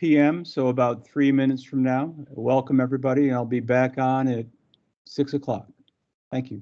p.m., so about 3 minutes from now. Welcome, everybody, and I'll be back on at 6 o'clock. Thank you.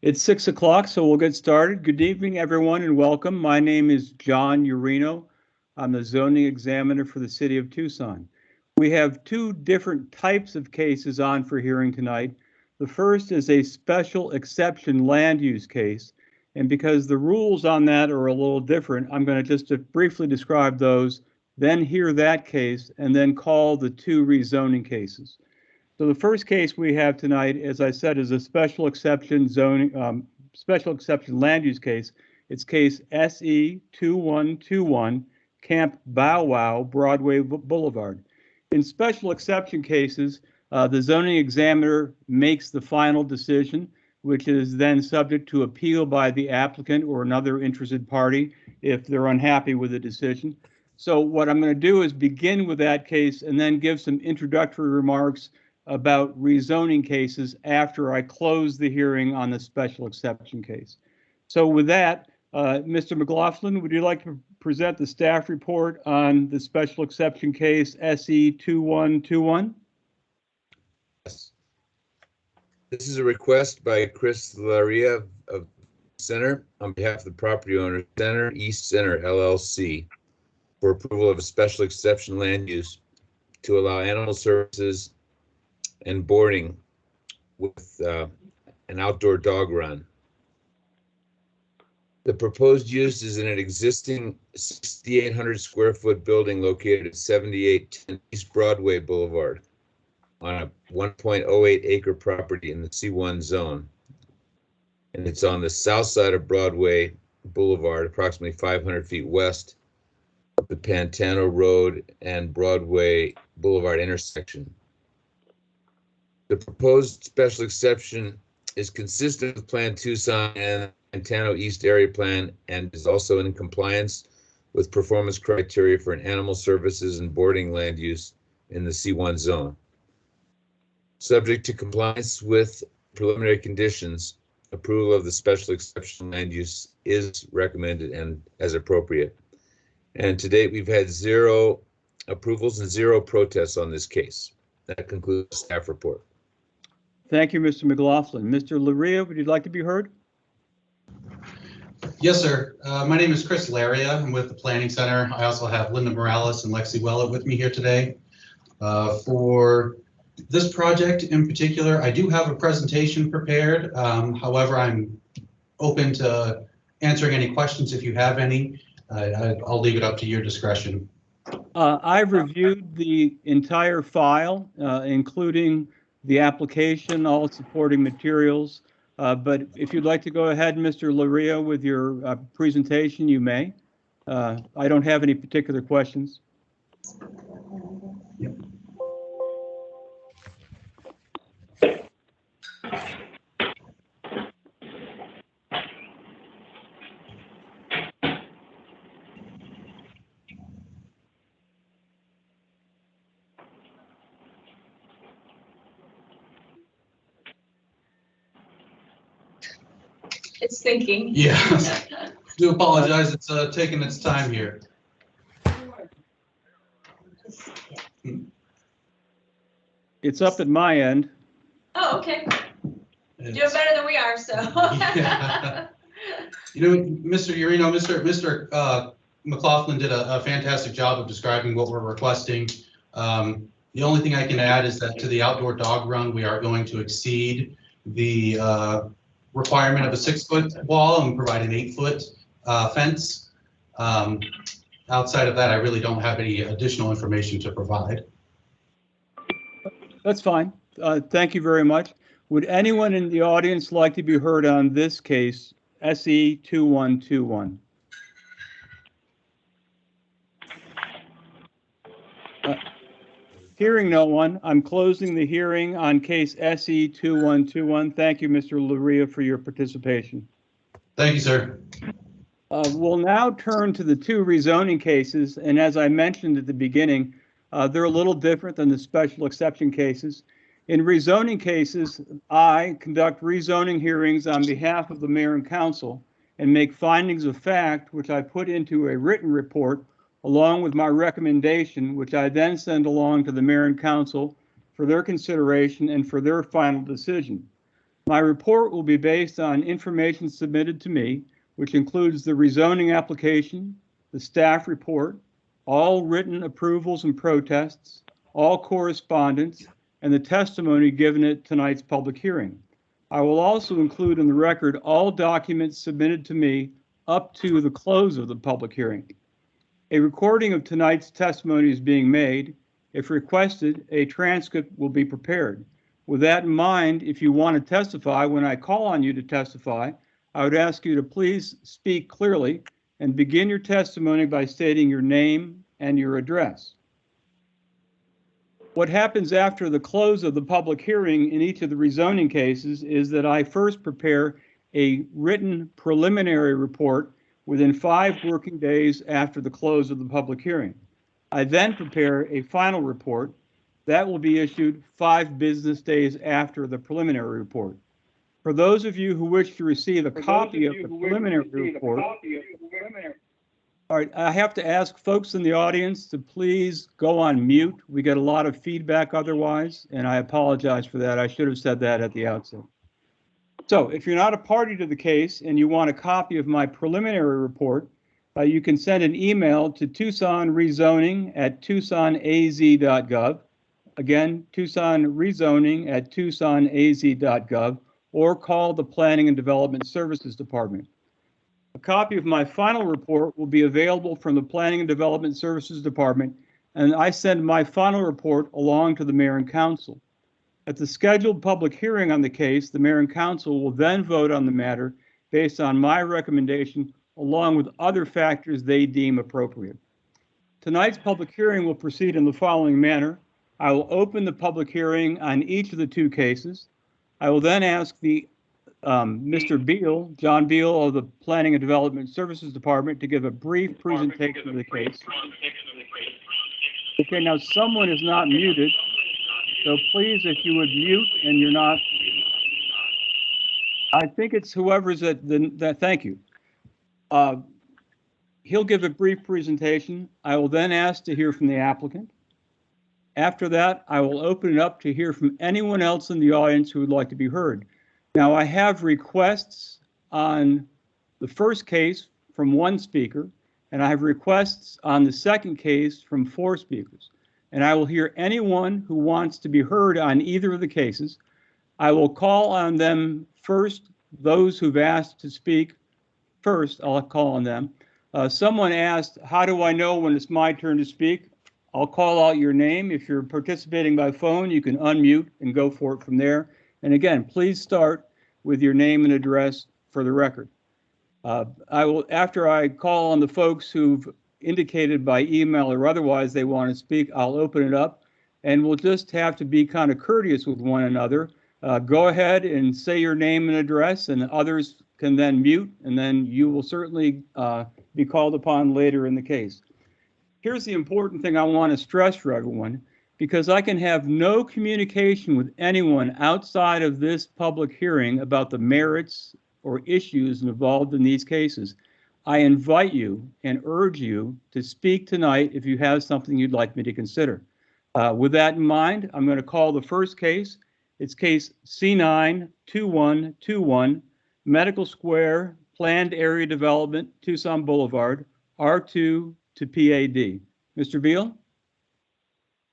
It's 6 o'clock, so we'll get started. Good evening, everyone, and welcome. My name is John Urino. I'm the zoning examiner for the city of Tucson. We have two different types of cases on for hearing tonight. The first is a special exception land use case, and because the rules on that are a little different, I'm going to just briefly describe those, then hear that case, and then call the two rezoning cases. So the first case we have tonight, as I said, is a special exception special exception land use case. It's case SE 2121, Camp Bow Wow, Broadway Boulevard. In special exception cases, the zoning examiner makes the final decision, which is then subject to appeal by the applicant or another interested party if they're unhappy with the decision. So what I'm going to do is begin with that case and then give some introductory remarks about rezoning cases after I close the hearing on the special exception case. So with that, Mr. McLaughlin, would you like to present the staff report on the special exception case SE 2121? Yes. This is a request by Chris Laria of Center on behalf of the property owner, Center East Center LLC, for approval of a special exception land use to allow animal services and boarding with an outdoor dog run. The proposed use is in an existing 6,800 square foot building located at 7810 East Broadway Boulevard on a 1.08 acre property in the C1 zone. And it's on the south side of Broadway Boulevard, approximately 500 feet west of the Pantano Road and Broadway Boulevard intersection. The proposed special exception is consistent with Plan Tucson and Antano East Area Plan and is also in compliance with performance criteria for an animal services and boarding land use in the C1 zone. Subject to compliance with preliminary conditions, approval of the special exception land use is recommended and as appropriate. And to date, we've had 0 approvals and 0 protests on this case. That concludes the staff report. Thank you, Mr. McLaughlin. Mr. Laria, would you like to be heard? Yes, sir. My name is Chris Laria. I'm with the Planning Center. I also have Linda Morales and Lexi Willett with me here today. For this project in particular, I do have a presentation prepared. However, I'm open to answering any questions if you have any. I'll leave it up to your discretion. I've reviewed the entire file, including the application, all supporting materials. But if you'd like to go ahead, Mr. Laria, with your presentation, you may. I don't have any particular questions. Yep. It's thinking. Yeah. Do apologize. It's taking its time here. It's up at my end. Oh, okay. You're doing better than we are, so. Yeah. You know, Mr. Urino, Mr. McLaughlin did a fantastic job of describing what we're requesting. The only thing I can add is that to the outdoor dog run, we are going to exceed the requirement of a 6-foot wall and provide an 8-foot fence. Outside of that, I really don't have any additional information to provide. That's fine. Thank you very much. Would anyone in the audience like to be heard on this case, SE 2121? Hearing no one, I'm closing the hearing on case SE 2121. Thank you, Mr. Laria, for your participation. Thank you, sir. We'll now turn to the 2 rezoning cases, and as I mentioned at the beginning, they're a little different than the special exception cases. In rezoning cases, I conduct rezoning hearings on behalf of the mayor and council and make findings of fact, which I put into a written report along with my recommendation, which I then send along to the mayor and council for their consideration and for their final decision. My report will be based on information submitted to me, which includes the rezoning application, the staff report, all written approvals and protests, all correspondence, and the testimony given at tonight's public hearing. I will also include in the record all documents submitted to me up to the close of the public hearing. A recording of tonight's testimony is being made. If requested, a transcript will be prepared. With that in mind, if you want to testify, when I call on you to testify, I would ask you to please speak clearly and begin your testimony by stating your name and your address. What happens after the close of the public hearing in each of the rezoning cases is that I first prepare a written preliminary report within 5 working days after the close of the public hearing. I then prepare a final report that will be issued 5 business days after the preliminary report. For those of you who wish to receive a copy of the preliminary report, all right, I have to ask folks in the audience to please go on mute. We get a lot of feedback otherwise, and I apologize for that. I should have said that at the outset. So if you're not a party to the case and you want a copy of my preliminary report, you can send an email to tucsonrezoning@tucsonaz.gov. Again, tucsonrezoning@tucsonaz.gov, or call the Planning and Development Services Department. A copy of my final report will be available from the Planning and Development Services Department, and I send my final report along to the mayor and council. At the scheduled public hearing on the case, the mayor and council will then vote on the matter based on my recommendation, along with other factors they deem appropriate. Tonight's public hearing will proceed in the following manner. I will open the public hearing on each of the 2 cases. I will then ask the Mr. Beal, John Beal of the Planning and Development Services Department, to give a brief presentation of the case. Okay, now someone is not muted, so please, if you would mute and you're not, I think it's whoever's thank you. He'll give a brief presentation. I will then ask to hear from the applicant. After that, I will open it up to hear from anyone else in the audience who would like to be heard. Now, I have requests on the first case from one speaker, and I have requests on the second case from 4 speakers. And I will hear anyone who wants to be heard on either of the cases. I will call on them first, those who've asked to speak first, I'll call on them. Someone asked, how do I know when it's my turn to speak? I'll call out your name. If you're participating by phone, you can unmute and go for it from there. And again, please start with your name and address for the record. After I call on the folks who've indicated by email or otherwise they want to speak, I'll open it up, and we'll just have to be kind of courteous with one another. Go ahead and say your name and address, and others can then mute, and then you will certainly be called upon later in the case. Here's the important thing I want to stress for everyone, because I can have no communication with anyone outside of this public hearing about the merits or issues involved in these cases. I invite you and urge you to speak tonight if you have something you'd like me to consider. With that in mind, I'm going to call the first case. It's case C9-2121, Medical Square, Planned Area Development, Tucson Boulevard, R2 to PAD. Mr. Beal?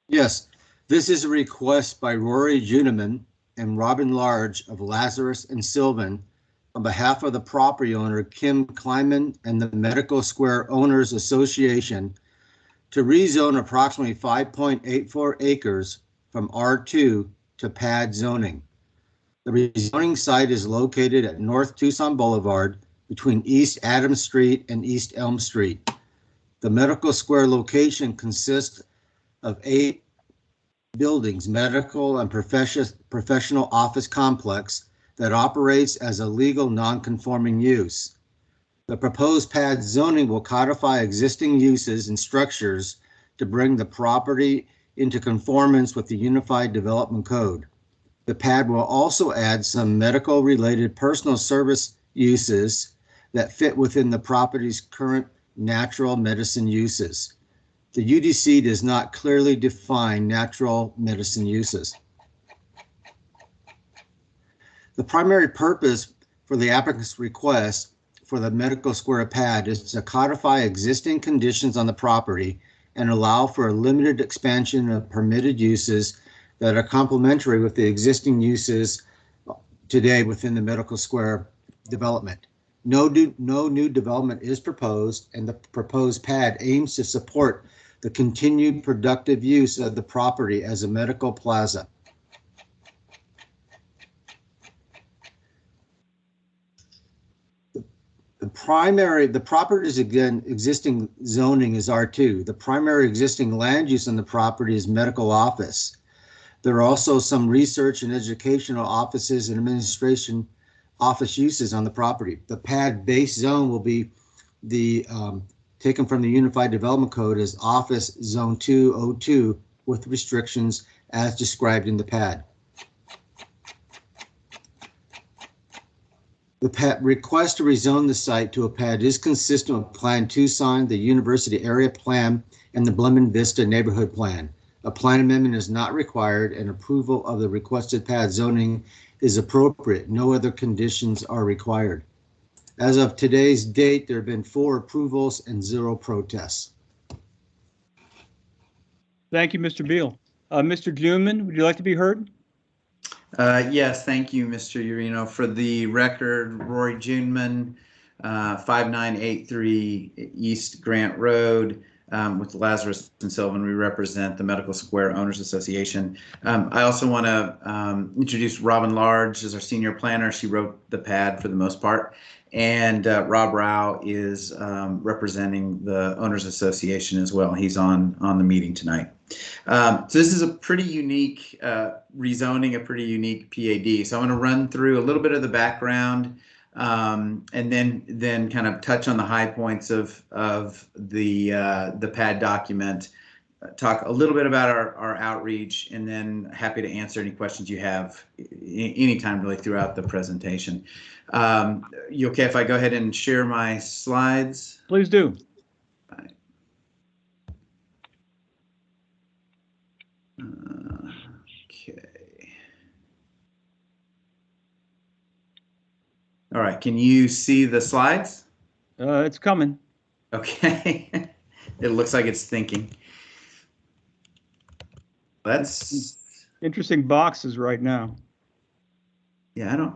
Yes, this is a request by Rory Juneman and Robin Large of Lazarus and Sylvan on behalf of the property owner Kim Kleiman and the Medical Square Owners Association to rezone approximately 5.84 acres from R2 to PAD zoning. The rezoning site is located at North Tucson Boulevard between East Adams Street and East Elm Street. The Medical Square location consists of 8 buildings, medical and professional office complex that operates as a legal non-conforming use. The proposed PAD zoning will codify existing uses and structures to bring the property into conformance with the Unified Development Code. The PAD will also add some medical-related personal service uses that fit within the property's current natural medicine uses. The UDC does not clearly define natural medicine uses. The primary purpose for the applicant's request for the Medical Square PAD is to codify existing conditions on the property and allow for a limited expansion of permitted uses that are complementary with the existing uses today within the Medical Square development. No new development is proposed, and the proposed PAD aims to support the continued productive use of the property as a medical plaza. The property's existing zoning is R2. The primary existing land use on the property is medical office. There are also some research and educational offices and administration office uses on the property. The PAD base zone will be taken from the Unified Development Code as Office Zone 202 with restrictions as described in the PAD. The PAD request to rezone the site to a PAD is consistent with Plan Tucson, the University Area Plan, and the Blemon Vista Neighborhood Plan. A plan amendment is not required, and approval of the requested PAD zoning is appropriate. No other conditions are required. As of today's date, there have been 4 approvals and 0 protests. Thank you, Mr. Beal. Mr. Juneman, would you like to be heard? Yes, thank you, Mr. Urino. For the record, Rory Juneman, 5983 East Grant Road, with Lazarus and Sylvan. We represent the Medical Square Owners Association. I also want to introduce Robin Large as our senior planner. She wrote the PAD for the most part. And Rob Rao is representing the Owners Association as well. He's on the meeting tonight. So this is a pretty unique rezoning, a pretty unique PAD. So I'm going to run through a little bit of the background and then kind of touch on the high points of the PAD document. Talk a little bit about our outreach, and then happy to answer any questions you have anytime really throughout the presentation. You okay if I go ahead and share my slides? Please do. Okay. All right, can you see the slides? It's coming. Okay. It looks like it's thinking. That's, Interesting boxes right now. yeah,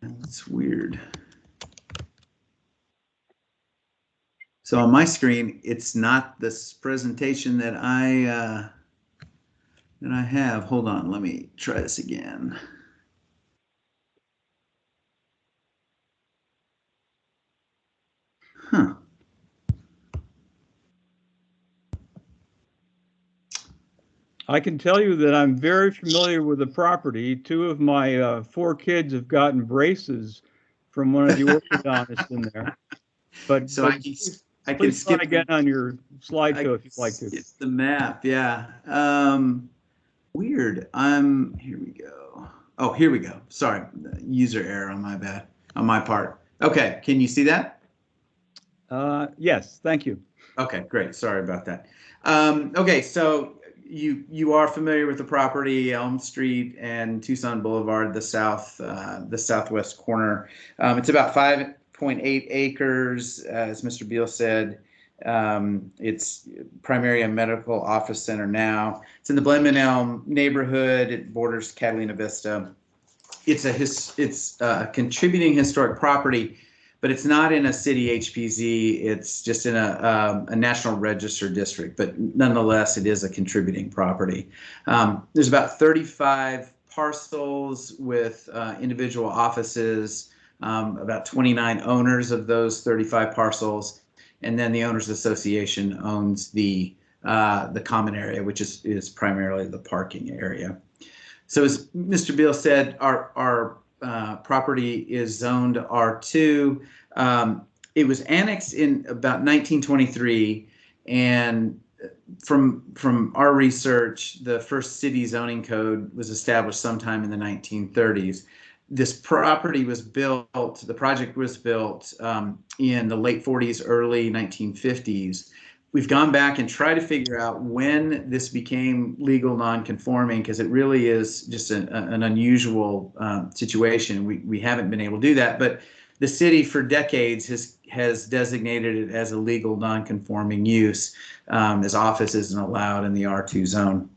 that's weird. So on my screen, it's not this presentation that I have. Hold on, let me try this again. Huh. I can tell you that I'm very familiar with the property. 2 of my 4 kids have gotten braces from one of the orthodontists in there. But So I can please skip try again on your slideshow if you'd like to. It's the map, yeah. Weird. Here we go. Oh, here we go. Sorry, user error on my part. Okay, can you see that? Yes, thank you. Okay, great. Sorry about that. Okay, so you are familiar with the property, Elm Street and Tucson Boulevard, the southwest corner. It's about 5.8 acres, as Mr. Beal said. It's primarily a medical office center now. It's in the Blenman Elm neighborhood. It borders Catalina Vista. It's a contributing historic property, but it's not in a city HPZ. It's just in a National Register district, but nonetheless, it is a contributing property. There's about 35 parcels with individual offices, about 29 owners of those 35 parcels, and then the Owners Association owns the common area, which is primarily the parking area. So as Mr. Beal said, our property is zoned R2. It was annexed in about 1923, and from our research, the first city zoning code was established sometime in the 1930s. This property was built, the project was built in the late 40s, early 1950s. We've gone back and tried to figure out when this became legal non-conforming, because it really is just an unusual situation. We haven't been able to do that, but the city for decades has designated it as a legal non-conforming use, as office isn't allowed in the R2 zone.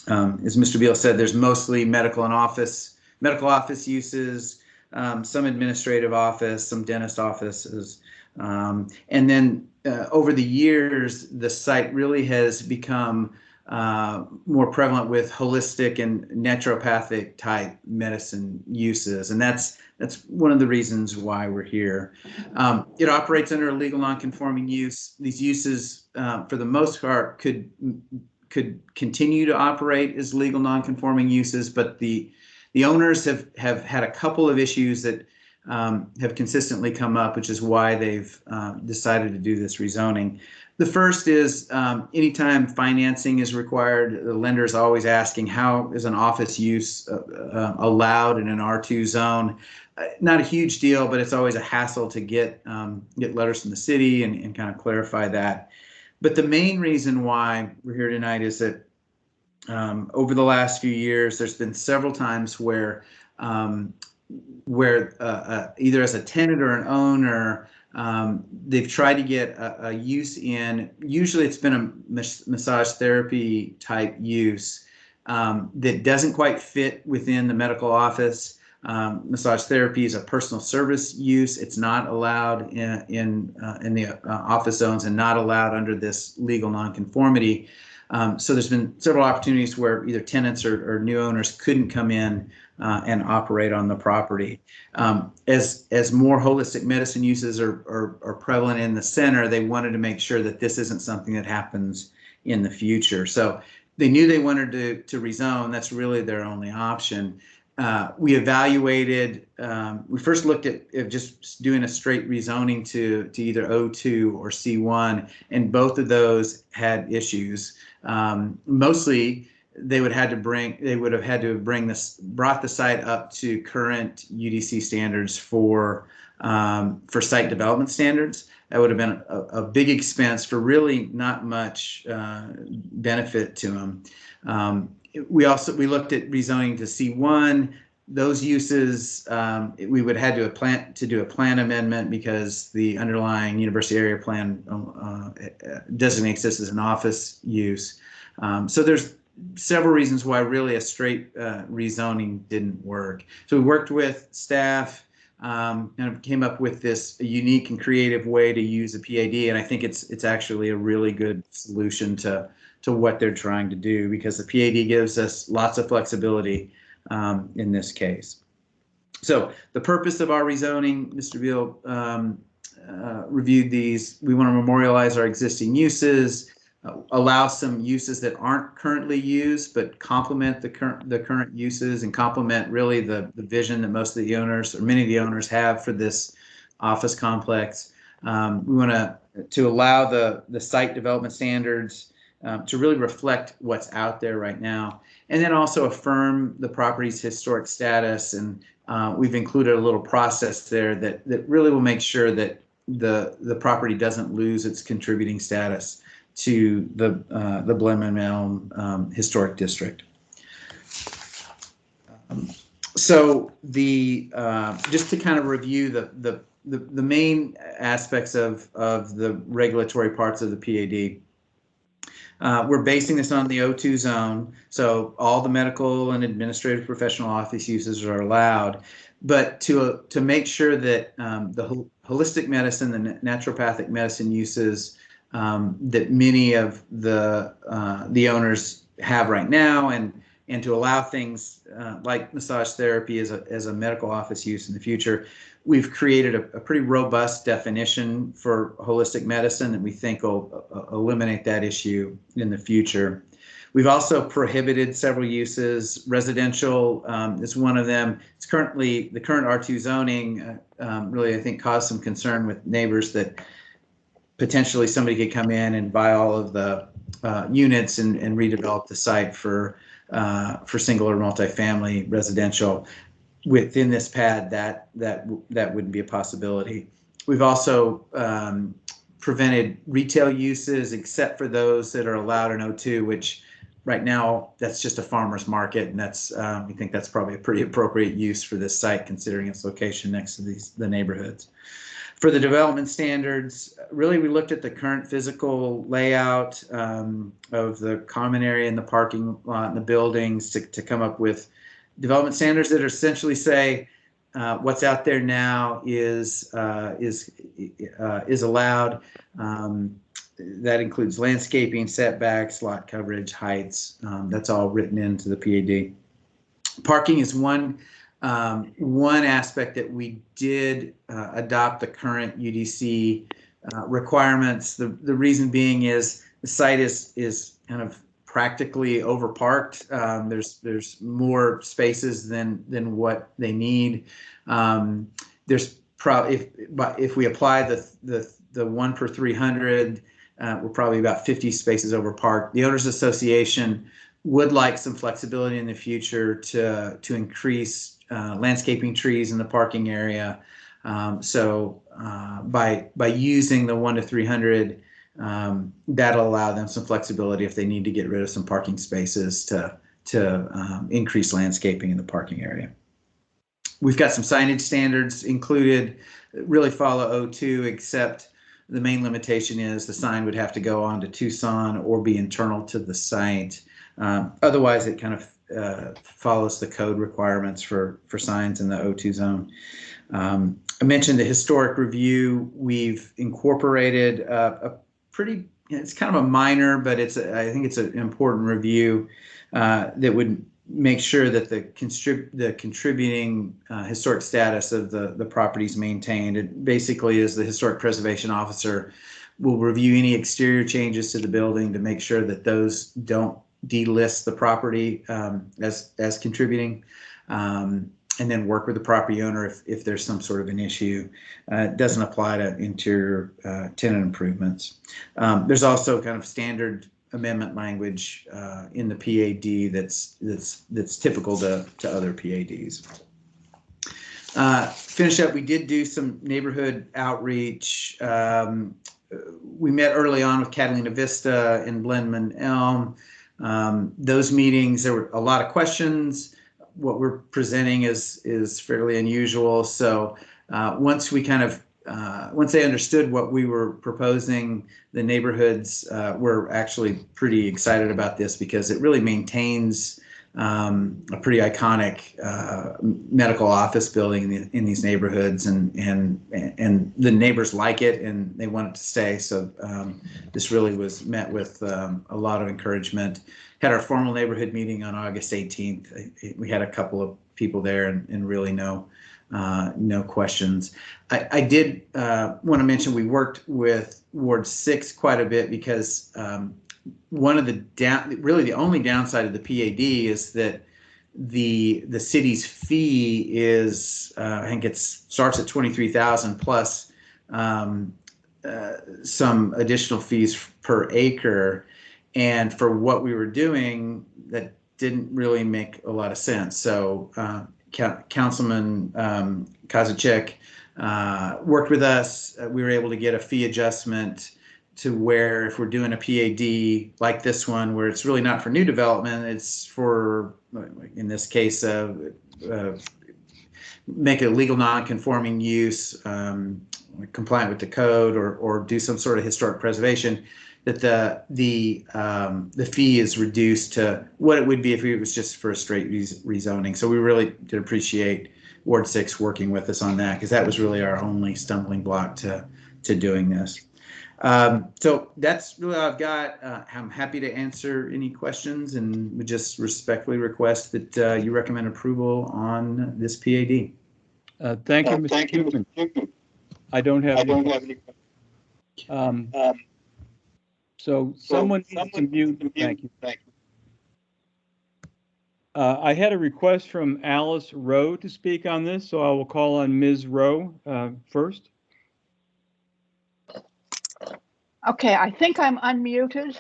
As Mr. Beal said, there's mostly medical office uses, some administrative office, some dentist offices, and then over the years, the site really has become more prevalent with holistic and naturopathic type medicine uses, and that's one of the reasons why we're here. It operates under a legal non-conforming use. These uses, for the most part, could continue to operate as legal non-conforming uses, but the owners have had a couple of issues that have consistently come up, which is why they've decided to do this rezoning. The first is anytime financing is required, the lender is always asking, how is an office use allowed in an R2 zone? Not a huge deal, but it's always a hassle to get letters from the city and kind of clarify that. But the main reason why we're here tonight is that over the last few years, there's been several times where either as a tenant or an owner, they've tried to get a use in. Usually it's been a massage therapy type use that doesn't quite fit within the medical office. Massage therapy is a personal service use. It's not allowed in the office zones and not allowed under this legal nonconformity. So there's been several opportunities where either tenants or new owners couldn't come in and operate on the property. As more holistic medicine uses are prevalent in the center, they wanted to make sure that this isn't something that happens in the future. So they knew they wanted to rezone. That's really their only option. We evaluated, we first looked at just doing a straight rezoning to either O2 or C1, and both of those had issues. Mostly, they would have had to brought the site up to current UDC standards for site development standards. That would have been a big expense for really not much benefit to them. We looked at rezoning to C1. Those uses, we would have had to do a plan amendment because the underlying university area plan designates this as an office use. So there's several reasons why really a straight rezoning didn't work. So we worked with staff and came up with this unique and creative way to use a PAD, and I think it's actually a really good solution to what they're trying to do, because the PAD gives us lots of flexibility in this case. So the purpose of our rezoning, Mr. Beal reviewed these. We want to memorialize our existing uses, allow some uses that aren't currently used but complement the current uses and complement really the vision that most of the owners or many of the owners have for this office complex. We want to allow the site development standards to really reflect what's out there right now, and then also affirm the property's historic status. And we've included a little process there that really will make sure that the property doesn't lose its contributing status to the Blenheim Elm Historic District. So just to kind of review the main aspects of the regulatory parts of the PAD. We're basing this on the O2 zone, so all the medical and administrative professional office uses are allowed, but to make sure that the holistic medicine, the naturopathic medicine uses that many of the owners have right now, and to allow things like massage therapy as a medical office use in the future, we've created a pretty robust definition for holistic medicine that we think will eliminate that issue in the future. We've also prohibited several uses. Residential is one of them. It's currently, the current R2 zoning really, I think, caused some concern with neighbors that potentially somebody could come in and buy all of the units and redevelop the site for single or multifamily residential. Within this pad, that wouldn't be a possibility. We've also prevented retail uses except for those that are allowed in O2, which right now that's just a farmer's market, and that's we think that's probably a pretty appropriate use for this site considering its location next to the neighborhoods. For the development standards, really we looked at the current physical layout of the common area and the parking lot and the buildings to come up with development standards that essentially say what's out there now is allowed. That includes landscaping, setbacks, lot coverage, heights. That's all written into the PAD. Parking is one aspect that we did adopt the current UDC requirements. The reason being is the site is kind of practically overparked. There's more spaces than what they need. There's probably if we apply the 1 per 300, we're probably about 50 spaces overparked. The Owners Association would like some flexibility in the future to increase landscaping trees in the parking area. So by using the 1 to 300. That'll allow them some flexibility if they need to get rid of some parking spaces to increase landscaping in the parking area. We've got some signage standards included that really follow O2, except the main limitation is the sign would have to go on to Tucson or be internal to the site. Otherwise, it kind of follows the code requirements for signs in the O2 zone. I mentioned the historic review. We've incorporated a pretty it's kind of a minor, but I think it's an important review that would make sure that the contributing historic status of the property is maintained. It basically is the historic preservation officer will review any exterior changes to the building to make sure that those don't delist the property as contributing, and then work with the property owner if there's some sort of an issue. It doesn't apply to interior tenant improvements. There's also kind of standard amendment language in the PAD that's typical to other PADs. Finish up, we did do some neighborhood outreach. We met early on with Catalina Vista and Blendman Elm. Those meetings, there were a lot of questions. What we're presenting is fairly unusual. So once they understood what we were proposing, the neighborhoods were actually pretty excited about this because it really maintains a pretty iconic medical office building in these neighborhoods, and the neighbors like it and they want it to stay. So this really was met with a lot of encouragement. Had our formal neighborhood meeting on August 18th. We had a couple of people there and really no questions. I did want to mention we worked with Ward 6 quite a bit because one of the only downside of the PAD is that the city's fee is I think it starts at $23,000 plus some additional fees per acre, and for what we were doing, that didn't really make a lot of sense. So Councilman Kozacek worked with us. We were able to get a fee adjustment to where if we're doing a PAD like this one, where it's really not for new development, it's for, in this case, make a legal non-conforming use, compliant with the code, or do some sort of historic preservation, that the fee is reduced to what it would be if it was just for a straight rezoning. So we really did appreciate Ward 6 working with us on that, because that was really our only stumbling block to doing this. So that's really all I've got. I'm happy to answer any questions, and would just respectfully request that you recommend approval on this PAD. Thank you, Mr. Chairman. I don't have any. So someone needs to mute. Thank you. I had a request from Alice Rowe to speak on this, so I will call on Ms. Rowe first. Okay, I think I'm unmuted,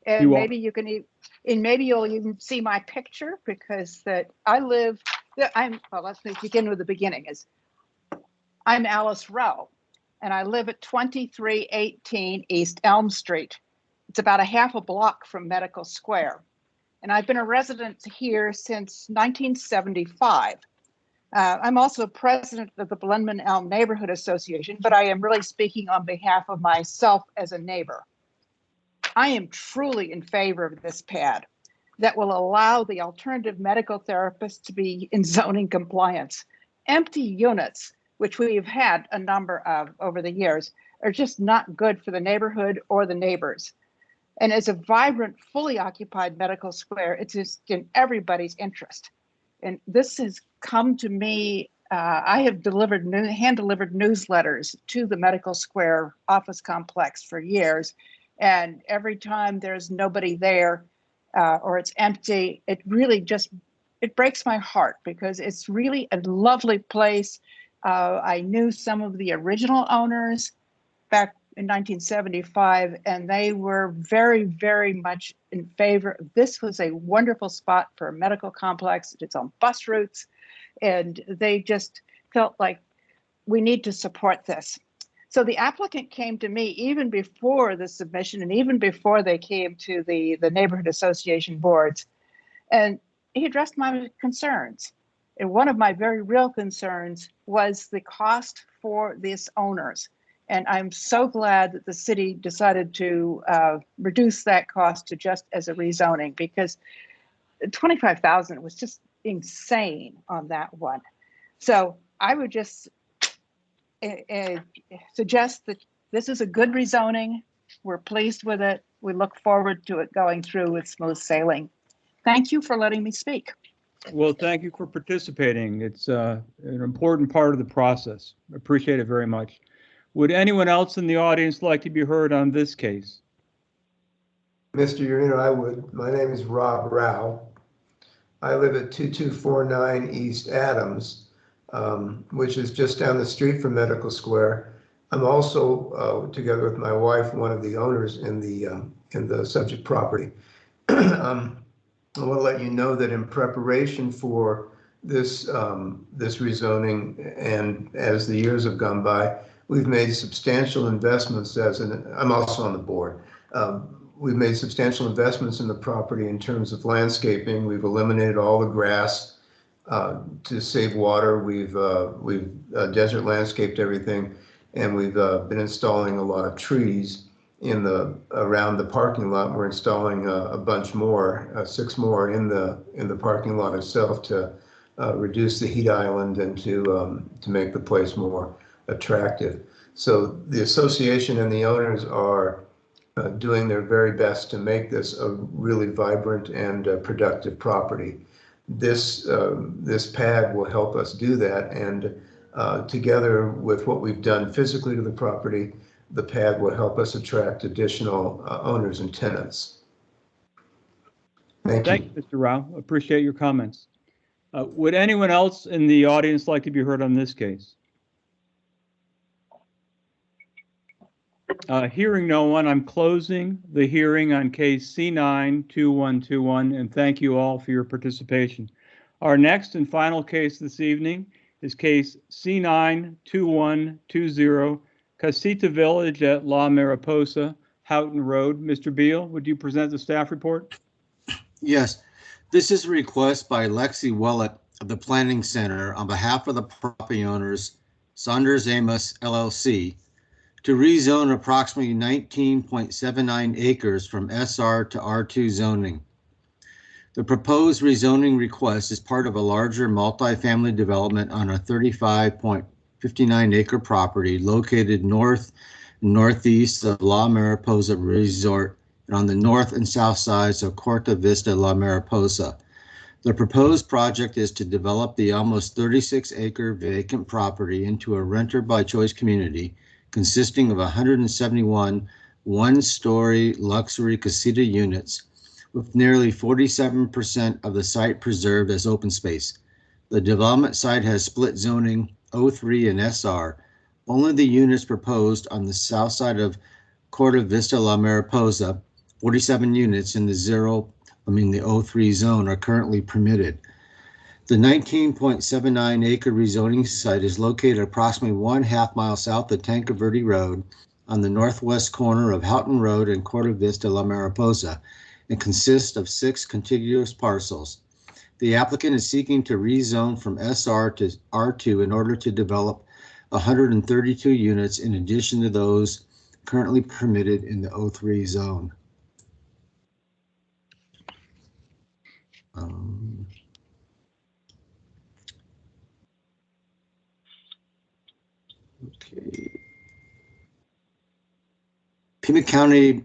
and You maybe you can, and maybe you'll even see my picture, because well, let's begin with the beginning. I'm Alice Rowe, and I live at 2318 East Elm Street. It's about a half a block from Medical Square, and I've been a resident here since 1975. I'm also president of the Blendman Elm Neighborhood Association, but I am really speaking on behalf of myself as a neighbor. I am truly in favor of this PAD that will allow the alternative medical therapists to be in zoning compliance. Empty units, which we've had a number of over the years, are just not good for the neighborhood or the neighbors. And as a vibrant, fully occupied medical square, it's just in everybody's interest. And this has come to me. I have hand-delivered newsletters to the Medical Square office complex for years. And every time there's nobody there or it's empty, it really it breaks my heart, because it's really a lovely place. I knew some of the original owners back in 1975, and they were very, very much in favor. This was a wonderful spot for a medical complex. It's on bus routes, and they just felt like we need to support this. So the applicant came to me even before the submission and even before they came to the neighborhood association boards, and he addressed my concerns. And one of my very real concerns was the cost for these owners. And I'm so glad that the city decided to reduce that cost to just as a rezoning, because $25,000 was just insane on that one. So I would just suggest that this is a good rezoning. We're pleased with it. We look forward to it going through with smooth sailing. Thank you for letting me speak. Well, thank you for participating. It's an important part of the process. Appreciate it very much. Would anyone else in the audience like to be heard on this case? Mr. Urino, I would. My name is Rob Rao. I live at 2249 East Adams, which is just down the street from Medical Square. I'm also, together with my wife, one of the owners in the subject property. I want to let you know that in preparation for this rezoning, and as the years have gone by, we've made substantial investments. I'm also on the board. We've made substantial investments in the property in terms of landscaping. We've eliminated all the grass to save water. We've desert landscaped everything, and we've been installing a lot of trees around the parking lot. We're installing a bunch more, 6 more in the parking lot itself to reduce the heat island and to make the place more attractive. So the association and the owners are doing their very best to make this a really vibrant and productive property. This pad will help us do that, and together with what we've done physically to the property, the pad will help us attract additional owners and tenants. Thank you. Thank you, Mr. Rao. Appreciate your comments. Would anyone else in the audience like to be heard on this case? Hearing no one, I'm closing the hearing on case C9-2121, and thank you all for your participation. Our next and final case this evening is case C9-2120, Casita Village at La Mariposa, Houghton Road. Mr. Beal, would you present the staff report? Yes, this is a request by Lexi Willett of the Planning Center on behalf of the property owners, Saunders Amos LLC, to rezone approximately 19.79 acres from SR to R2 zoning. The proposed rezoning request is part of a larger multifamily development on a 35.59 acre property located northeast of La Mariposa Resort and on the north and south sides of Corta Vista La Mariposa. The proposed project is to develop the almost 36 acre vacant property into a renter by choice community consisting of 171 one-story luxury casita units with nearly 47% of the site preserved as open space. The development site has split zoning O3 and SR. Only the units proposed on the south side of Corta Vista La Mariposa, 47 units in the O3 zone, are currently permitted. The 19.79 acre rezoning site is located approximately 1/2 mile south of Tanque Verde Road on the northwest corner of Houghton Road and Corta Vista La Mariposa and consists of 6 contiguous parcels. The applicant is seeking to rezone from SR to R2 in order to develop 132 units in addition to those currently permitted in the O3 zone. Okay. Pima County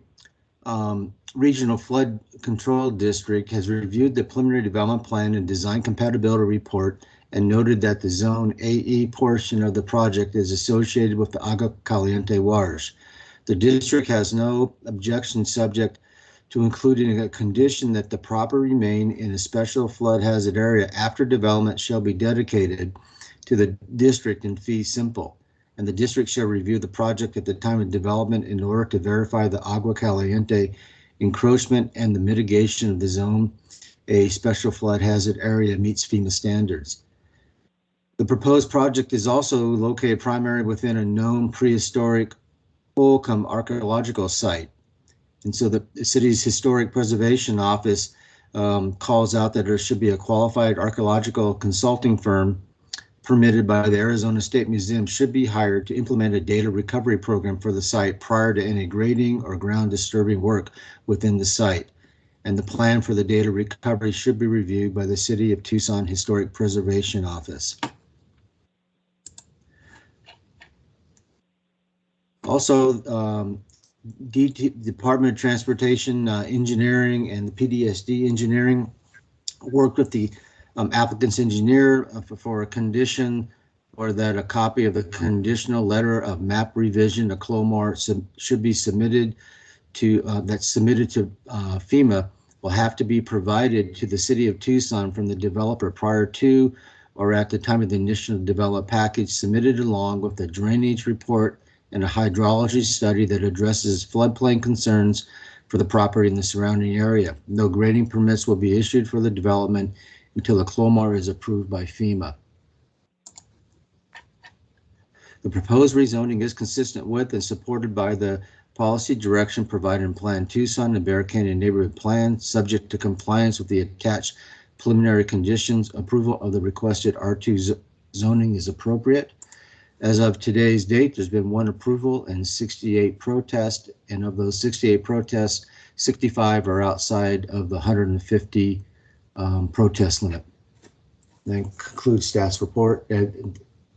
Regional Flood Control District has reviewed the preliminary development plan and design compatibility report and noted that the Zone AE portion of the project is associated with the Agua Caliente watershed. The district has no objection subject to including a condition that the property remain in a special flood hazard area after development shall be dedicated to the district in fee simple. And the district shall review the project at the time of development in order to verify the Agua Caliente encroachment and the mitigation of the Zone A special flood hazard area meets FEMA standards. The proposed project is also located primarily within a known prehistoric Holcomb archaeological site. And so the city's historic preservation office calls out that there should be a qualified archaeological consulting firm permitted by the Arizona State Museum should be hired to implement a data recovery program for the site prior to any grading or ground disturbing work within the site. And the plan for the data recovery should be reviewed by the City of Tucson Historic Preservation Office. Also, Department of Transportation Engineering and the PDSD Engineering worked with the applicant's engineer for a condition, or that a copy of the conditional letter of map revision, a CLOMAR, should be submitted to, that's submitted to FEMA, will have to be provided to the city of Tucson from the developer prior to or at the time of the initial developed package, submitted along with a drainage report and a hydrology study that addresses floodplain concerns for the property in the surrounding area. No grading permits will be issued for the development until the CLOMAR is approved by FEMA. The proposed rezoning is consistent with and supported by the policy direction provided in Plan Tucson and Bear Canyon Neighborhood Plan, subject to compliance with the attached preliminary conditions. Approval of the requested R2 zoning is appropriate. As of today's date, there's been one approval and 68 protests, and of those 68 protests, 65 are outside of the 150 protest limit. That concludes staff's report. I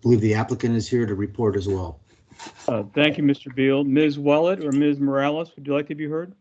believe the applicant is here to report as well. Thank you, Mr. Beal. Ms. Willett or Ms. Morales, would you like to be heard?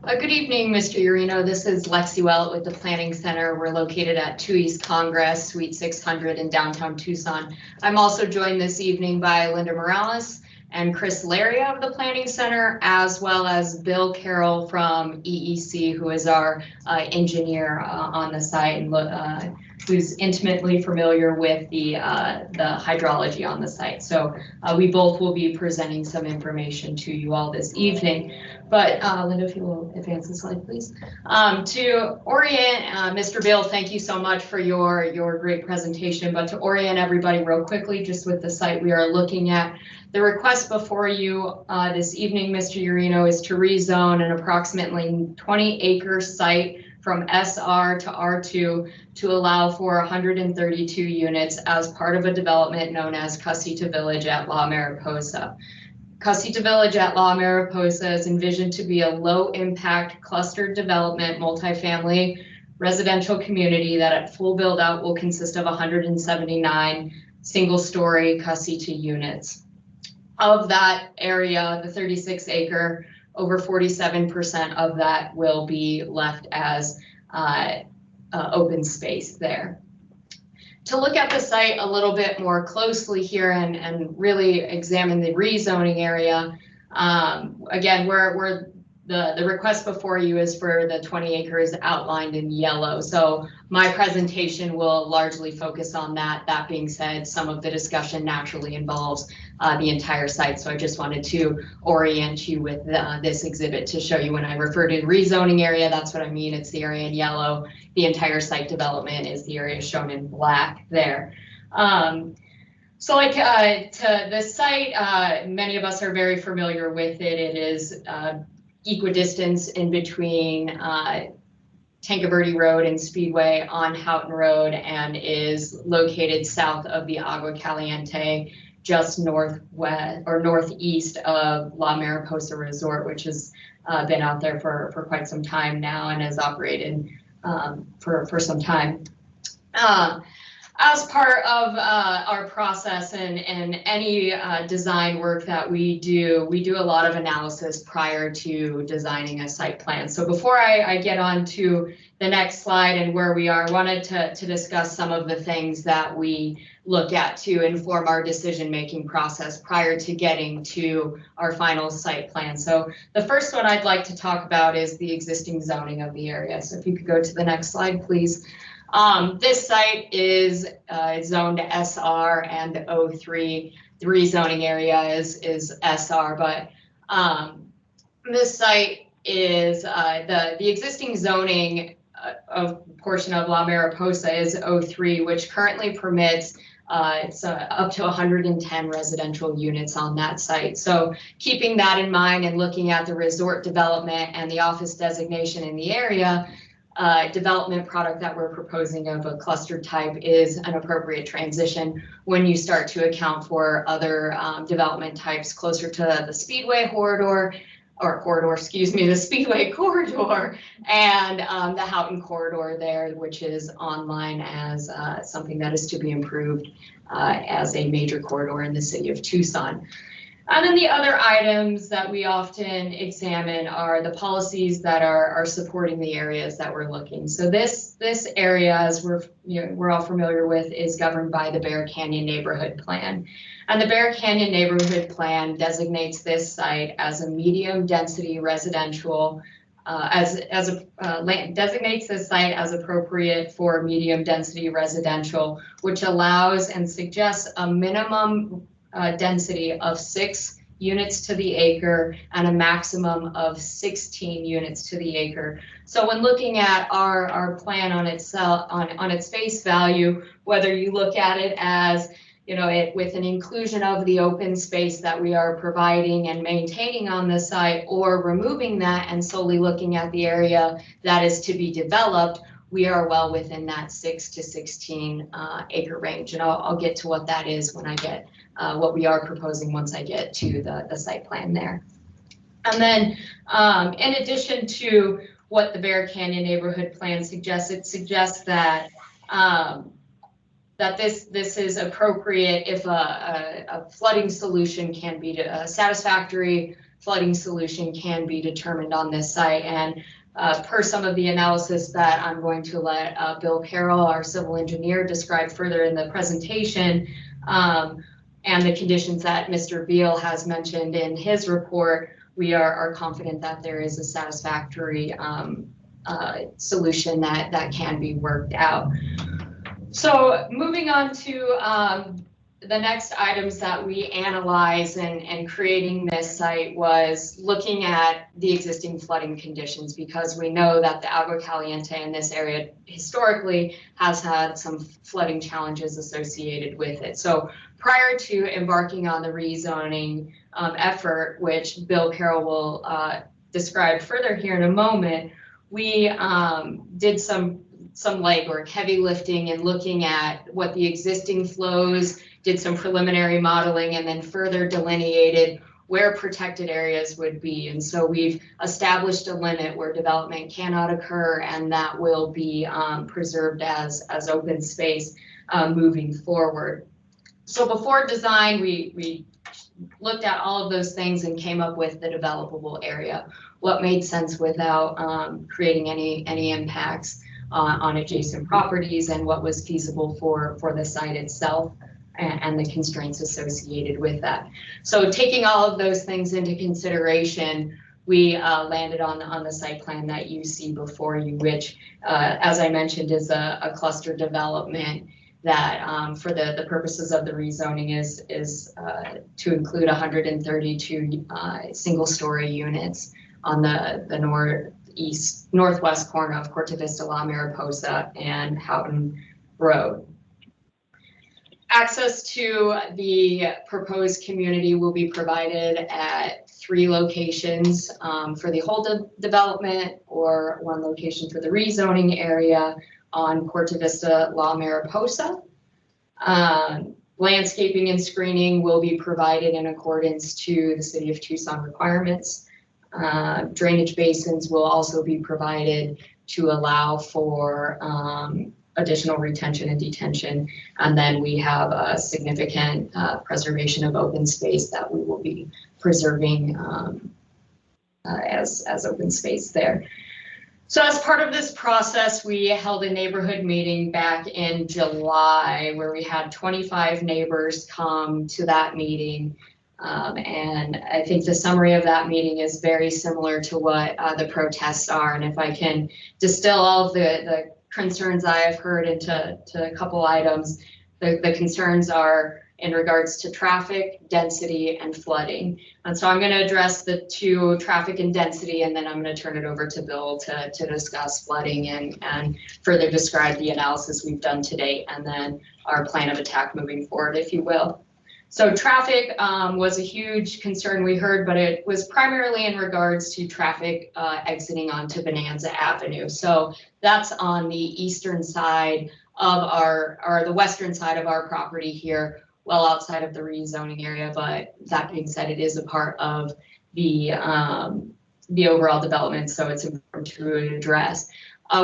Good evening, Mr. Urino. This is Lexi Willett with the Planning Center. We're located at 2 East Congress, Suite 600 in downtown Tucson. I'm also joined this evening by Linda Morales and Chris Laria of the Planning Center, as well as Bill Carroll from EEC, who is our engineer on the site and who's intimately familiar with the hydrology on the site. So we both will be presenting some information to you all this evening. But Linda, if you will advance the slide, please. To orient, Mr. Bill, thank you so much for your great presentation. But to orient everybody real quickly, just with the site we are looking at, the request before you this evening, Mr. Urino, is to rezone an approximately 20-acre site from SR to R2 to allow for 132 units as part of a development known as Casita Village at La Mariposa. Casita Village at La Mariposa is envisioned to be a low-impact clustered development multifamily residential community that at full build-out will consist of 179 single-story Casita units. Of that area, the 36-acre, over 47% of that will be left as open space there. To look at the site a little bit more closely here and really examine the rezoning area, again, the request before you is for the 20 acres outlined in yellow. So my presentation will largely focus on that. That being said, some of the discussion naturally involves the entire site. So I just wanted to orient you with this exhibit to show you when I refer to rezoning area, that's what I mean. It's the area in yellow. The entire site development is the area shown in black there. So like to the site, many of us are very familiar with it. It is equidistance in between Tancaverde Road and Speedway on Houghton Road, and is located south of the Agua Caliente, just northwest or northeast of La Mariposa Resort, which has been out there for quite some time now and has operated for some time. As part of our process and any design work that we do a lot of analysis prior to designing a site plan. So before I get on to the next slide and where we are, I wanted to discuss some of the things that we look at to inform our decision-making process prior to getting to our final site plan. So the first one I'd like to talk about is the existing zoning of the area. So if you could go to the next slide, please. This site is zoned SR and O3. The rezoning area is SR, but this site is the existing zoning of portion of La Mariposa is O3, which currently permits up to 110 residential units on that site. So keeping that in mind and looking at the resort development and the office designation in the area, development product that we're proposing of a cluster type is an appropriate transition when you start to account for other development types closer to the Speedway the Speedway corridor and the Houghton corridor there, which is online as something that is to be improved as a major corridor in the city of Tucson. And then the other items that we often examine are the policies that are supporting the areas that we're looking. So this area, as we're all familiar with, is governed by the Bear Canyon Neighborhood Plan. And the Bear Canyon Neighborhood Plan designates this site as a medium density residential, designates this site as appropriate for medium density residential, which allows and suggests a minimum density of 6 units to the acre and a maximum of 16 units to the acre. So when looking at our plan on itself, on its face value, whether you look at it as, you know, with an inclusion of the open space that we are providing and maintaining on the site, or removing that and solely looking at the area that is to be developed, we are well within that 6 to 16 acre range. And I'll get to what that is when I get what we are proposing once I get to the site plan there. And then in addition to what the Bear Canyon Neighborhood Plan suggests, it suggests that that this is appropriate if a flooding solution can be, a satisfactory flooding solution can be determined on this site. And per some of the analysis that I'm going to let Bill Carroll, our civil engineer, describe further in the presentation, and the conditions that Mr. Beal has mentioned in his report, we are confident that there is a satisfactory solution that can be worked out. So moving on to the next items that we analyze in creating this site was looking at the existing flooding conditions, because we know that the Agua Caliente in this area historically has had some flooding challenges associated with it. So prior to embarking on the rezoning effort, which Bill Carroll will describe further here in a moment, we did some legwork, heavy lifting, and looking at what the existing flows, did some preliminary modeling, and then further delineated where protected areas would be. And so we've established a limit where development cannot occur, and that will be preserved as open space moving forward. So before design, we looked at all of those things and came up with the developable area, what made sense without creating any impacts on adjacent properties, and what was feasible for the site itself and the constraints associated with that. So taking all of those things into consideration, we landed on the site plan that you see before you, which, as I mentioned, is a cluster development that for the purposes of the rezoning is to include 132 single-story units on the northwest corner of Corte Vista, La Mariposa, and Houghton Road. Access to the proposed community will be provided at 3 locations for the whole development, or 1 location for the rezoning area on Corte Vista, La Mariposa. Landscaping and screening will be provided in accordance to the City of Tucson requirements. Drainage basins will also be provided to allow for additional retention and detention. And then we have a significant preservation of open space that we will be preserving as open space there. So as part of this process, we held a neighborhood meeting back in July where we had 25 neighbors come to that meeting. And I think the summary of that meeting is very similar to what the protests are. And if I can distill all of the concerns I have heard into a couple items, the concerns are in regards to traffic, density, and flooding. And so I'm going to address the 2, traffic and density, and then I'm going to turn it over to Bill to discuss flooding and further describe the analysis we've done to date, and then our plan of attack moving forward, if you will. So traffic was a huge concern we heard, but it was primarily in regards to traffic exiting onto Bonanza Avenue. So that's on the eastern side of the western side of our property here, well outside of the rezoning area. But that being said, it is a part of the overall development, so it's important to address.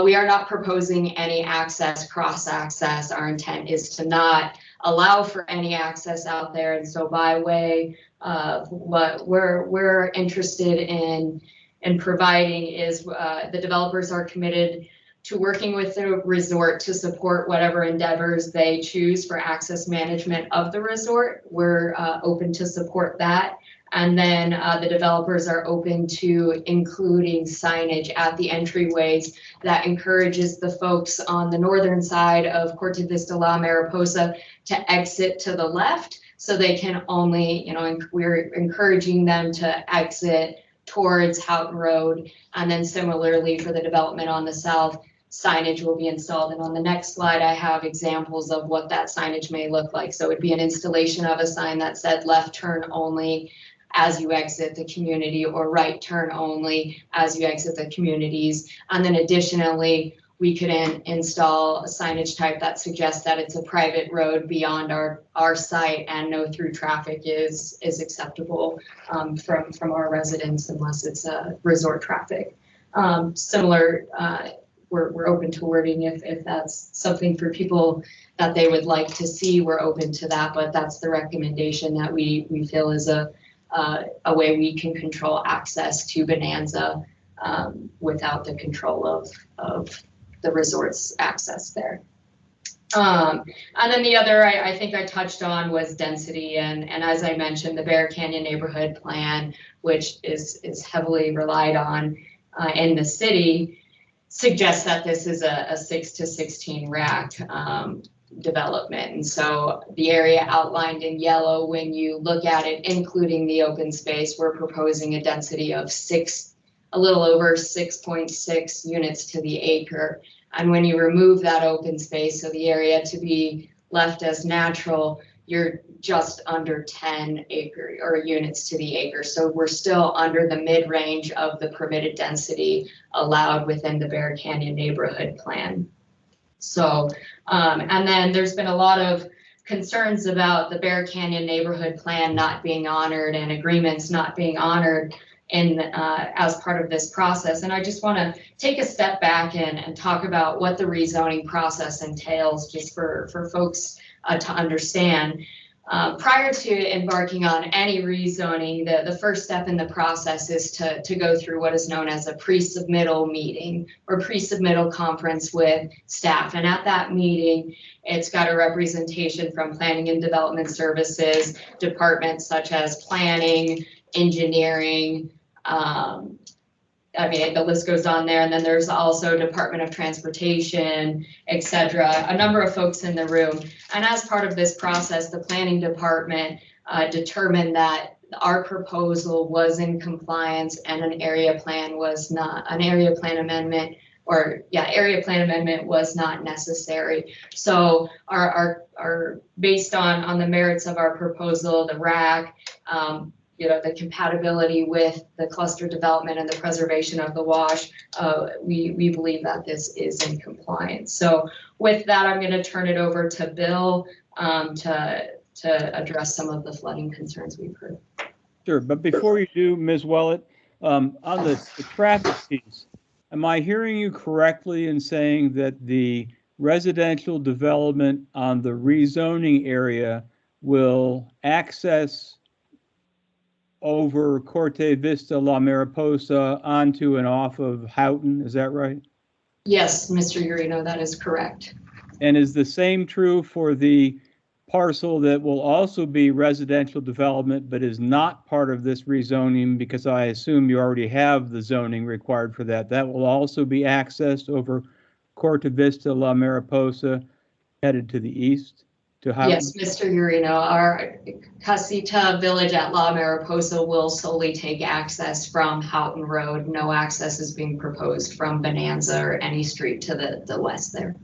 We are not proposing any access, cross access. Our intent is to not allow for any access out there. And so by way what we're interested in providing is the developers are committed to working with the resort to support whatever endeavors they choose for access management of the resort. We're open to support that. And then the developers are open to including signage at the entryways that encourages the folks on the northern side of Corte Vista La Mariposa to exit to the left, so they can only, we're encouraging them to exit towards Houghton Road. And then similarly for the development on the south, signage will be installed. And on the next slide, I have examples of what that signage may look like. So it would be an installation of a sign that said left turn only as you exit the community, or right turn only as you exit the communities. And then additionally, we could install a signage type that suggests that it's a private road beyond our site, and no through traffic is acceptable from our residents unless it's resort traffic. Similar, we're open to wording if that's something for people that they would like to see. We're open to that, but that's the recommendation that we feel is a way we can control access to Bonanza without the control of the resort's access there. And then the other I think I touched on was density, and as I mentioned, the Bear Canyon neighborhood plan, which is heavily relied on in the city, suggests that this is a 6 to 16 rack development. And so the area outlined in yellow, when you look at it, including the open space, we're proposing a density of a little over 6.6 units to the acre. And when you remove that open space, so the area to be left as natural, you're just under 10 acre or units to the acre. So we're still under the mid-range of the permitted density allowed within the Bear Canyon neighborhood plan. So, and then there's been a lot of concerns about the Bear Canyon neighborhood plan not being honored and agreements not being honored in as part of this process. And I just want to take a step back and talk about what the rezoning process entails, just for folks to understand. Prior to embarking on any rezoning, the first step in the process is to go through what is known as a pre-submittal meeting or pre-submittal conference with staff. And at that meeting, it's got a representation from planning and development services, departments such as planning, engineering, I mean, the list goes on there. And then there's also Department of Transportation, etc. A number of folks in the room. And as part of this process, the planning department determined that our proposal was in compliance and an area plan was not, an area plan amendment, or area plan amendment was not necessary. So our based on the merits of our proposal, the RAC, the compatibility with the cluster development and the preservation of the wash, we believe that this is in compliance. So with that, I'm going to turn it over to Bill to address some of the flooding concerns we've heard. Sure, but before you do, Ms. Willett, on the traffic piece, am I hearing you correctly in saying that the residential development on the rezoning area will access over Corte Vista La Mariposa onto and off of Houghton? Is that right? Yes, Mr. Urino, that is correct. And is the same true for the parcel that will also be residential development but is not part of this rezoning, because I assume you already have the zoning required for that? That will also be accessed over Corte Vista La Mariposa headed to the east? Yes, Mr. Urino, our Casita village at La Mariposa will solely take access from Houghton Road. No access is being proposed from Bonanza or any street to the west there.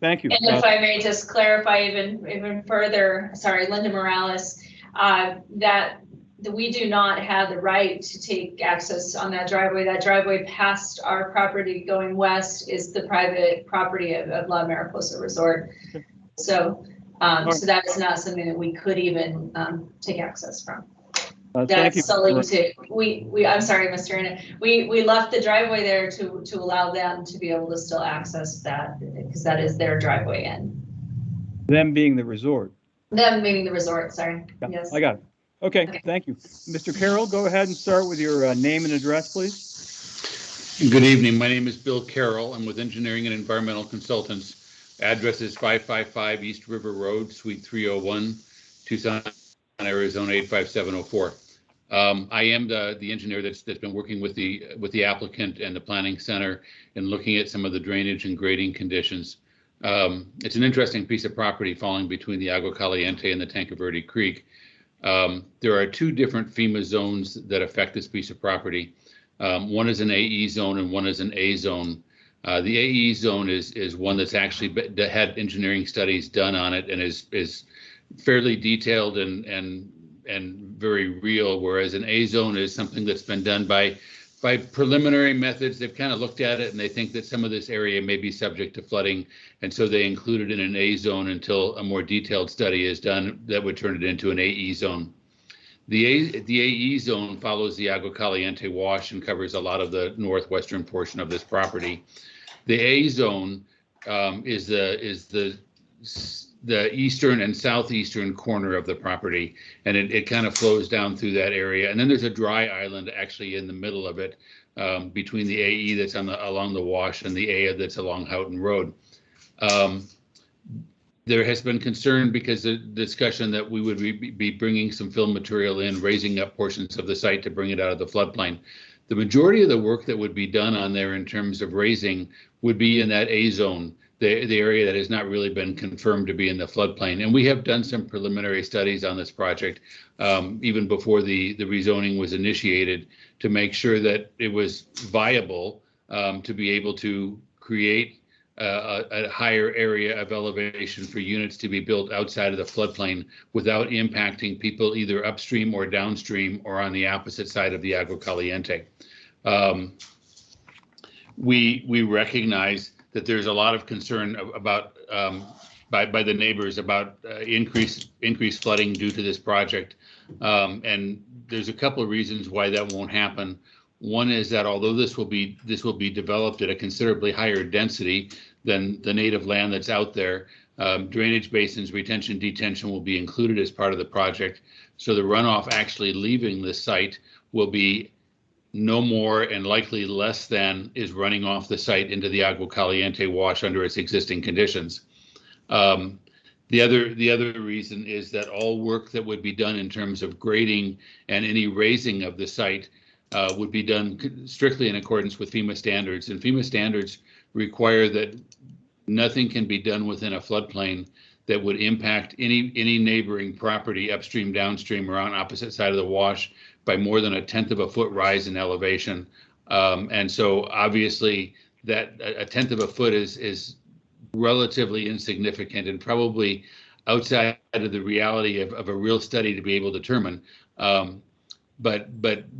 Thank you. And if I may just clarify even further, sorry, Linda Morales, that we do not have the right to take access on that driveway. That driveway past our property going west is the private property of La Mariposa Resort. So. So that is not something that we could even take access from. That's solely to I'm sorry, Mr. Anna. We left the driveway there to allow them to be able to still access that, because that is their driveway in. Them being the resort. Them being the resort. Sorry. Yeah, yes. I got it. Okay, thank you. Mr. Carroll, go ahead and start with your name and address, please. Good evening. My name is Bill Carroll. I'm with Engineering and Environmental Consultants. Address is 555 East River Road, Suite 301, Tucson, Arizona 85704. I am the engineer that's been working with the applicant and the planning center and looking at some of the drainage and grading conditions. It's an interesting piece of property falling between the Agua Caliente and the Tanque Verde Creek. There are two different FEMA zones that affect this piece of property. One is an AE zone and one is an A zone. The AE zone is one that's actually had engineering studies done on it and is fairly detailed and very real, whereas an A zone is something that's been done by preliminary methods. They've kind of looked at it and they think that some of this area may be subject to flooding, and so they include it in an A zone until a more detailed study is done that would turn it into an AE zone. The AE zone follows the Agua Caliente wash and covers a lot of the northwestern portion of this property. The A zone is the eastern and southeastern corner of the property, and it kind of flows down through that area. And then there's a dry island actually in the middle of it, between the AE that's along the wash and the A that's along Houghton Road. There has been concern because the discussion that we would be bringing some fill material in, raising up portions of the site to bring it out of the floodplain. The majority of the work that would be done on there in terms of raising would be in that A zone, the area that has not really been confirmed to be in the floodplain. And we have done some preliminary studies on this project, even before the rezoning was initiated, to make sure that it was viable to be able to create a higher area of elevation for units to be built outside of the floodplain without impacting people either upstream or downstream or on the opposite side of the Agua Caliente. We recognize that there's a lot of concern about by the neighbors about increased flooding due to this project, and there's a couple of reasons why that won't happen. One is that although this will be developed at a considerably higher density than the native land that's out there, drainage basins, retention, detention will be included as part of the project. So the runoff actually leaving the site will be no more and likely less than is running off the site into the Agua Caliente wash under its existing conditions. The other reason is that all work that would be done in terms of grading and any raising of the site would be done strictly in accordance with FEMA standards, and FEMA standards require that nothing can be done within a floodplain that would impact any neighboring property upstream, downstream, or on opposite side of the wash by more than 1/10 of a foot rise in elevation. And so obviously that 1/10 of a foot is relatively insignificant and probably outside of the reality of a real study to be able to determine. But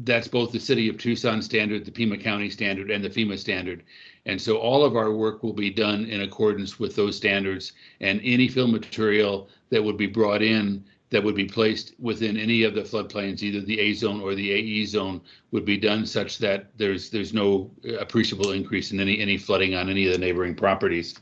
that's both the City of Tucson standard, the Pima County standard, and the FEMA standard. And so all of our work will be done in accordance with those standards, and any fill material that would be brought in that would be placed within any of the floodplains, either the A zone or the AE zone, would be done such that there's no appreciable increase in any flooding on any of the neighboring properties.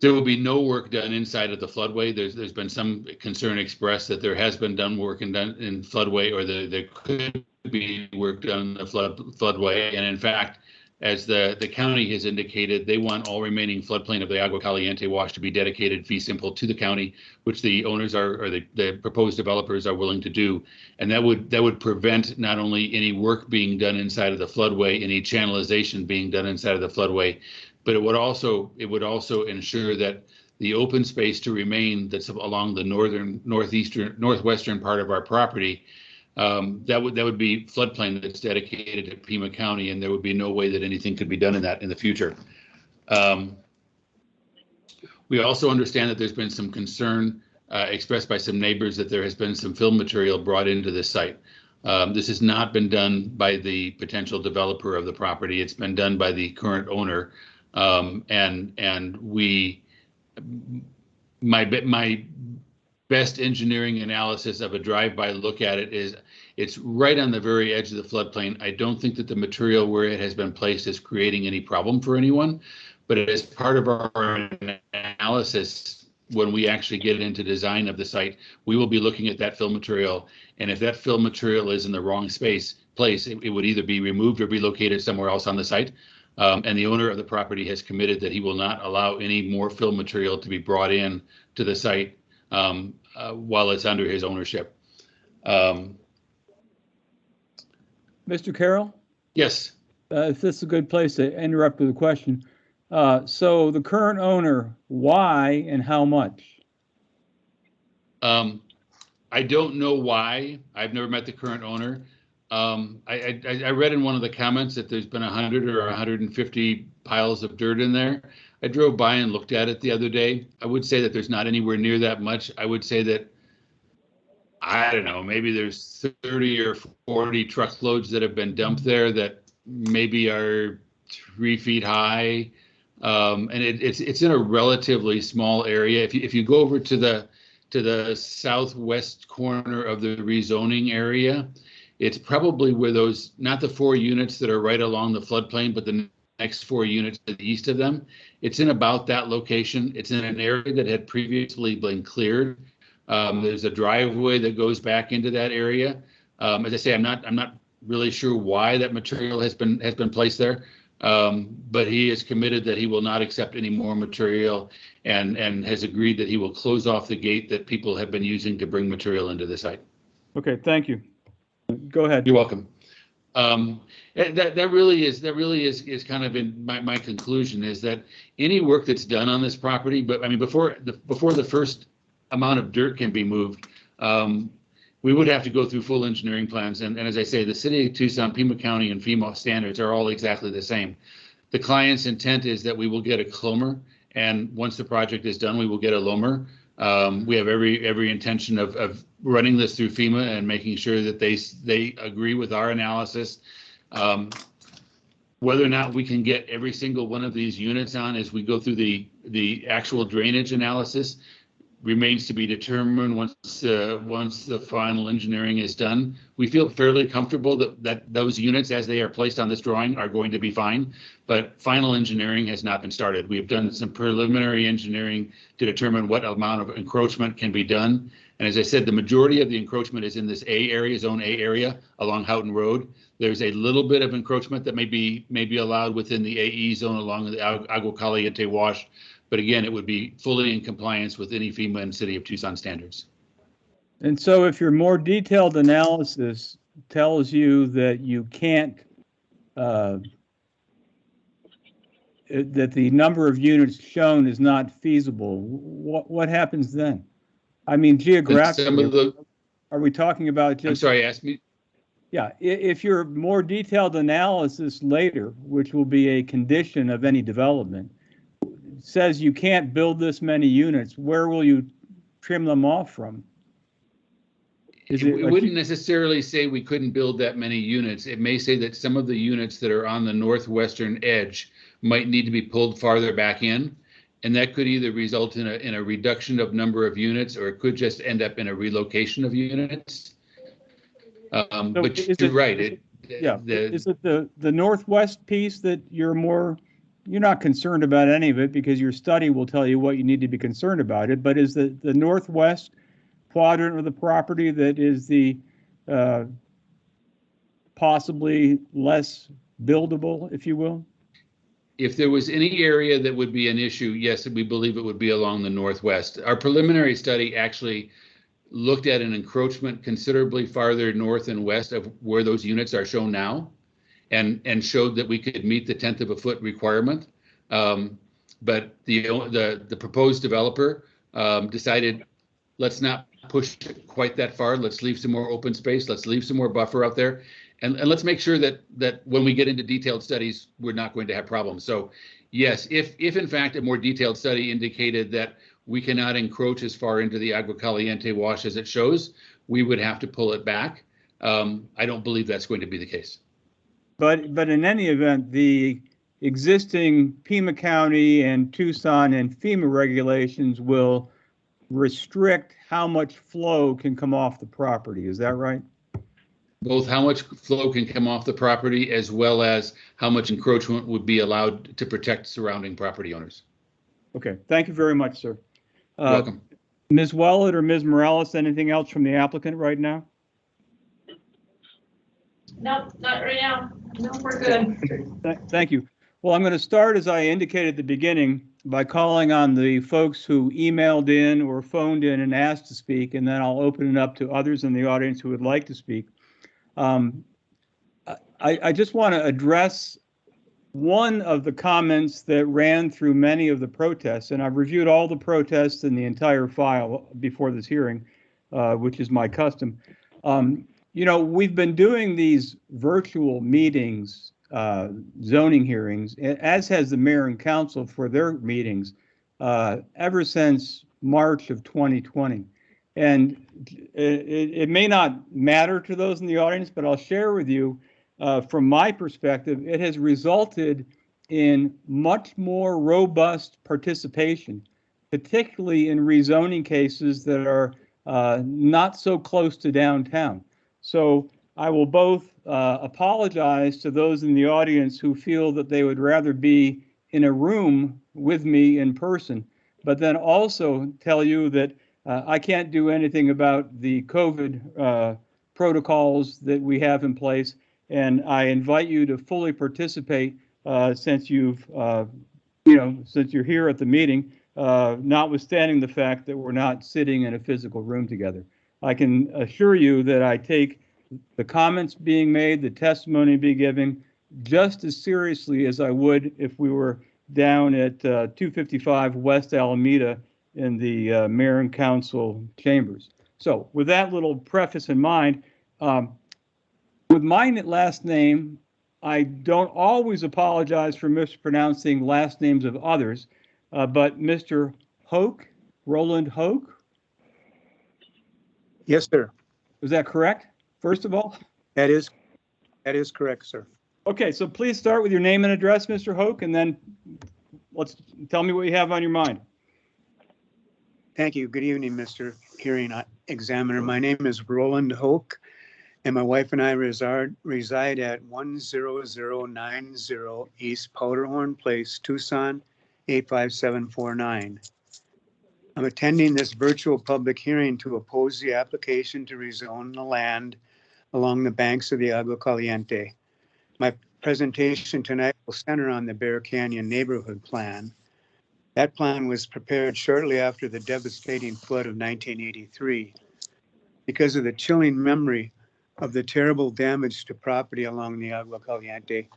There will be no work done inside of the floodway. There's been some concern expressed that there has been done work in floodway, or there could be work done in the floodway. And in fact, as the county has indicated, they want all remaining floodplain of the Agua Caliente wash to be dedicated fee simple to the county, which the owners are, or the proposed developers are willing to do. And that would prevent not only any work being done inside of the floodway, any channelization being done inside of the floodway, but it would also ensure that the open space to remain that's along the northwestern part of our property, that would be floodplain that's dedicated to Pima County, and there would be no way that anything could be done in that in the future. We also understand that there's been some concern expressed by some neighbors that there has been some fill material brought into this site. This has not been done by the potential developer of the property. It's been done by the current owner. My best engineering analysis of a drive-by look at it is it's right on the very edge of the floodplain. I don't think that the material where it has been placed is creating any problem for anyone, but as part of our analysis, when we actually get into design of the site, we will be looking at that fill material. And if that fill material is in the wrong place, it would either be removed or relocated somewhere else on the site. And the owner of the property has committed that he will not allow any more fill material to be brought in to the site while it's under his ownership. Mr. Carroll? Yes. If this is a good place to interrupt with a question. So the current owner, why and how much? I don't know why. I've never met the current owner. I read in one of the comments that there's been 100 or 150 piles of dirt in there. I drove by and looked at it the other day. I would say that there's not anywhere near that much. I would say that, I don't know, maybe there's 30 or 40 truckloads that have been dumped there that maybe are 3 feet high. And it's in a relatively small area. If you go over to the southwest corner of the rezoning area, it's probably where those, not the 4 units that are right along the floodplain, but the next 4 units to the east of them. It's in about that location. It's in an area that had previously been cleared. There's a driveway that goes back into that area. As I say, I'm not really sure why that material has been placed there, but he is committed that he will not accept any more material, and has agreed that he will close off the gate that people have been using to bring material into the site. Okay, thank you. Go ahead. You're welcome. That really is kind of in my conclusion, is that any work that's done on this property, but I mean, before the first amount of dirt can be moved, we would have to go through full engineering plans. And as I say, the city of Tucson, Pima County, and FEMA standards are all exactly the same. The client's intent is that we will get a clomer, and once the project is done, we will get a loamer. We have every intention of running this through FEMA and making sure that they agree with our analysis. Whether or not we can get every single one of these units on as we go through the actual drainage analysis remains to be determined once the final engineering is done. We feel fairly comfortable that those units, as they are placed on this drawing, are going to be fine, but final engineering has not been started. We have done some preliminary engineering to determine what amount of encroachment can be done. And as I said, the majority of the encroachment is in this A area, zone A area along Houghton Road. There's a little bit of encroachment that may be allowed within the AE zone along the Agua Caliente wash. But again, it would be fully in compliance with any FEMA and City of Tucson standards. And so if your more detailed analysis tells you that you can't, that the number of units shown is not feasible, what happens then? I mean, geographically, are we talking about just— I'm sorry, ask me. Yeah, if your more detailed analysis later, which will be a condition of any development, says you can't build this many units, where will you trim them off from? It wouldn't necessarily say we couldn't build that many units. It may say that some of the units that are on the northwestern edge might need to be pulled farther back in, and that could either result in a reduction of number of units, or it could just end up in a relocation of units. But you're right. Is it the northwest piece that you're not concerned about any of it, because your study will tell you what you need to be concerned about it, but is the northwest quadrant of the property that is the possibly less buildable, if you will? If there was any area that would be an issue, yes, we believe it would be along the northwest. Our preliminary study actually looked at an encroachment considerably farther north and west of where those units are shown now, and showed that we could meet the 1/10 of a foot requirement. But the proposed developer decided, let's not push it quite that far. Let's leave some more open space. Let's leave some more buffer out there. And let's make sure that when we get into detailed studies, we're not going to have problems. So yes, if in fact a more detailed study indicated that we cannot encroach as far into the Agua Caliente wash as it shows, we would have to pull it back. I don't believe that's going to be the case. But in any event, the existing Pima County and Tucson and FEMA regulations will restrict how much flow can come off the property. Is that right? Both how much flow can come off the property, as well as how much encroachment would be allowed to protect surrounding property owners. Okay, thank you very much, sir. Welcome. Ms. Willett or Ms. Morales, anything else from the applicant right now? Nope, not right now. No, we're good. Thank you. Well, I'm going to start, as I indicated at the beginning, by calling on the folks who emailed in or phoned in and asked to speak, and then I'll open it up to others in the audience who would like to speak. I just want to address one of the comments that ran through many of the protests, and I've reviewed all the protests in the entire file before this hearing, which is my custom. You know, we've been doing these virtual meetings, zoning hearings, as has the mayor and council for their meetings, ever since March of 2020. And it may not matter to those in the audience, but I'll share with you, from my perspective, it has resulted in much more robust participation, particularly in rezoning cases that are not so close to downtown. So I will both apologize to those in the audience who feel that they would rather be in a room with me in person, but then also tell you that I can't do anything about the COVID protocols that we have in place, and I invite you to fully participate since you've, since you're here at the meeting, notwithstanding the fact that we're not sitting in a physical room together. I can assure you that I take the comments being made, the testimony being given, just as seriously as I would if we were down at 255 West Alameda in the mayor and council chambers. So with that little preface in mind, with my last name, I don't always apologize for mispronouncing last names of others, but Mr. Hoke, Roland Hoke? Yes, sir. Was that correct, first of all? That is correct, sir. Okay, so please start with your name and address, Mr. Hoke, and then let's tell me what you have on your mind. Thank you. Good evening, Mr. Hearing Examiner. My name is Roland Hoke, and my wife and I reside at 10090 East Powderhorn Place, Tucson, 85749. I'm attending this virtual public hearing to oppose the application to rezone the land along the banks of the Agua Caliente. My presentation tonight will center on the Bear Canyon Neighborhood Plan. That plan was prepared shortly after the devastating flood of 1983. Because of the chilling memory of the terrible damage to property along the Agua Caliente,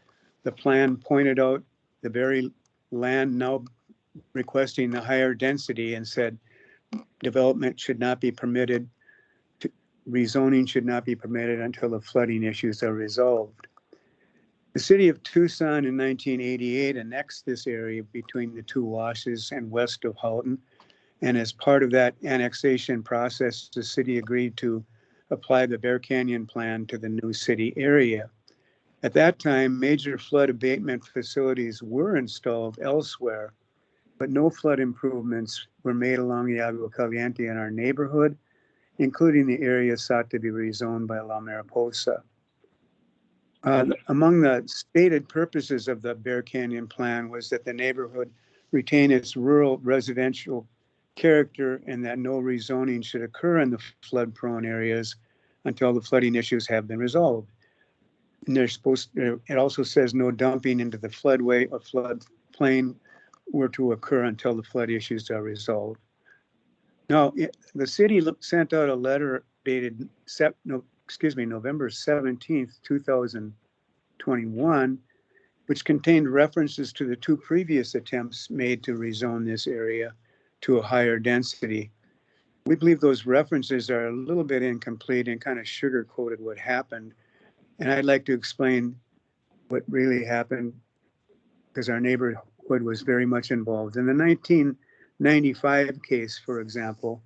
the plan pointed out the very land now requesting the higher density and said development should not be permitted, rezoning should not be permitted until the flooding issues are resolved. The city of Tucson in 1988 annexed this area between the two washes and west of Houghton. And as part of that annexation process, the city agreed to apply the Bear Canyon plan to the new city area. At that time, major flood abatement facilities were installed elsewhere, but no flood improvements were made along the Agua Caliente in our neighborhood, including the area sought to be rezoned by La Mariposa. Among the stated purposes of the Bear Canyon plan was that the neighborhood retain its rural residential character and that no rezoning should occur in the flood-prone areas until the flooding issues have been resolved. And it also says no dumping into the floodway or floodplain were to occur until the flood issues are resolved. Now, the city sent out a letter dated November 17th, 2021, which contained references to the two previous attempts made to rezone this area to a higher density. We believe those references are a little bit incomplete and kind of sugar-coated what happened. And I'd like to explain what really happened because our neighborhood was very much involved. In the 1995 case, for example,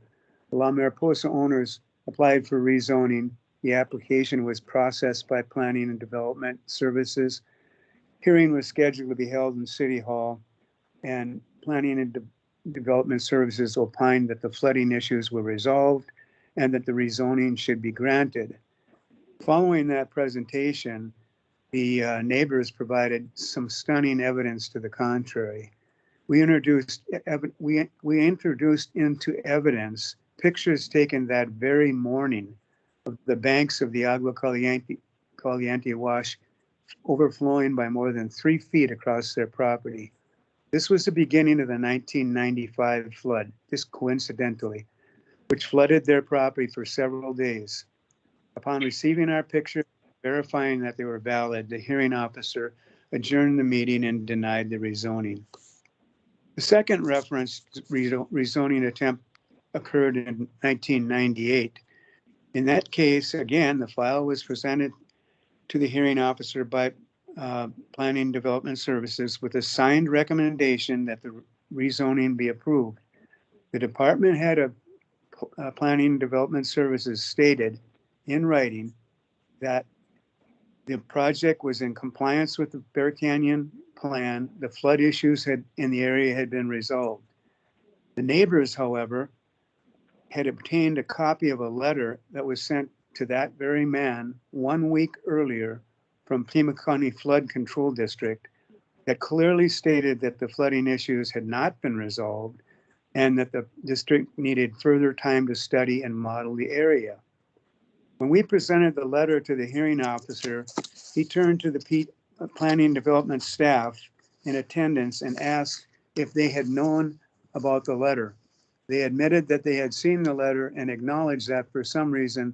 La Mariposa owners applied for rezoning. The application was processed by Planning and Development Services. Hearing was scheduled to be held in City Hall, and Planning and Development Services opined that the flooding issues were resolved and that the rezoning should be granted. Following that presentation, the neighbors provided some stunning evidence to the contrary. we introduced into evidence pictures taken that very morning of the banks of the Agua Caliente Wash overflowing by more than 3 feet across their property. This was the beginning of the 1995 flood, just coincidentally, which flooded their property for several days. Upon receiving our pictures, verifying that they were valid, the hearing officer adjourned the meeting and denied the rezoning. The second reference rezoning attempt occurred in 1998. In that case, again, the file was presented to the hearing officer by Planning Development Services with a signed recommendation that the rezoning be approved. The department head of Planning Development Services stated in writing that the project was in compliance with the Bear Canyon plan. The flood issues in the area had been resolved. The neighbors, however, had obtained a copy of a letter that was sent to that very man 1 week earlier from Pima County Flood Control District that clearly stated that the flooding issues had not been resolved and that the district needed further time to study and model the area. When we presented the letter to the hearing officer, he turned to the planning development staff in attendance and asked if they had known about the letter. They admitted that they had seen the letter and acknowledged that for some reason,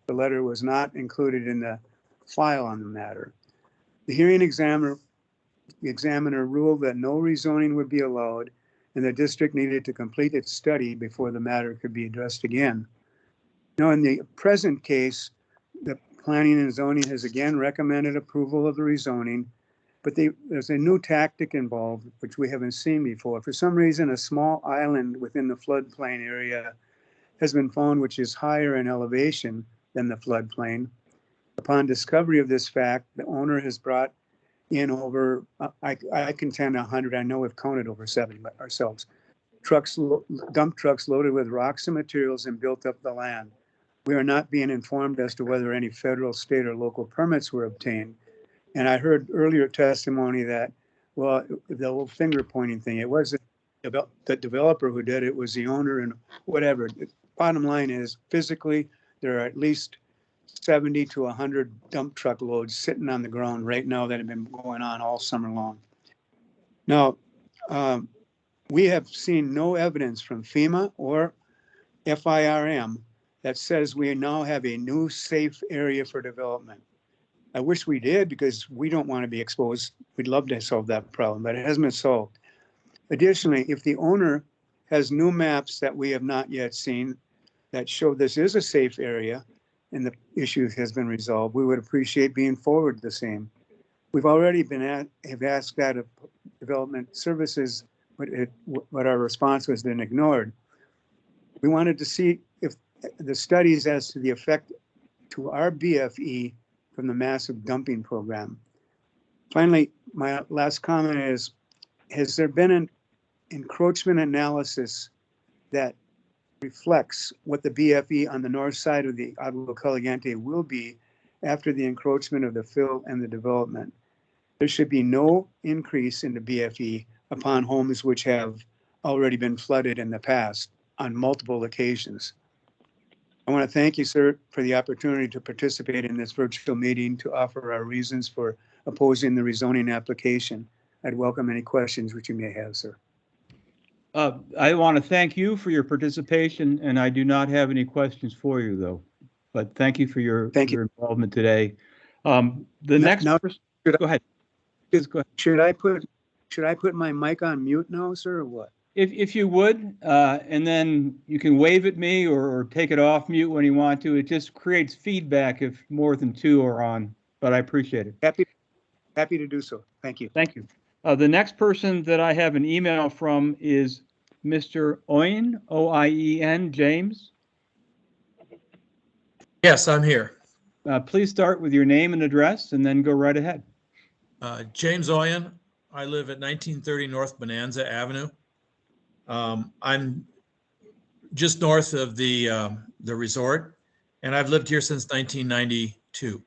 the letter was not included in the file on the matter. The hearing examiner ruled that no rezoning would be allowed and the district needed to complete its study before the matter could be addressed again. Now, in the present case, the Planning and Zoning has again recommended approval of the rezoning, but there's a new tactic involved, which we haven't seen before. For some reason, a small island within the floodplain area has been found, which is higher in elevation than the floodplain. Upon discovery of this fact, the owner has brought in over, I contend 100, I know we've counted over 70 ourselves, dump trucks loaded with rocks and materials and built up the land. We are not being informed as to whether any federal, state, or local permits were obtained. And I heard earlier testimony that, well, the whole finger pointing thing, it wasn't the developer who did it, it was the owner and whatever. The bottom line is, physically, there are at least 70 to 100 dump truck loads sitting on the ground right now that have been going on all summer long. Now, we have seen no evidence from FEMA or FIRM that says we now have a new safe area for development. I wish we did because we don't want to be exposed. We'd love to solve that problem, but it hasn't been solved. Additionally, if the owner has new maps that we have not yet seen that show this is a safe area and the issue has been resolved, we would appreciate being forwarded the same. We've already have asked that of Development Services, but our response has been ignored. We wanted to see if the studies as to the effect to our BFE from the massive dumping program. Finally, my last comment is, has there been an encroachment analysis that reflects what the BFE on the north side of the Agua Caliente will be after the encroachment of the fill and the development? There should be no increase in the BFE upon homes which have already been flooded in the past on multiple occasions. I want to thank you, sir, for the opportunity to participate in this virtual meeting to offer our reasons for opposing the rezoning application. I'd welcome any questions which you may have, sir. I want to thank you for your participation, and I do not have any questions for you, though. But thank you for your involvement today. Next person, go ahead. Go ahead. Should I put my mic on mute now, sir, or what? If you would, and then you can wave at me or take it off mute when you want to. It just creates feedback if more than two are on, but I appreciate it. Happy to do so. Thank you. Thank you. The next person that I have an email from is Mr. Oyen, O-I-E-N, James. Yes, I'm here. Please start with your name and address and then go right ahead. James Oyen. I live at 1930 North Bonanza Avenue. I'm just north of the resort, and I've lived here since 1992.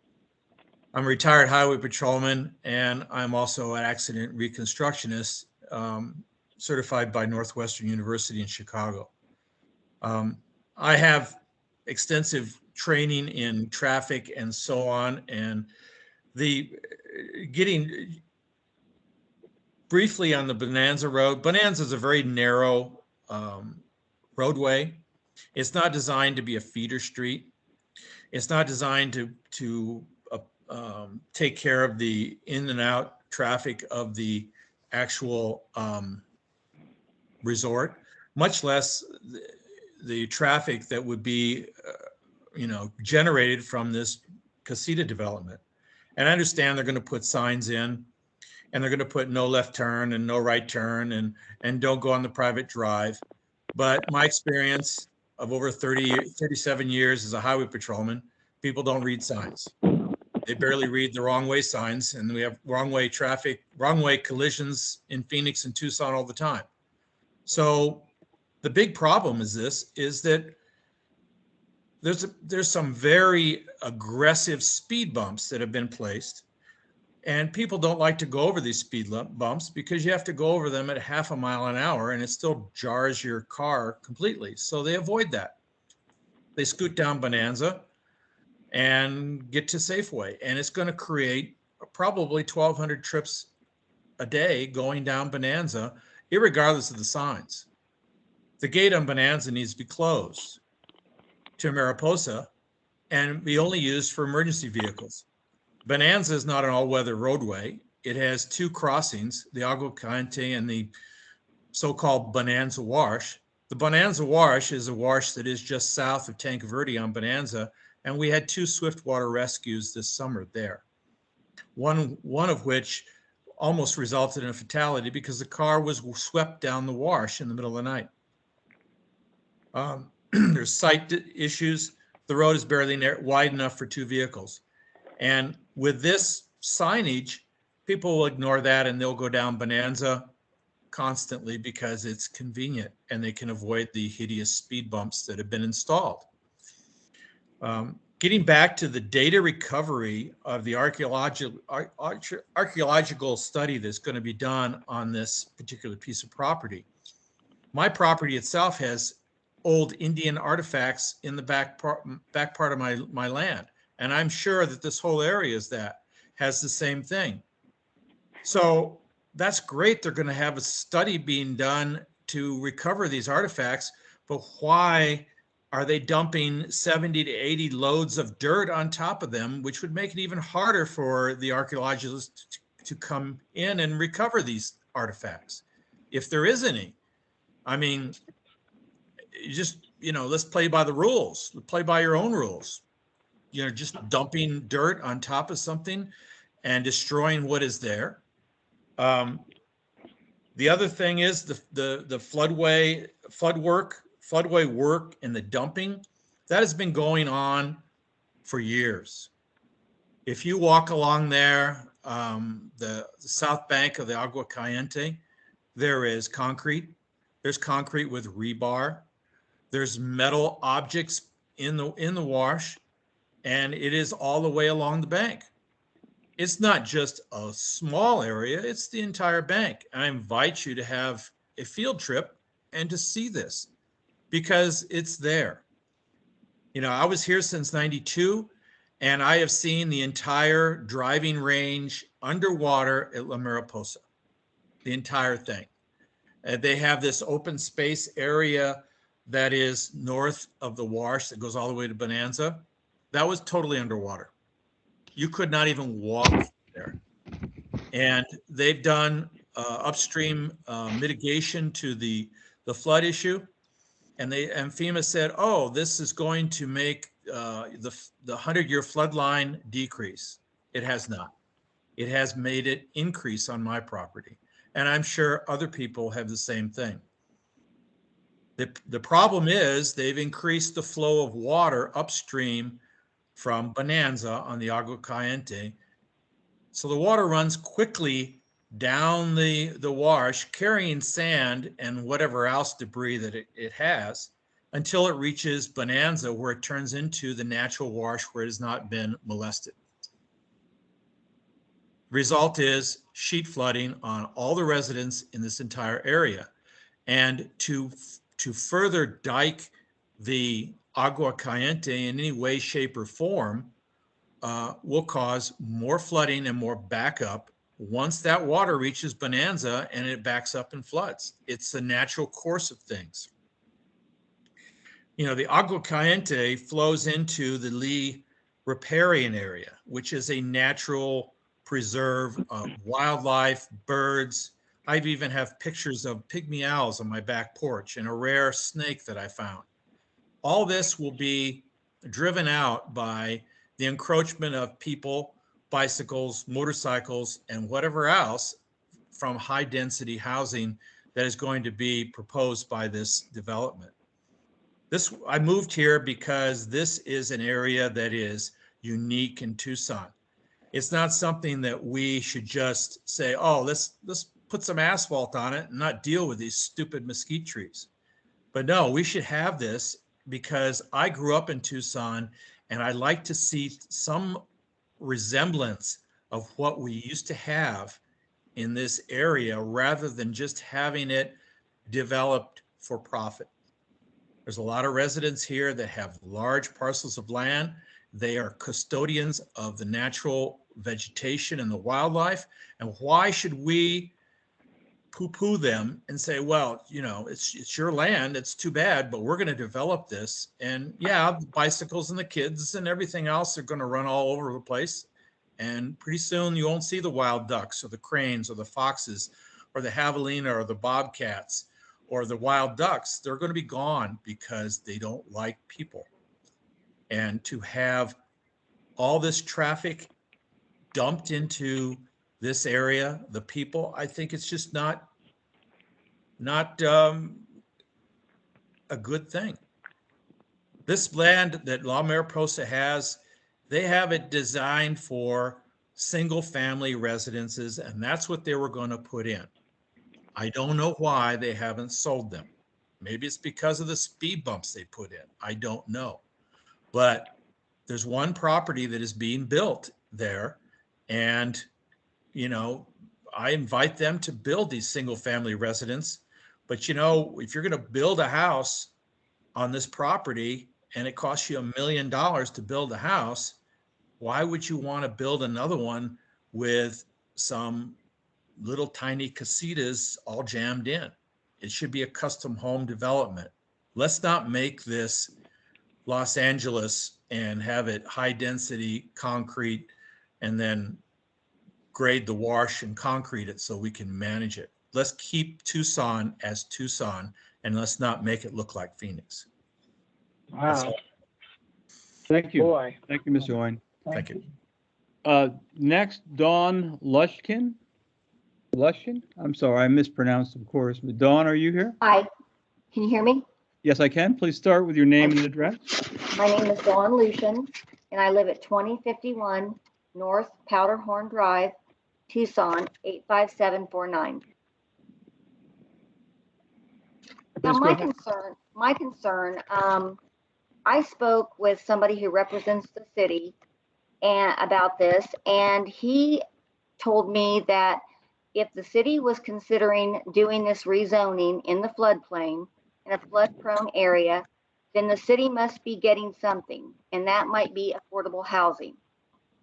I'm a retired highway patrolman, and I'm also an accident reconstructionist certified by Northwestern University in Chicago. I have extensive training in traffic and so on, and getting briefly on the Bonanza Road. Bonanza is a very narrow roadway. It's not designed to be a feeder street. It's not designed to take care of the in and out traffic of the actual resort, much less the traffic that would be, generated from this Casita development. And I understand they're going to put signs in, and they're going to put no left turn and no right turn and don't go on the private drive. But my experience of over 37 years as a highway patrolman, people don't read signs. They barely read the wrong way signs, and we have wrong way traffic, wrong way collisions in Phoenix and Tucson all the time. So the big problem is that there's some very aggressive speed bumps that have been placed, and people don't like to go over these speed bumps because you have to go over them at half a mile an hour, and it still jars your car completely. So they avoid that. They scoot down Bonanza and get to Safeway, and it's going to create probably 1,200 trips a day going down Bonanza, irregardless of the signs. The gate on Bonanza needs to be closed to Mariposa and be only used for emergency vehicles. Bonanza is not an all-weather roadway. It has two crossings, the Agua Caliente and the so-called Bonanza Wash. The Bonanza Wash is a wash that is just south of Tanque Verde on Bonanza, and we had 2 swiftwater rescues this summer there. One of which almost resulted in a fatality because the car was swept down the wash in the middle of the night. There's sight issues. The road is barely wide enough for 2 vehicles. And with this signage, people will ignore that and they'll go down Bonanza constantly because it's convenient and they can avoid the hideous speed bumps that have been installed. Getting back to the data recovery of the archaeological study that's going to be done on this particular piece of property. My property itself has old Indian artifacts in the back part of my land. And I'm sure that this whole area has the same thing. So that's great. They're going to have a study being done to recover these artifacts, but why are they dumping 70 to 80 loads of dirt on top of them, which would make it even harder for the archaeologists to come in and recover these artifacts, if there is any? I mean, let's play by the rules. Play by your own rules. Just dumping dirt on top of something and destroying what is there. The other thing is the floodway work and the dumping that has been going on for years. If you walk along there, the south bank of the Agua Caliente, there is concrete. There's concrete with rebar. There's metal objects in the wash, and it is all the way along the bank. It's not just a small area, it's the entire bank. I invite you to have a field trip and to see this because it's there. I was here since '92, and I have seen the entire driving range underwater at La Mariposa, the entire thing. They have this open space area that is north of the wash that goes all the way to Bonanza. That was totally underwater. You could not even walk there. And they've done upstream mitigation to the flood issue. And FEMA said, oh, this is going to make the 100-year flood line decrease. It has not. It has made it increase on my property. And I'm sure other people have the same thing. The problem is they've increased the flow of water upstream from Bonanza on the Agua Caliente. So the water runs quickly down the wash, carrying sand and whatever else debris that it has until it reaches Bonanza, where it turns into the natural wash where it has not been molested. Result is sheet flooding on all the residents in this entire area. And to further dike the agua caliente in any way, shape, or form will cause more flooding and more backup once that water reaches Bonanza and it backs up and floods. It's the natural course of things. You know, the agua caliente flows into the Lee Riparian area, which is a natural preserve of wildlife, birds. I've even have pictures of pygmy owls on my back porch and a rare snake that I found. All this will be driven out by the encroachment of people, bicycles, motorcycles, and whatever else from high density housing that is going to be proposed by this development. I moved here because this is an area that is unique in Tucson. It's not something that we should just say, oh, let's put some asphalt on it and not deal with these stupid mesquite trees. But no, we should have this because I grew up in Tucson and I like to see some resemblance of what we used to have in this area rather than just having it developed for profit. There's a lot of residents here that have large parcels of land. They are custodians of the natural vegetation and the wildlife. And why should we poo-poo them and say, well, you know, it's your land, it's too bad, but we're going to develop this. And yeah, the bicycles and the kids and everything else are going to run all over the place. And pretty soon you won't see the wild ducks or the cranes or the foxes or the javelina or the bobcats or the wild ducks. They're going to be gone because they don't like people. And to have all this traffic dumped into this area, the people, I think it's just not a good thing. This land that La Mariposa has, they have it designed for single family residences, and that's what they were going to put in. I don't know why they haven't sold them. Maybe it's because of the speed bumps they put in. I don't know. But there's one property that is being built there, and you know, I invite them to build these single family residents. But you know, if you're going to build a house on this property and it costs you $1 million to build a house, why would you want to build another one with some little tiny casitas all jammed in? It should be a custom home development. Let's not make this Los Angeles and have it high density concrete and then grade the wash and concrete it so we can manage it. Let's keep Tucson as Tucson and let's not make it look like Phoenix. Wow. Thank you. Boy. Thank you, Mr. Owen. Thank you. Next, Dawn Lushkin. Lushkin? I'm sorry, I mispronounced, of course. But Dawn, are you here? Hi, can you hear me? Yes, I can. Please start with your name and address. My name is Dawn Lucian, and I live at 2051 North Powderhorn Drive, Tucson, 85749. Now, my concern, I spoke with somebody who represents the city and about this, and he told me that if the city was considering doing this rezoning in the floodplain, in a flood-prone area, then the city must be getting something, and that might be affordable housing.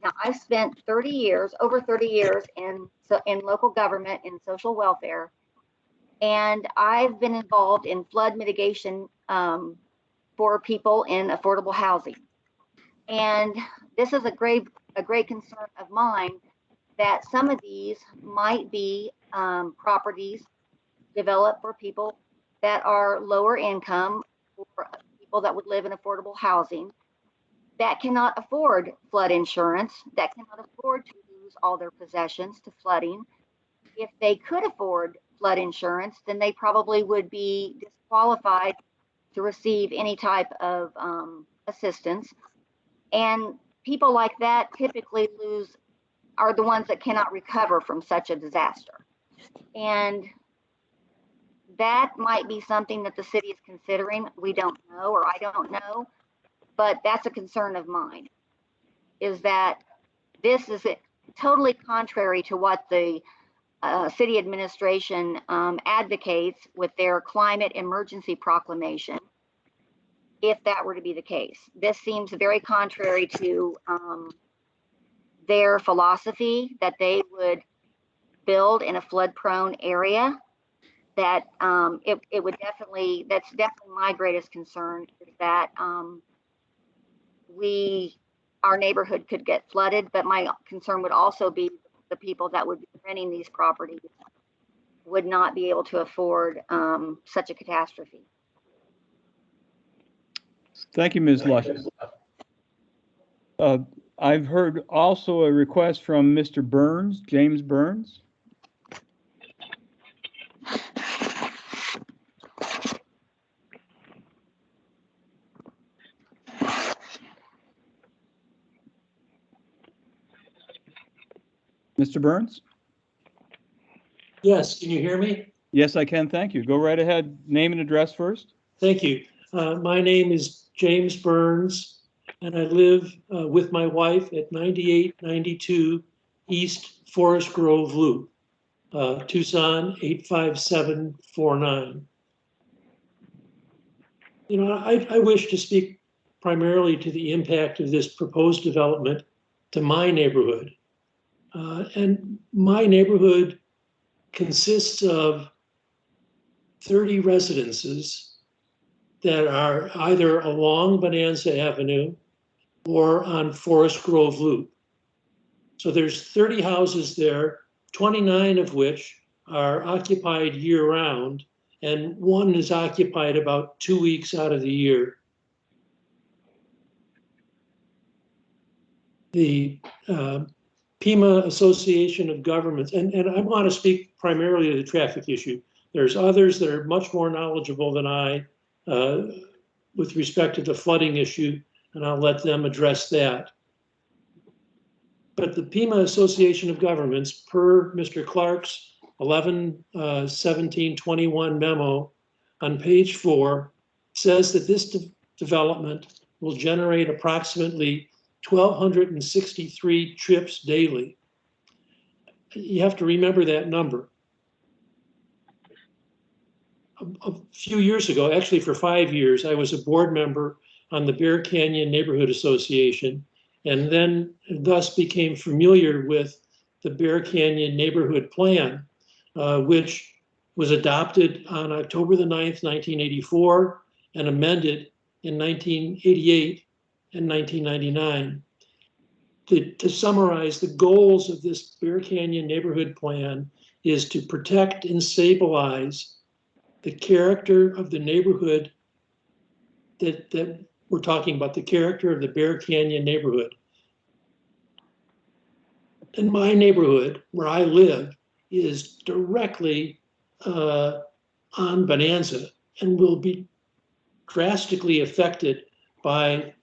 Now, I've spent over 30 years in local government and social welfare, and I've been involved in flood mitigation for people in affordable housing. And this is a great concern of mine that some of these might be properties developed for people that are lower income, or people that would live in affordable housing, that cannot afford flood insurance, that cannot afford to lose all their possessions to flooding. If they could afford flood insurance, then they probably would be disqualified to receive any type of assistance. And people like that typically are the ones that cannot recover from such a disaster. And that might be something that the city is considering. We don't know, or I don't know, but that's a concern of mine, is that this is totally contrary to what the city administration advocates with their climate emergency proclamation. If that were to be the case, this seems very contrary to their philosophy that they would build in a flood-prone area. That it would definitely, that's definitely my greatest concern, is that our neighborhood could get flooded, but my concern would also be the people that would be renting these properties would not be able to afford such a catastrophe. Thank you, Ms. Luscious. I've heard also a request from Mr. Burns, James Burns. Mr. Burns? Yes, can you hear me? Yes, I can. Thank you. Go right ahead. Name and address first. Thank you. My name is James Burns, and I live with my wife at 9892 East Forest Grove Loop, Tucson 85749. You know, I wish to speak primarily to the impact of this proposed development to my neighborhood. And my neighborhood consists of 30 residences that are either along Bonanza Avenue or on Forest Grove Loop. So there's 30 houses there, 29 of which are occupied year-round, and one is occupied about 2 weeks out of the year. The Pima Association of Governments, and I want to speak primarily to the traffic issue. There's others that are much more knowledgeable than I with respect to the flooding issue, and I'll let them address that. But the Pima Association of Governments, per Mr. Clark's 11/17/21 memo on page 4, says that this development will generate approximately 1,263 trips daily. You have to remember that number. A few years ago, actually for 5 years, I was a board member on the Bear Canyon Neighborhood Association, and then thus became familiar with the Bear Canyon Neighborhood Plan, which was adopted on October the 9th, 1984, and amended in 1988 and 1999. To summarize, the goals of this Bear Canyon Neighborhood Plan is to protect and stabilize the character of the neighborhood that we're talking about, the character of the Bear Canyon neighborhood. In my neighborhood, where I live, is directly on Bonanza and will be drastically affected by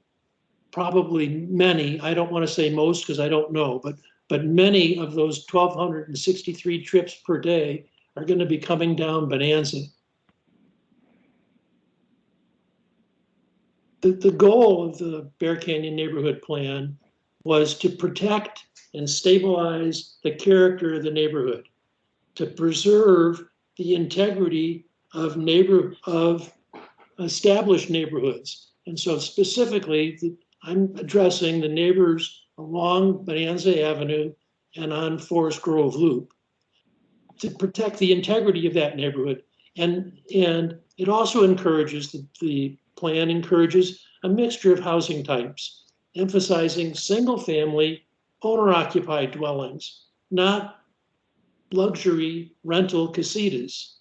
probably many, I don't want to say most because I don't know, but many of those 1,263 trips per day are going to be coming down Bonanza. The goal of the Bear Canyon Neighborhood Plan was to protect and stabilize the character of the neighborhood, to preserve the integrity of established neighborhoods. And so specifically, I'm addressing the neighbors along Bonanza Avenue and on Forest Grove Loop to protect the integrity of that neighborhood. And it also encourages, the plan encourages a mixture of housing types, emphasizing single-family owner-occupied dwellings, not luxury rental casitas.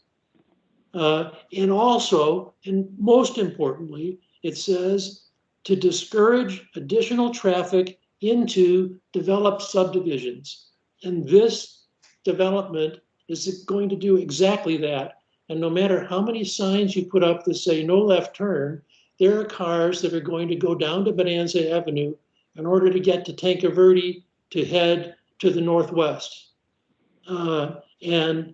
And also, and most importantly, it says to discourage additional traffic into developed subdivisions. And this development is going to do exactly that. And no matter how many signs you put up that say no left turn, there are cars that are going to go down to Bonanza Avenue in order to get to Tanque Verde to head to the northwest. And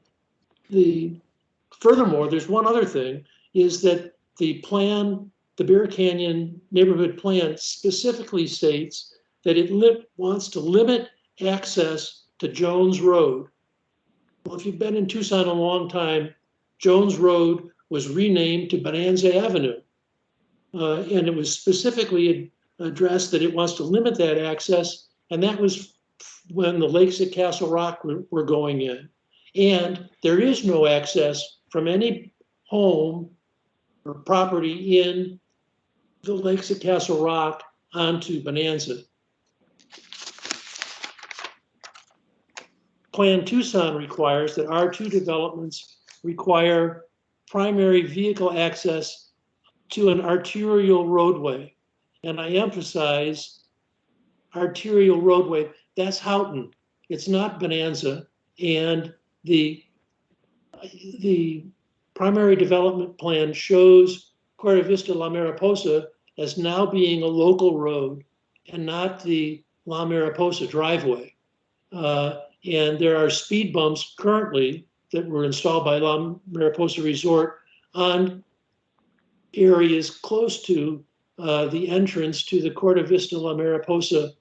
furthermore, there's one other thing, is that the plan, the Bear Canyon Neighborhood Plan specifically states that it wants to limit access to Jones Road. Well, if you've been in Tucson a long time, Jones Road was renamed to Bonanza Avenue. And it was specifically addressed that it wants to limit that access. And that was when the lakes at Castle Rock were going in. And there is no access from any home or property in the lakes at Castle Rock onto Bonanza. Plan Tucson requires that R2 developments require primary vehicle access to an arterial roadway. And I emphasize arterial roadway, that's Houghton. It's not Bonanza. And the primary development plan shows Corte Vista La Mariposa as now being a local road and not the La Mariposa driveway. And there are speed bumps currently that were installed by La Mariposa Resort on areas close to the entrance to the Corte Vista La Mariposa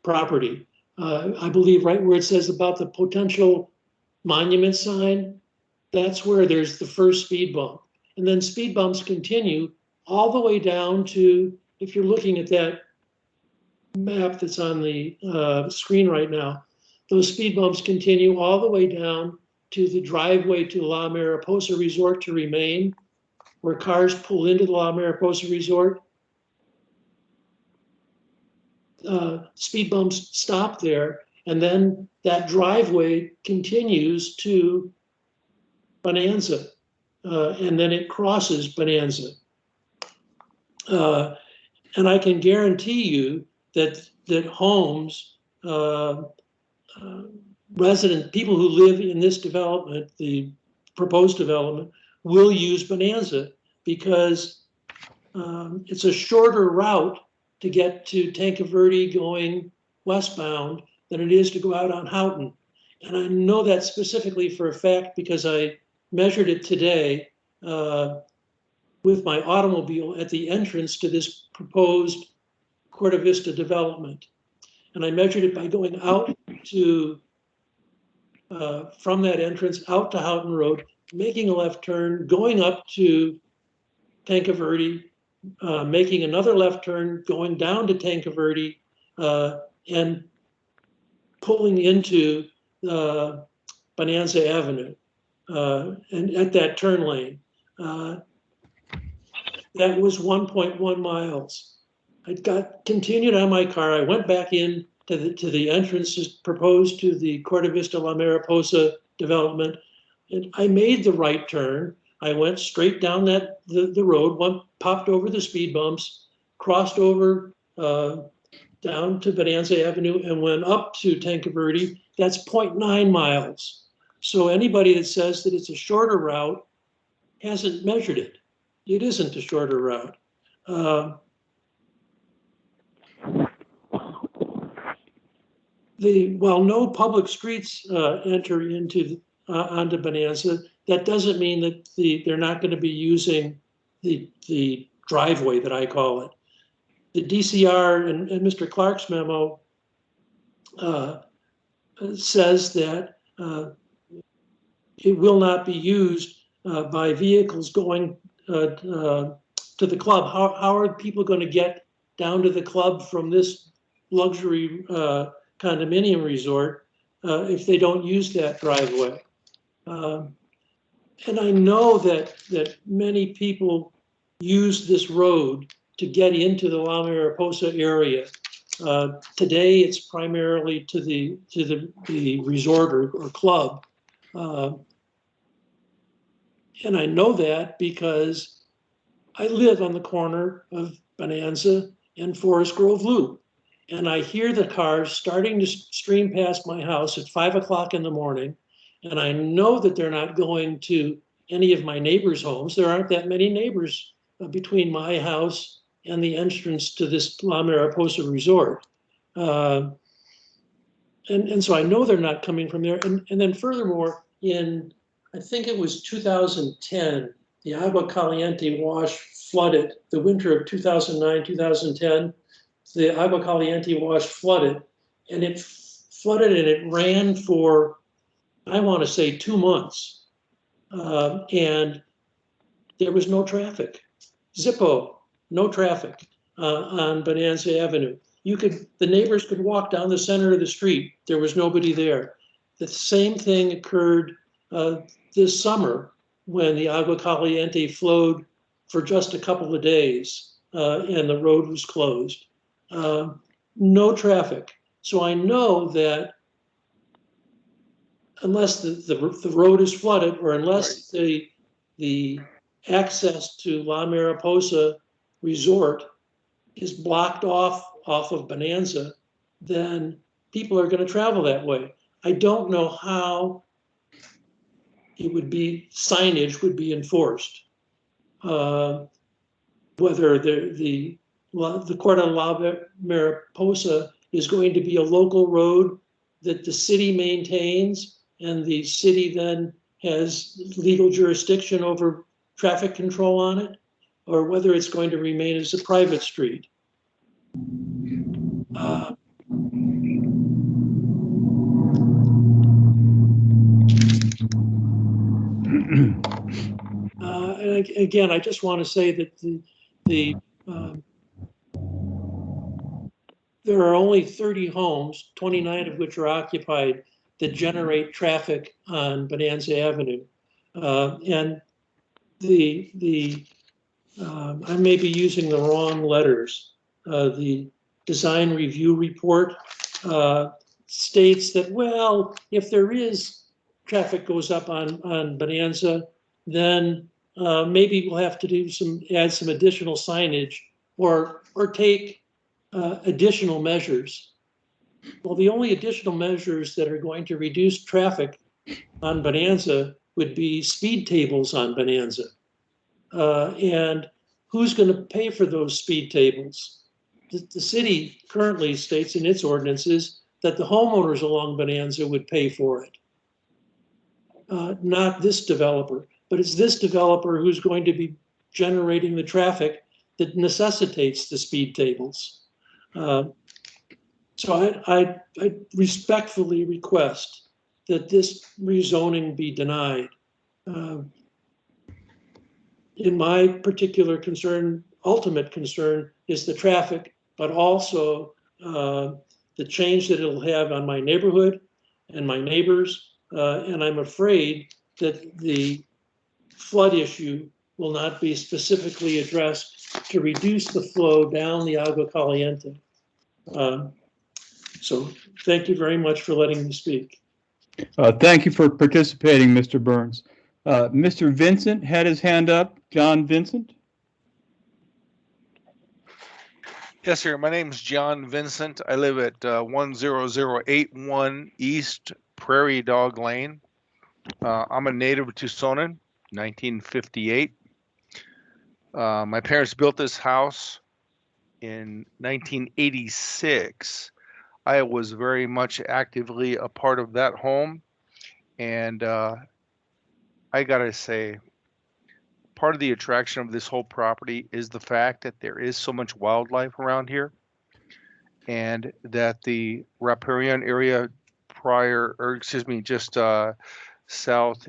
property. I believe right where it says about the potential monument sign, that's where there's the first speed bump. And then speed bumps continue all the way down to, if you're looking at that map that's on the screen right now, those speed bumps continue all the way down to the driveway to La Mariposa Resort to remain, where cars pull into the La Mariposa Resort. Speed bumps stop there, and then that driveway continues to Bonanza, and then it crosses Bonanza. And I can guarantee you that homes, resident people who live in this development, the proposed development, will use Bonanza because it's a shorter route to get to Tanque Verde going westbound than it is to go out on Houghton. And I know that specifically for a fact because I measured it today with my automobile at the entrance to this proposed Corte Vista development. And I measured it by going out to, from that entrance out to Houghton Road, making a left turn, going up to Tanque Verde, making another left turn, going down to Tanque Verde, and pulling into Bonanza Avenue, and at that turn lane. That was 1.1 miles. I continued on my car. I went back in to the entrance proposed to the Corte Vista La Mariposa development, and I made the right turn. I went straight down the road, popped over the speed bumps, crossed over down to Bonanza Avenue, and went up to Tanque Verde. That's 0.9 miles. So anybody that says that it's a shorter route hasn't measured it. It isn't a shorter route. While no public streets enter into onto Bonanza, that doesn't mean that they're not going to be using the driveway that I call it. The DCR and Mr. Clark's memo says that it will not be used by vehicles going to the club. How are people going to get down to the club from this luxury condominium resort if they don't use that driveway? And I know that many people use this road to get into the La Mariposa area. Today, it's primarily to the resort or club. And I know that because I live on the corner of Bonanza and Forest Grove Loop. And I hear the cars starting to stream past my house at 5 o'clock in the morning. And I know that they're not going to any of my neighbors' homes. There aren't that many neighbors between my house and the entrance to this La Mariposa resort. And so I know they're not coming from there. And then furthermore, I think it was 2010, the Agua Caliente wash flooded, the winter of 2009, 2010, the Agua Caliente wash flooded, and it flooded and it ran for, I want to say, 2 months. And there was no traffic. Zippo, no traffic on Bonanza Avenue. The neighbors could walk down the center of the street. There was nobody there. The same thing occurred this summer when the Agua Caliente flowed for just a couple of days and the road was closed. No traffic. So I know that unless the road is flooded or unless the access to La Mariposa Resort is blocked off of Bonanza, then people are going to travel that way. I don't know how signage would be enforced. Whether the Cordon La Mariposa is going to be a local road that the city maintains and the city then has legal jurisdiction over traffic control on it, or whether it's going to remain as a private street. And again, I just want to say that there are only 30 homes, 29 of which are occupied, that generate traffic on Bonanza Avenue. And I may be using the wrong letters. The design review report states that, well, if there is traffic goes up on Bonanza, then maybe we'll have to add some additional signage or take additional measures. Well, the only additional measures that are going to reduce traffic on Bonanza would be speed tables on Bonanza. And who's going to pay for those speed tables? The city currently states in its ordinances that the homeowners along Bonanza would pay for it. Not this developer, but it's this developer who's going to be generating the traffic that necessitates the speed tables. So I respectfully request that this rezoning be denied. In my particular concern, ultimate concern is the traffic, but also the change that it'll have on my neighborhood and my neighbors. And I'm afraid that the flood issue will not be specifically addressed to reduce the flow down the Agua Caliente. So thank you very much for letting me speak. Thank you for participating, Mr. Burns. Mr. Vincent had his hand up. John Vincent? Yes, sir. My name is John Vincent. I live at 10081 East Prairie Dog Lane. I'm a native of Tucson, 1958. My parents built this house in 1986. I was very much actively a part of that home. And I gotta say, part of the attraction of this whole property is the fact that there is so much wildlife around here, and that the Riparian area just south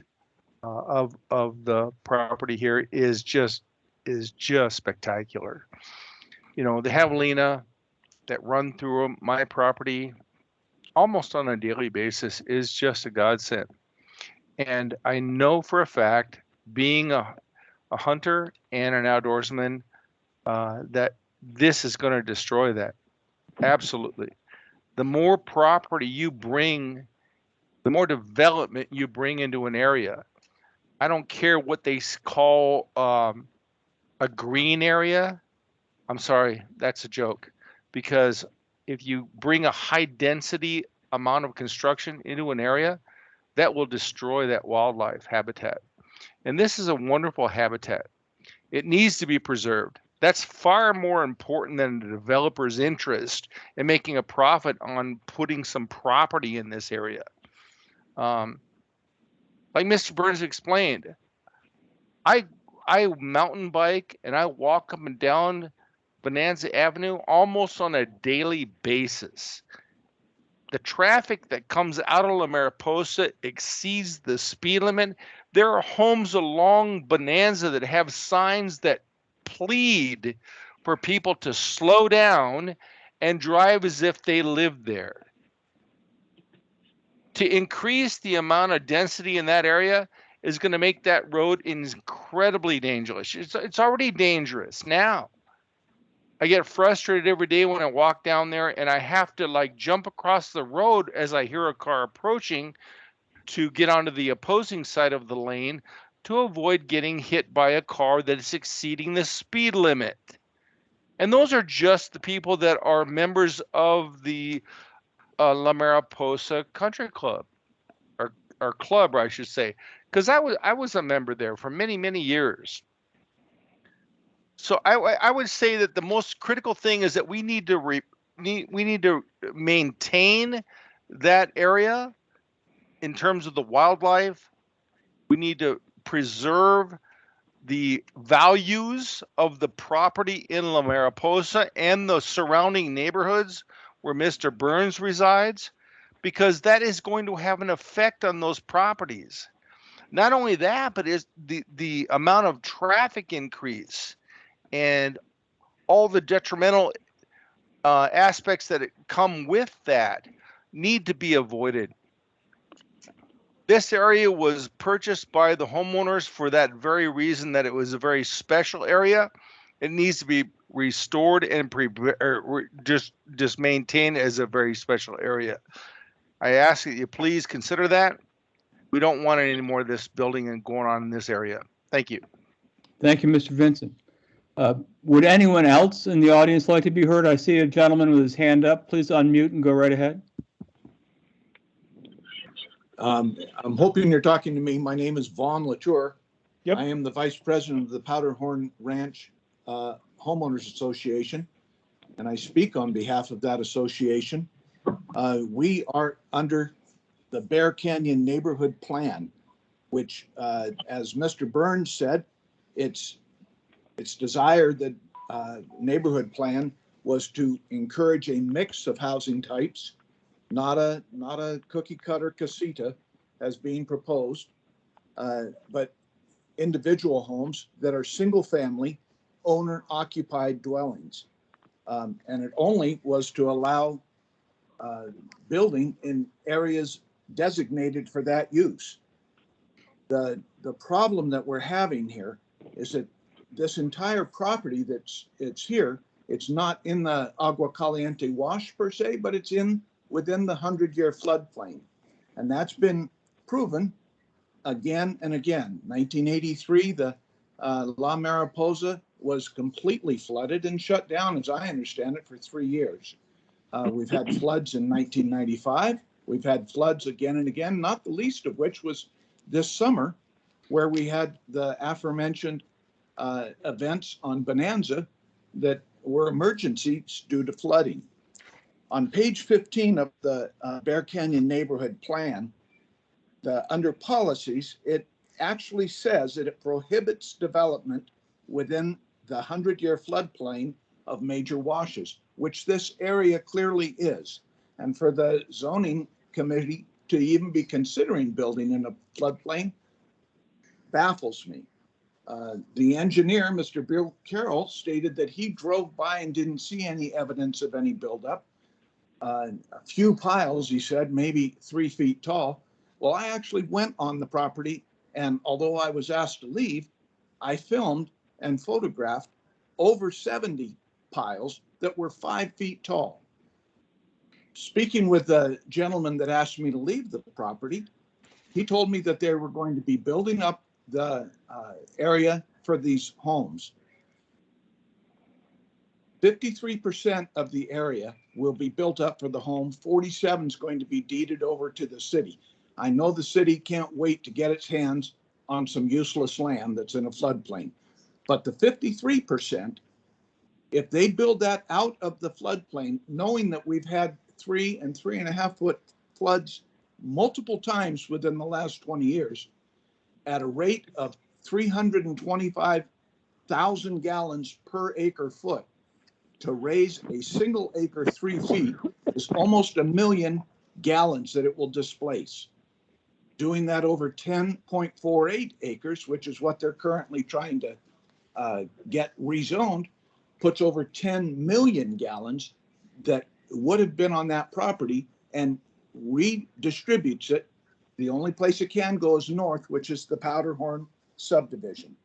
of the property here is just spectacular. You know, the javelina that run through my property almost on a daily basis is just a godsend. And I know for a fact, being a hunter and an outdoorsman, that this is going to destroy that. Absolutely. The more property you bring, the more development you bring into an area. I don't care what they call a green area. I'm sorry, that's a joke. Because if you bring a high density amount of construction into an area, that will destroy that wildlife habitat. And this is a wonderful habitat. It needs to be preserved. That's far more important than the developer's interest in making a profit on putting some property in this area. Like Mr. Burns explained, I mountain bike and I walk up and down Bonanza Avenue almost on a daily basis. The traffic that comes out of La Mariposa exceeds the speed limit. There are homes along Bonanza that have signs that plead for people to slow down and drive as if they live there. To increase the amount of density in that area is going to make that road incredibly dangerous. It's already dangerous now. I get frustrated every day when I walk down there and I have to like jump across the road as I hear a car approaching to get onto the opposing side of the lane to avoid getting hit by a car that is exceeding the speed limit. And those are just the people that are members of the La Mariposa Country Club, or club, I should say, because I was a member there for many, many years. So I would say that the most critical thing is that we need to maintain that area in terms of the wildlife. We need to preserve the values of the property in La Mariposa and the surrounding neighborhoods where Mr. Burns resides, because that is going to have an effect on those properties. Not only that, but is the amount of traffic increase and all the detrimental aspects that come with that need to be avoided. This area was purchased by the homeowners for that very reason, that it was a very special area. It needs to be restored and just maintained as a very special area. I ask that you please consider that. We don't want any more of this building and going on in this area. Thank you. Thank you, Mr. Vincent. Would anyone else in the audience like to be heard? I see a gentleman with his hand up. Please unmute and go right ahead. I'm hoping you're talking to me. My name is Vaughn Latour. Yep. I am the vice president of the Powderhorn Ranch Homeowners Association, and I speak on behalf of that association. We are under the Bear Canyon Neighborhood Plan, which, as Mr. Burns said, its desire that neighborhood plan was to encourage a mix of housing types, not a cookie cutter casita as being proposed, but individual homes that are single family owner occupied dwellings. And it only was to allow building in areas designated for that use. The problem that we're having here is that this entire property it's here, it's not in the Agua Caliente wash per se, but it's within the 100-year floodplain. And that's been proven again and again. 1983, the La Mariposa was completely flooded and shut down, as I understand it, for 3 years. We've had floods in 1995. We've had floods again and again, not the least of which was this summer, where we had the aforementioned events on Bonanza that were emergencies due to flooding. On page 15 of the Bear Canyon Neighborhood Plan, under policies, it actually says that it prohibits development within the 100-year floodplain of major washes, which this area clearly is. And for the zoning committee to even be considering building in a floodplain baffles me. The engineer, Mr. Bill Carroll, stated that he drove by and didn't see any evidence of any buildup. A few piles, he said, maybe 3 feet tall. Well, I actually went on the property, and although I was asked to leave, I filmed and photographed over 70 piles that were 5 feet tall. Speaking with the gentleman that asked me to leave the property, he told me that they were going to be building up the area for these homes. 53% of the area will be built up for the home. 47 is going to be deeded over to the city. I know the city can't wait to get its hands on some useless land that's in a floodplain. But the 53%, if they build that out of the floodplain, knowing that we've had 3 and 3.5 foot floods multiple times within the last 20 years, at a rate of 325,000 gallons per acre foot, to raise a single acre 3 feet is almost $1 million gallons that it will displace. Doing that over 10.48 acres, which is what they're currently trying to get rezoned, puts over 10 million gallons that would have been on that property and redistributes it. The only place it can go is north, which is the Powderhorn subdivision.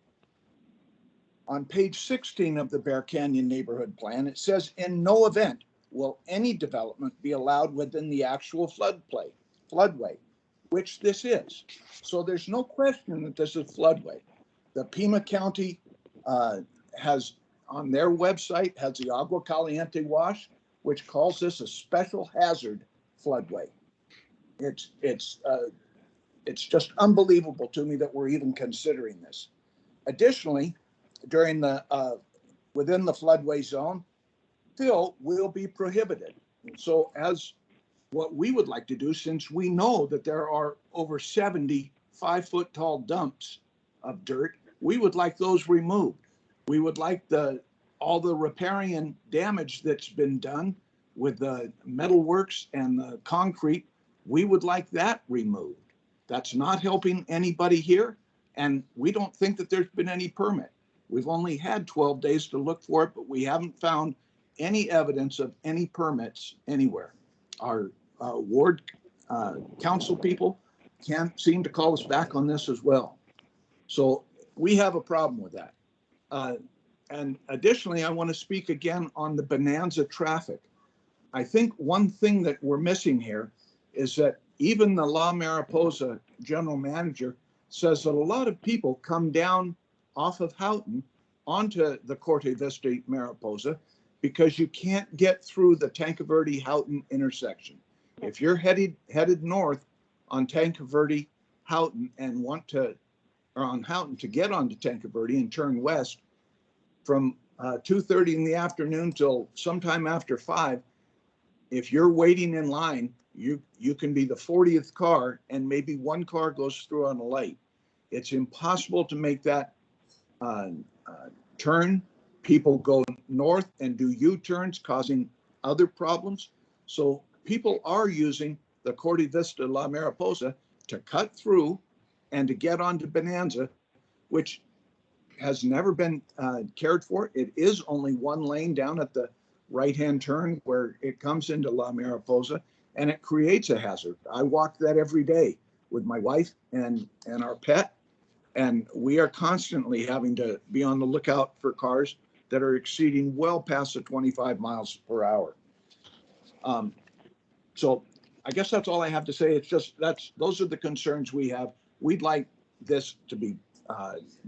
On page 16 of the Bear Canyon Neighborhood Plan, it says, in no event will any development be allowed within the actual floodway, which this is. So there's no question that this is floodway. The Pima County has, on their website, has the Agua Caliente wash, which calls this a special hazard floodway. It's just unbelievable to me that we're even considering this. Additionally, during the within the floodway zone, fill will be prohibited. So as what we would like to do, since we know that there are over 70 5-foot tall dumps of dirt, we would like those removed. We would like all the riparian damage that's been done with the metalworks and the concrete, we would like that removed. That's not helping anybody here, and we don't think that there's been any permit. We've only had 12 days to look for it, but we haven't found any evidence of any permits anywhere. Our ward council people can't seem to call us back on this as well. So we have a problem with that. And additionally, I want to speak again on the Bonanza traffic. I think one thing that we're missing here is that even the La Mariposa general manager says that a lot of people come down off of Houghton onto the Corte Vista Mariposa because you can't get through the Tanque Verde Houghton intersection. If you're headed north on Tanque Verde Houghton and on Houghton to get onto Tanque Verde and turn west from 2:30 in the afternoon till sometime after 5, if you're waiting in line, you can be the 40th car and maybe one car goes through on a light. It's impossible to make that turn. People go north and do U-turns, causing other problems. So people are using the Corte Vista La Mariposa to cut through and to get onto Bonanza, which has never been cared for. It is only one lane down at the right-hand turn where it comes into La Mariposa, and it creates a hazard. I walk that every day with my wife and our pet, and we are constantly having to be on the lookout for cars that are exceeding well past the 25 miles per hour. So I guess that's all I have to say. It's just those are the concerns we have. We'd like this to be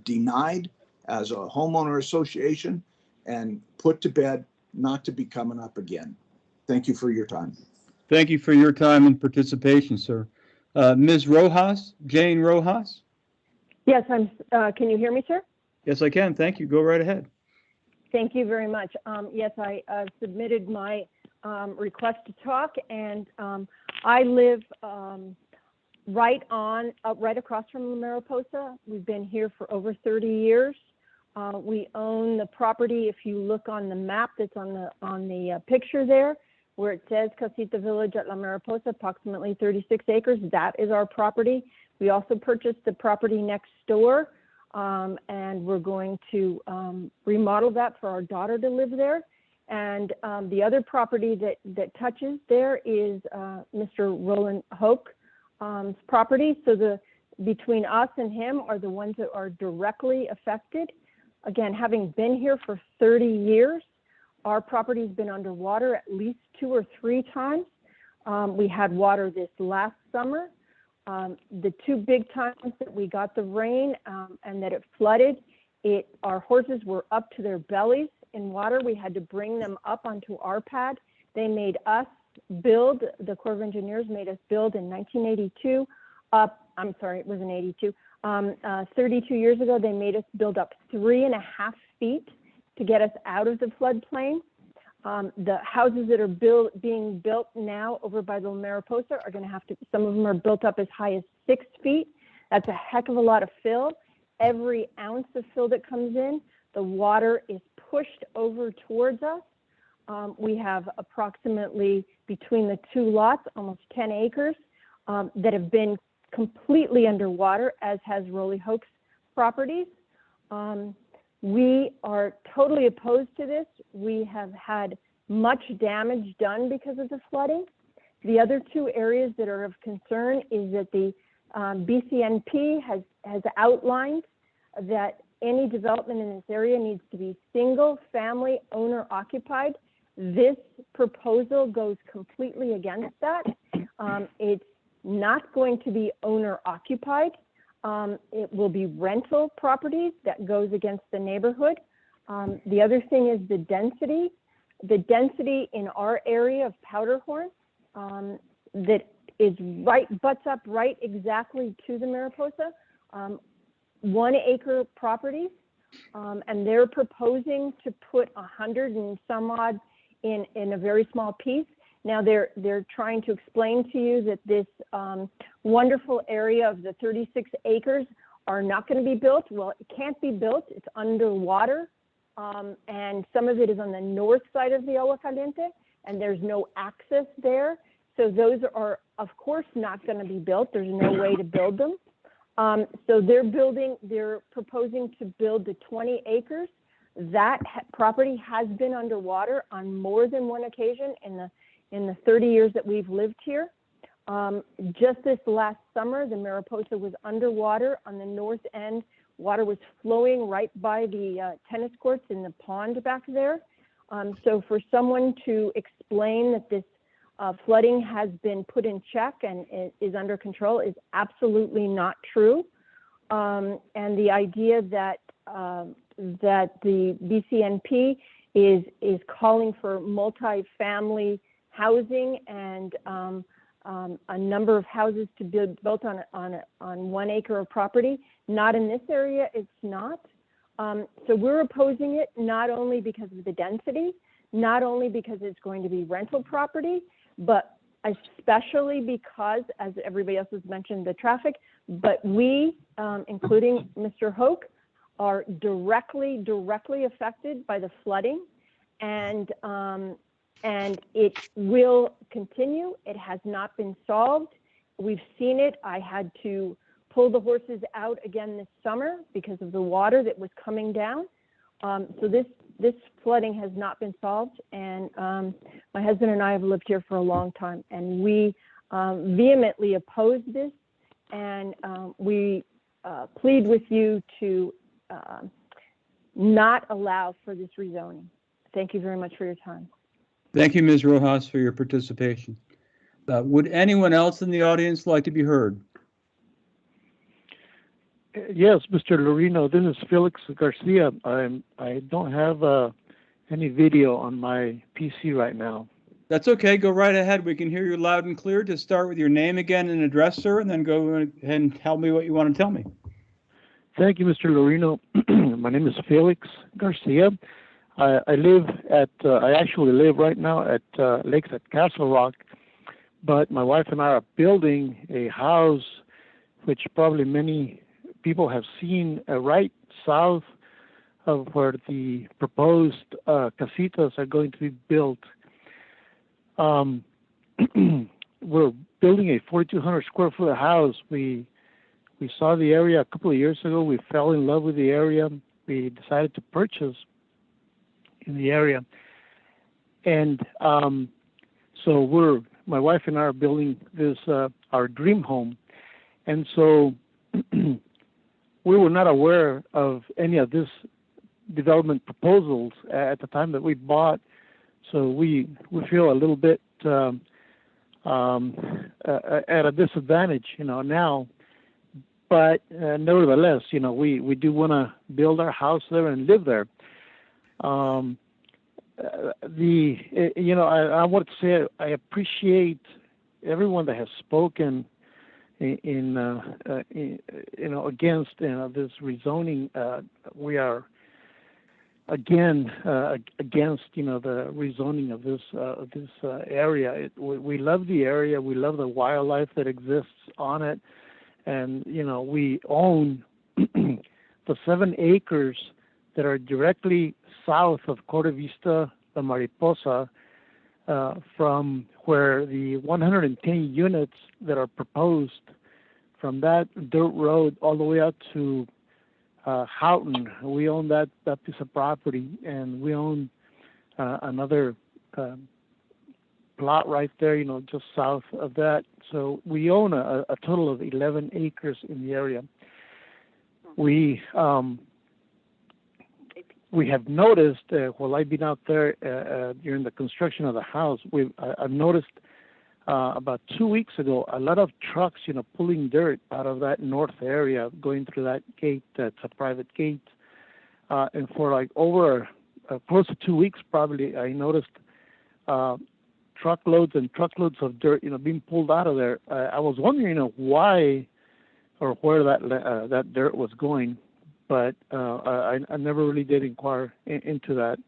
denied as a homeowner association and put to bed, not to be coming up again. Thank you for your time. Thank you for your time and participation, sir. Ms. Rojas, Jane Rojas? Yes, can you hear me, sir? Yes, I can. Thank you. Go right ahead. Thank you very much. Yes, I submitted my request to talk, and I live right across from La Mariposa. We've been here for over 30 years. We own the property. If you look on the map that's on the picture there, where it says Casita Village at La Mariposa, approximately 36 acres, that is our property. We also purchased the property next door, and we're going to remodel that for our daughter to live there. And the other property that touches there is Mr. Roland Hoke's property. So between us and him are the ones that are directly affected. Again, having been here for 30 years, our property's been underwater at least 2 or 3 times. We had water this last summer. The 2 big times that we got the rain and that it flooded, our horses were up to their bellies in water. We had to bring them up onto our pad. They made us build, the Corps of Engineers made us build in 1982 I'm sorry, it was in 82. 32 years ago, they made us build up 3.5 feet to get us out of the floodplain. The houses that are being built now over by the Mariposa are going to have to, some of them are built up as high as 6 feet. That's a heck of a lot of fill. Every ounce of fill that comes in, the water is pushed over towards us. We have approximately, between the two lots, almost 10 acres that have been completely underwater, as has Rolly Hoax properties. We are totally opposed to this. We have had much damage done because of the flooding. The other two areas that are of concern is that the BCNP has outlined that any development in this area needs to be single family owner occupied. This proposal goes completely against that. It's not going to be owner occupied. It will be rental properties. That goes against the neighborhood. The other thing is the density. The density in our area of Powderhorn that is butts up right exactly to the Mariposa, 1 acre properties, and they're proposing to put 100 and some odd in a very small piece. Now they're trying to explain to you that this wonderful area of the 36 acres are not going to be built. Well, it can't be built. It's underwater. And some of it is on the north side of the Agua Caliente, and there's no access there. So those are, of course, not going to be built. There's no way to build them. So they're proposing to build the 20 acres. That property has been underwater on more than one occasion in the 30 years that we've lived here. Just this last summer, the Mariposa was underwater on the north end. Water was flowing right by the tennis courts in the pond back there. So for someone to explain that this flooding has been put in check and is under control is absolutely not true. And the idea that the BCNP is calling for multi-family housing and a number of houses to be built on 1 acre of property. Not in this area, it's not. So we're opposing it not only because of the density, not only because it's going to be rental property, but especially because, as everybody else has mentioned, the traffic, but we, including Mr. Hoke, are directly affected by the flooding, and it will continue. It has not been solved. We've seen it. I had to pull the horses out again this summer because of the water that was coming down. So this flooding has not been solved, and my husband and I have lived here for a long time, and we vehemently oppose this, and we plead with you to not allow for this rezoning. Thank you very much for your time. Thank you, Ms. Rojas, for your participation. Would anyone else in the audience like to be heard? Yes, Mr. Lorino, this is Felix Garcia. I don't have any video on my PC right now. That's okay. Go right ahead. We can hear you loud and clear. Just start with your name again and address, sir, and then go ahead and tell me what you want to tell me. Thank you, Mr. Lorino. My name is Felix Garcia. I actually live right now at Lakes at Castle Rock, but my wife and I are building a house, which probably many people have seen, right south of where the proposed casitas are going to be built. We're building a 4,200 square foot house. We saw the area a couple of years ago. We fell in love with the area. We decided to purchase in the area. And so my wife and I are building this, our dream home. And so we were not aware of any of this development proposals at the time that we bought. So we feel a little bit at a disadvantage, now. But nevertheless, we do want to build our house there and live there. I want to say I appreciate everyone that has spoken against this rezoning. We are again against the rezoning of this area. We love the area. We love the wildlife that exists on it, and we own the 7 acres that are directly south of Corte Vista the Mariposa, from where the 110 units that are proposed from that dirt road all the way out to Houghton. We own that piece of property, and we own another plot right there, just south of that. So we own a total of 11 acres in the area. We have noticed, while I've been out there during the construction of the house, I've noticed about 2 weeks ago, a lot of trucks, pulling dirt out of that north area, going through that gate. That's a private gate. And for like over close to 2 weeks, probably, I noticed truckloads and truckloads of dirt, being pulled out of there. I was wondering, why or where that dirt was going, but I never really did inquire into that.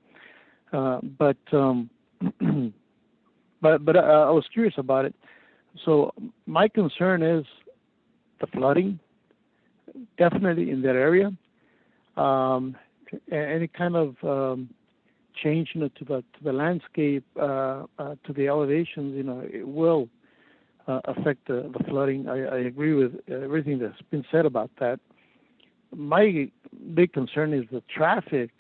But I was curious about it. So my concern is the flooding, definitely in that area. Any kind of change, to the landscape, to the elevations, it will affect the flooding. I agree with everything that's been said about that. My big concern is the traffic.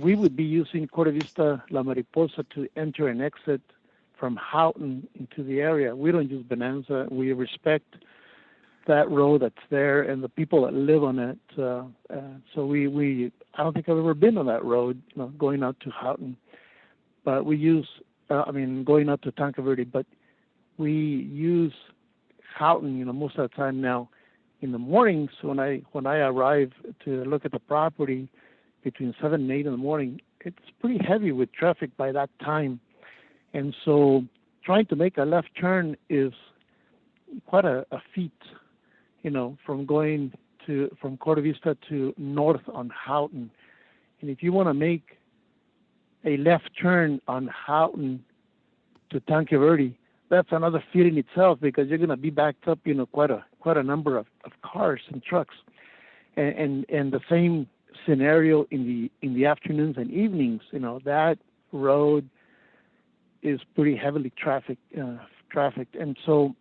We would be using Corte Vista, La Mariposa to enter and exit from Houghton into the area. We don't use Bonanza. We respect that road that's there and the people that live on it. So I don't think I've ever been on that road, going out to Houghton. But we use, going out to Tanque Verde, but we use Houghton, most of the time now. In the mornings, when I arrive to look at the property between 7 and 8 in the morning, it's pretty heavy with traffic by that time. And so trying to make a left turn is quite a feat, from going from Corte Vista to north on Houghton. And if you want to make a left turn on Houghton to Tanque Verde, that's another feat in itself, because you're going to be backed up, quite a number of cars and trucks, and the same scenario in the afternoons and evenings. That road is pretty heavily trafficked, and so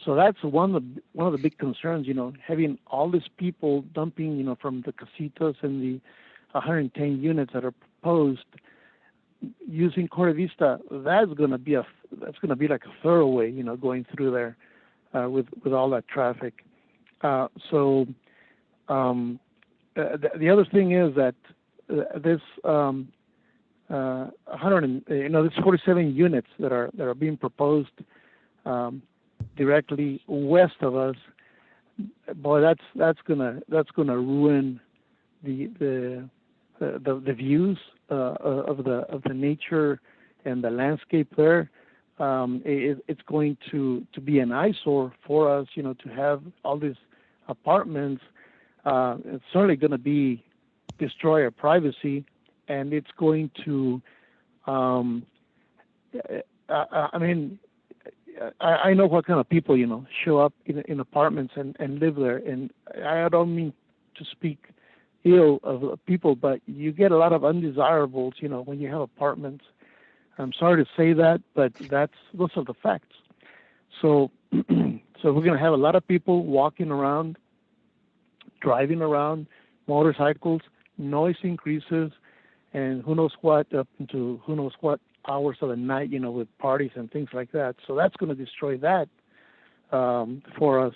so that's one of the big concerns. Having all these people dumping, from the Casitas and the 110 units that are proposed. Using Corte Vista, that's going to be like a thoroughway, going through there with all that traffic. So the other thing is that this this 47 units that are being proposed directly west of us, boy, that's gonna ruin the views of the nature and the landscape there. It's going to be an eyesore for us, to have all these apartments. It's certainly going to destroy our privacy, and it's going to. I know what kind of people show up in apartments and live there, and I don't mean to speak ill of people, but you get a lot of undesirables, when you have apartments. I'm sorry to say that, but those are the facts. So we're going to have a lot of people walking around, driving around, motorcycles, noise increases, and who knows what up into who knows what hours of the night, with parties and things like that. So that's going to destroy that for us.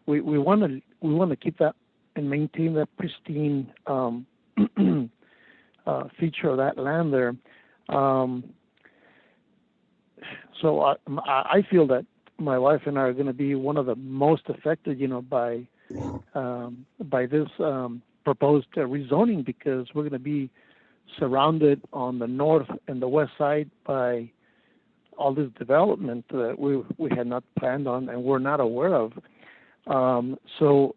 We want to keep that and maintain that pristine feature of that land there. So I feel that my wife and I are going to be one of the most affected, by this proposed rezoning, because we're going to be surrounded on the north and the west side by all this development that we had not planned on and we're not aware of. So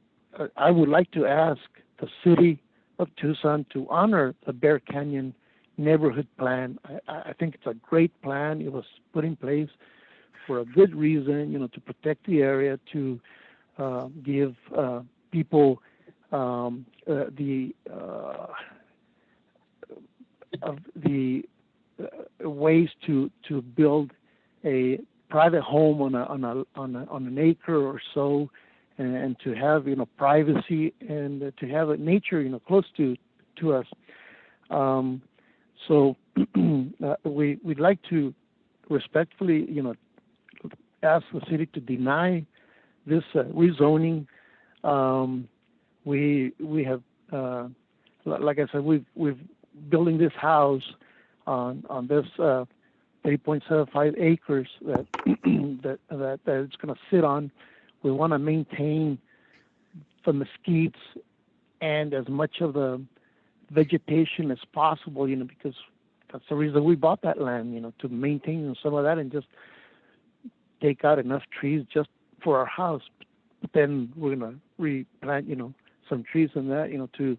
I would like to ask the city of Tucson to honor the Bear Canyon neighborhood plan. I think it's a great plan. It was put in place for a good reason, to protect the area, to give people ways to build a private home on an acre or so, and to have privacy, and to have nature close to us. So we'd like to respectfully ask the city to deny this rezoning. We have, like I said, we've building this house on this 3.75 acres that that it's going to sit on. We want to maintain the mesquites and as much of the vegetation as possible, because that's the reason we bought that land, to maintain some of that and just take out enough trees just for our house. But then we're going to replant, some trees in that, to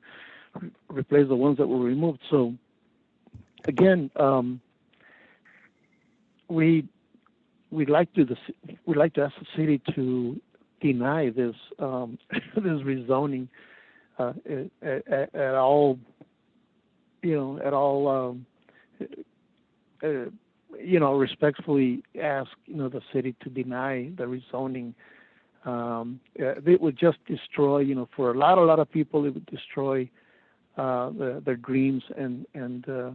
replace the ones that were removed. So again, we'd like to ask the city to deny this this rezoning at all. Respectfully ask the city to deny the rezoning. It would just destroy, for a lot of people, it would destroy their dreams and the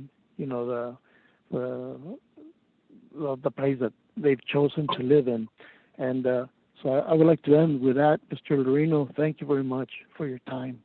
place that they've chosen to live in. And so I would like to end with that. Mr. Lorino, thank you very much for your time.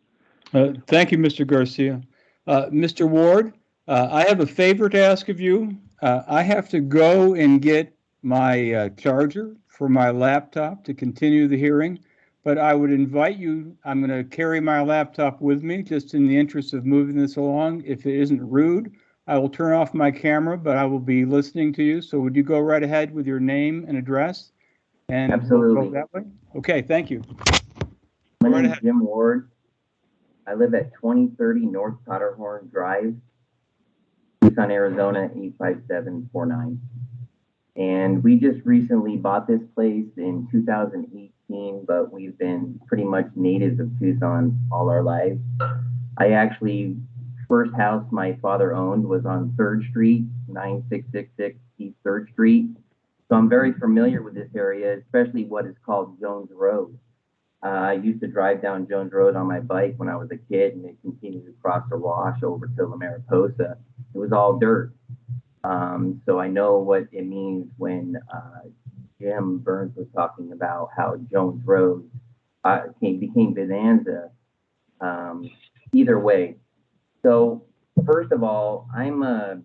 Thank you, Mr. Garcia. Mr. Ward, I have a favor to ask of you. I have to go and get my charger for my laptop to continue the hearing, but I would invite you, I'm going to carry my laptop with me just in the interest of moving this along. If it isn't rude, I will turn off my camera, but I will be listening to you. So would you go right ahead with your name and address? And absolutely. We'll go that way? Okay, thank you. My name is Jim Ward. I live at 2030 North Powderhorn Drive, Tucson, Arizona, 85749. And we just recently bought this place in 2018, but we've been pretty much natives of Tucson all our lives. I actually, first house my father owned was on 3rd Street, 9666 East 3rd Street. So I'm very familiar with this area, especially what is called Jones Road. I used to drive down Jones Road on my bike when I was a kid, and it continued across the wash over to La Mariposa. It was all dirt. So I know what it means when Jim Burns was talking about how Jones Road became Bonanza. Either way. So first of all, I'm a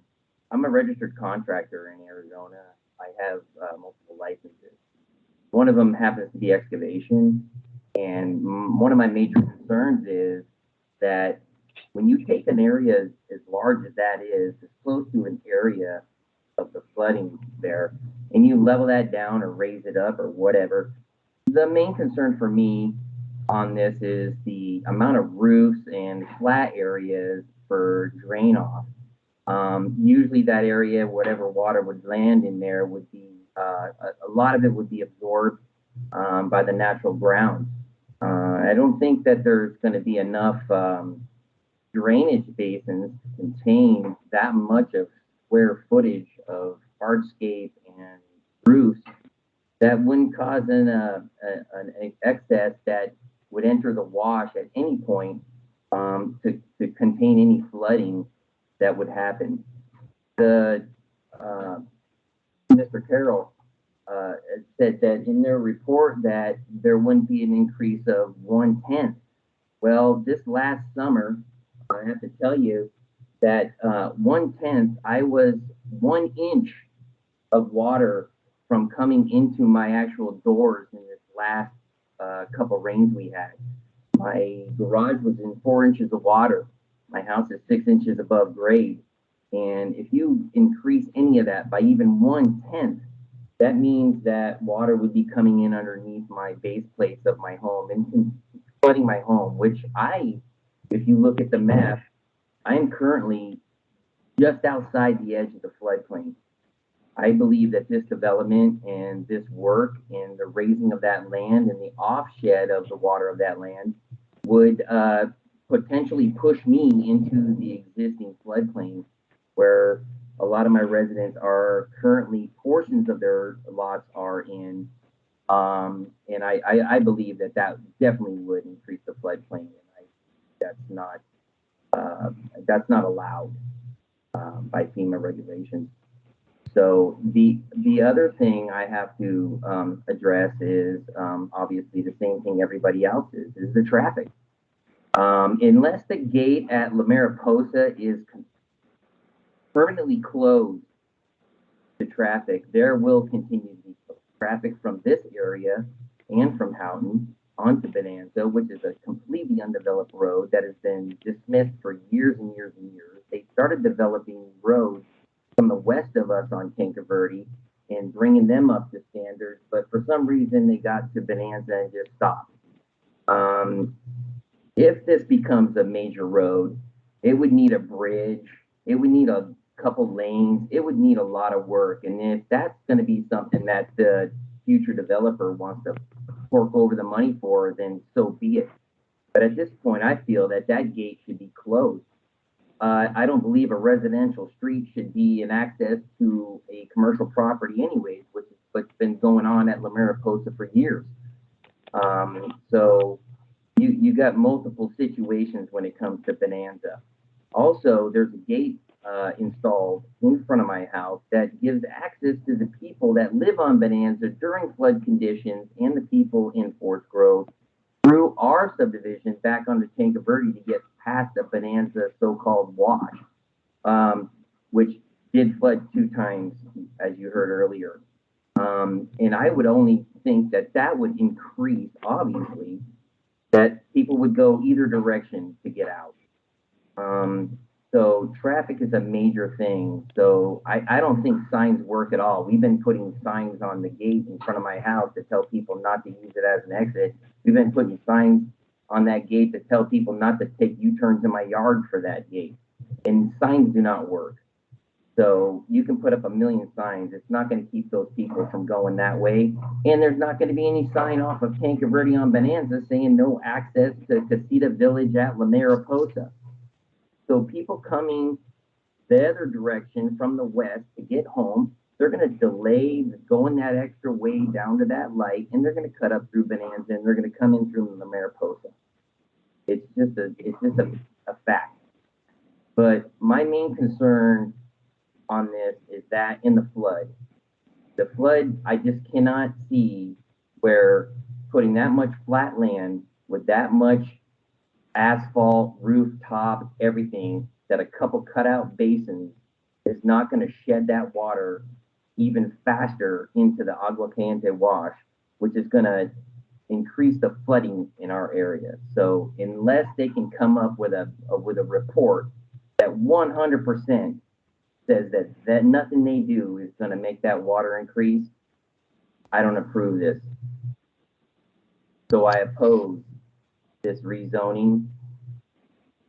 registered contractor in Arizona. I have multiple licenses. One of them happens to be excavation. And one of my major concerns is that when you take an area as large as that is, as close to an area of the flooding there, and you level that down or raise it up or whatever, the main concern for me on this is the amount of roofs and flat areas for drain off. Usually that area, whatever water would land in there would be, a lot of it would be absorbed by the natural ground. I don't think that there's going to be enough drainage basins to contain that much of square footage of hardscape and roofs that wouldn't cause an excess that would enter the wash at any point to contain any flooding that would happen. Mr. Carroll said that in their report that there wouldn't be an increase of 1/10. Well, this last summer, I have to tell you that 1/10, I was 1 inch of water from coming into my actual doors in this last couple rains we had. My garage was in 4 inches of water. My house is 6 inches above grade. And if you increase any of that by even 1/10, that means that water would be coming in underneath my base plates of my home and flooding my home, which if you look at the map, I'm currently just outside the edge of the floodplain. I believe that this development and this work and the raising of that land and the offshed of the water of that land would potentially push me into the existing floodplain where a lot of my residents are currently, portions of their lots are in. And I believe that definitely would increase the floodplain. And that's not allowed by FEMA regulations. So the other thing I have to address is obviously the same thing everybody else is the traffic. Unless the gate at La Mariposa is permanently closed to traffic, there will continue to be traffic from this area and from Houghton onto Bonanza, which is a completely undeveloped road that has been dismissed for years and years and years. They started developing roads from the west of us on Tinker Verde and bringing them up to standards, but for some reason they got to Bonanza and just stopped. If this becomes a major road, it would need a bridge, it would need a couple lanes, it would need a lot of work. And if that's going to be something that the future developer wants to fork over the money for, then so be it. But at this point, I feel that gate should be closed. I don't believe a residential street should be an access to a commercial property anyways, which is what's been going on at La Mariposa for years. So you got multiple situations when it comes to Bonanza. Also, there's a gate installed in front of my house that gives access to the people that live on Bonanza during flood conditions and the people in Forest Grove through our subdivision back onto Tinker Verde to get past the Bonanza so-called wash, which did flood 2 times, as you heard earlier. And I would only think that would increase, obviously, that people would go either direction to get out. So traffic is a major thing. So I don't think signs work at all. We've been putting signs on the gate in front of my house to tell people not to use it as an exit. We've been putting signs on that gate to tell people not to take U-turns in my yard for that gate. And signs do not work. So you can put up 1 million signs. It's not going to keep those people from going that way. And there's not going to be any sign off of Tinker Verde on Bonanza saying no access to Casita Village at La Mariposa. So people coming the other direction from the west to get home, they're going to delay going that extra way down to that light, and they're going to cut up through Bonanza, and they're going to come in through La Mariposa. It's just a fact. But my main concern on this is that in the flood, I just cannot see where putting that much flat land with that much asphalt, rooftop, everything, that a couple cutout basins is not going to shed that water even faster into the Agua Caliente wash, which is going to increase the flooding in our area. So unless they can come up with a report that 100% says that nothing they do is going to make that water increase, I don't approve this. So I oppose this rezoning,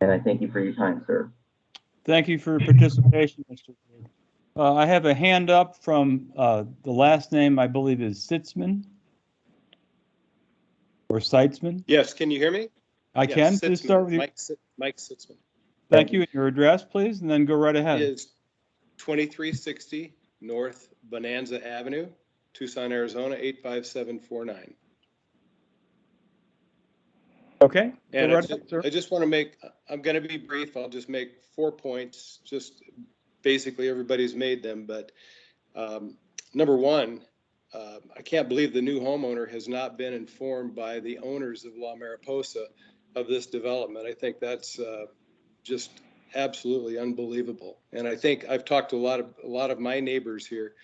and I thank you for your time, sir. Thank you for your participation, Mr. I have a hand up from the last name, I believe, is Sitzman or Seitzman. Yes, can you hear me? I Yes, can. Sitzman, Please start with you. Mike Sitzman. Thank you. And your address, please, and then go right ahead. It is 2360 North Bonanza Avenue, Tucson, Arizona, 85749. Okay. And I just want to make, I'm going to be brief. I'll just make 4 points. Just basically everybody's made them. But number one, I can't believe the new homeowner has not been informed by the owners of La Mariposa of this development. I think that's just absolutely unbelievable. And I think I've talked to a lot of my neighbors here,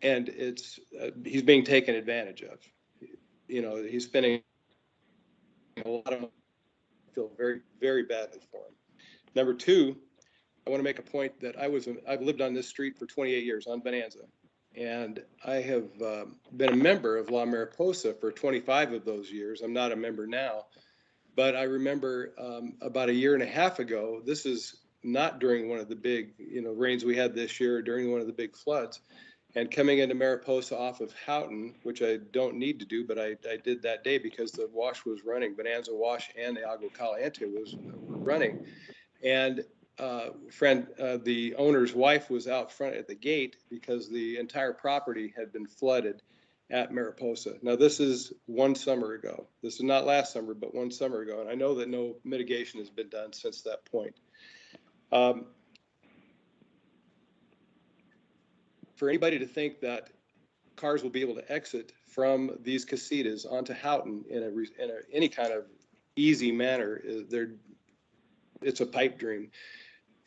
and it's he's being taken advantage of. You know, he's spending a lot of money. I feel very, very badly for him. Number two, I want to make a point that I've lived on this street for 28 years on Bonanza, and I have been a member of La Mariposa for 25 of those years. I'm not a member now, but I remember about 1.5 years ago, this is not during one of the big, rains we had this year, or during one of the big floods. and coming into Mariposa off of Houghton, which I don't need to do, but I did that day because the wash was running, Bonanza Wash and the Agua Caliente was running. And the owner's wife was out front at the gate because the entire property had been flooded at Mariposa. Now, this is one summer ago. This is not last summer, but one summer ago. And I know that no mitigation has been done since that point. For anybody to think that cars will be able to exit from these casitas onto Houghton in any kind of easy manner, it's a pipe dream.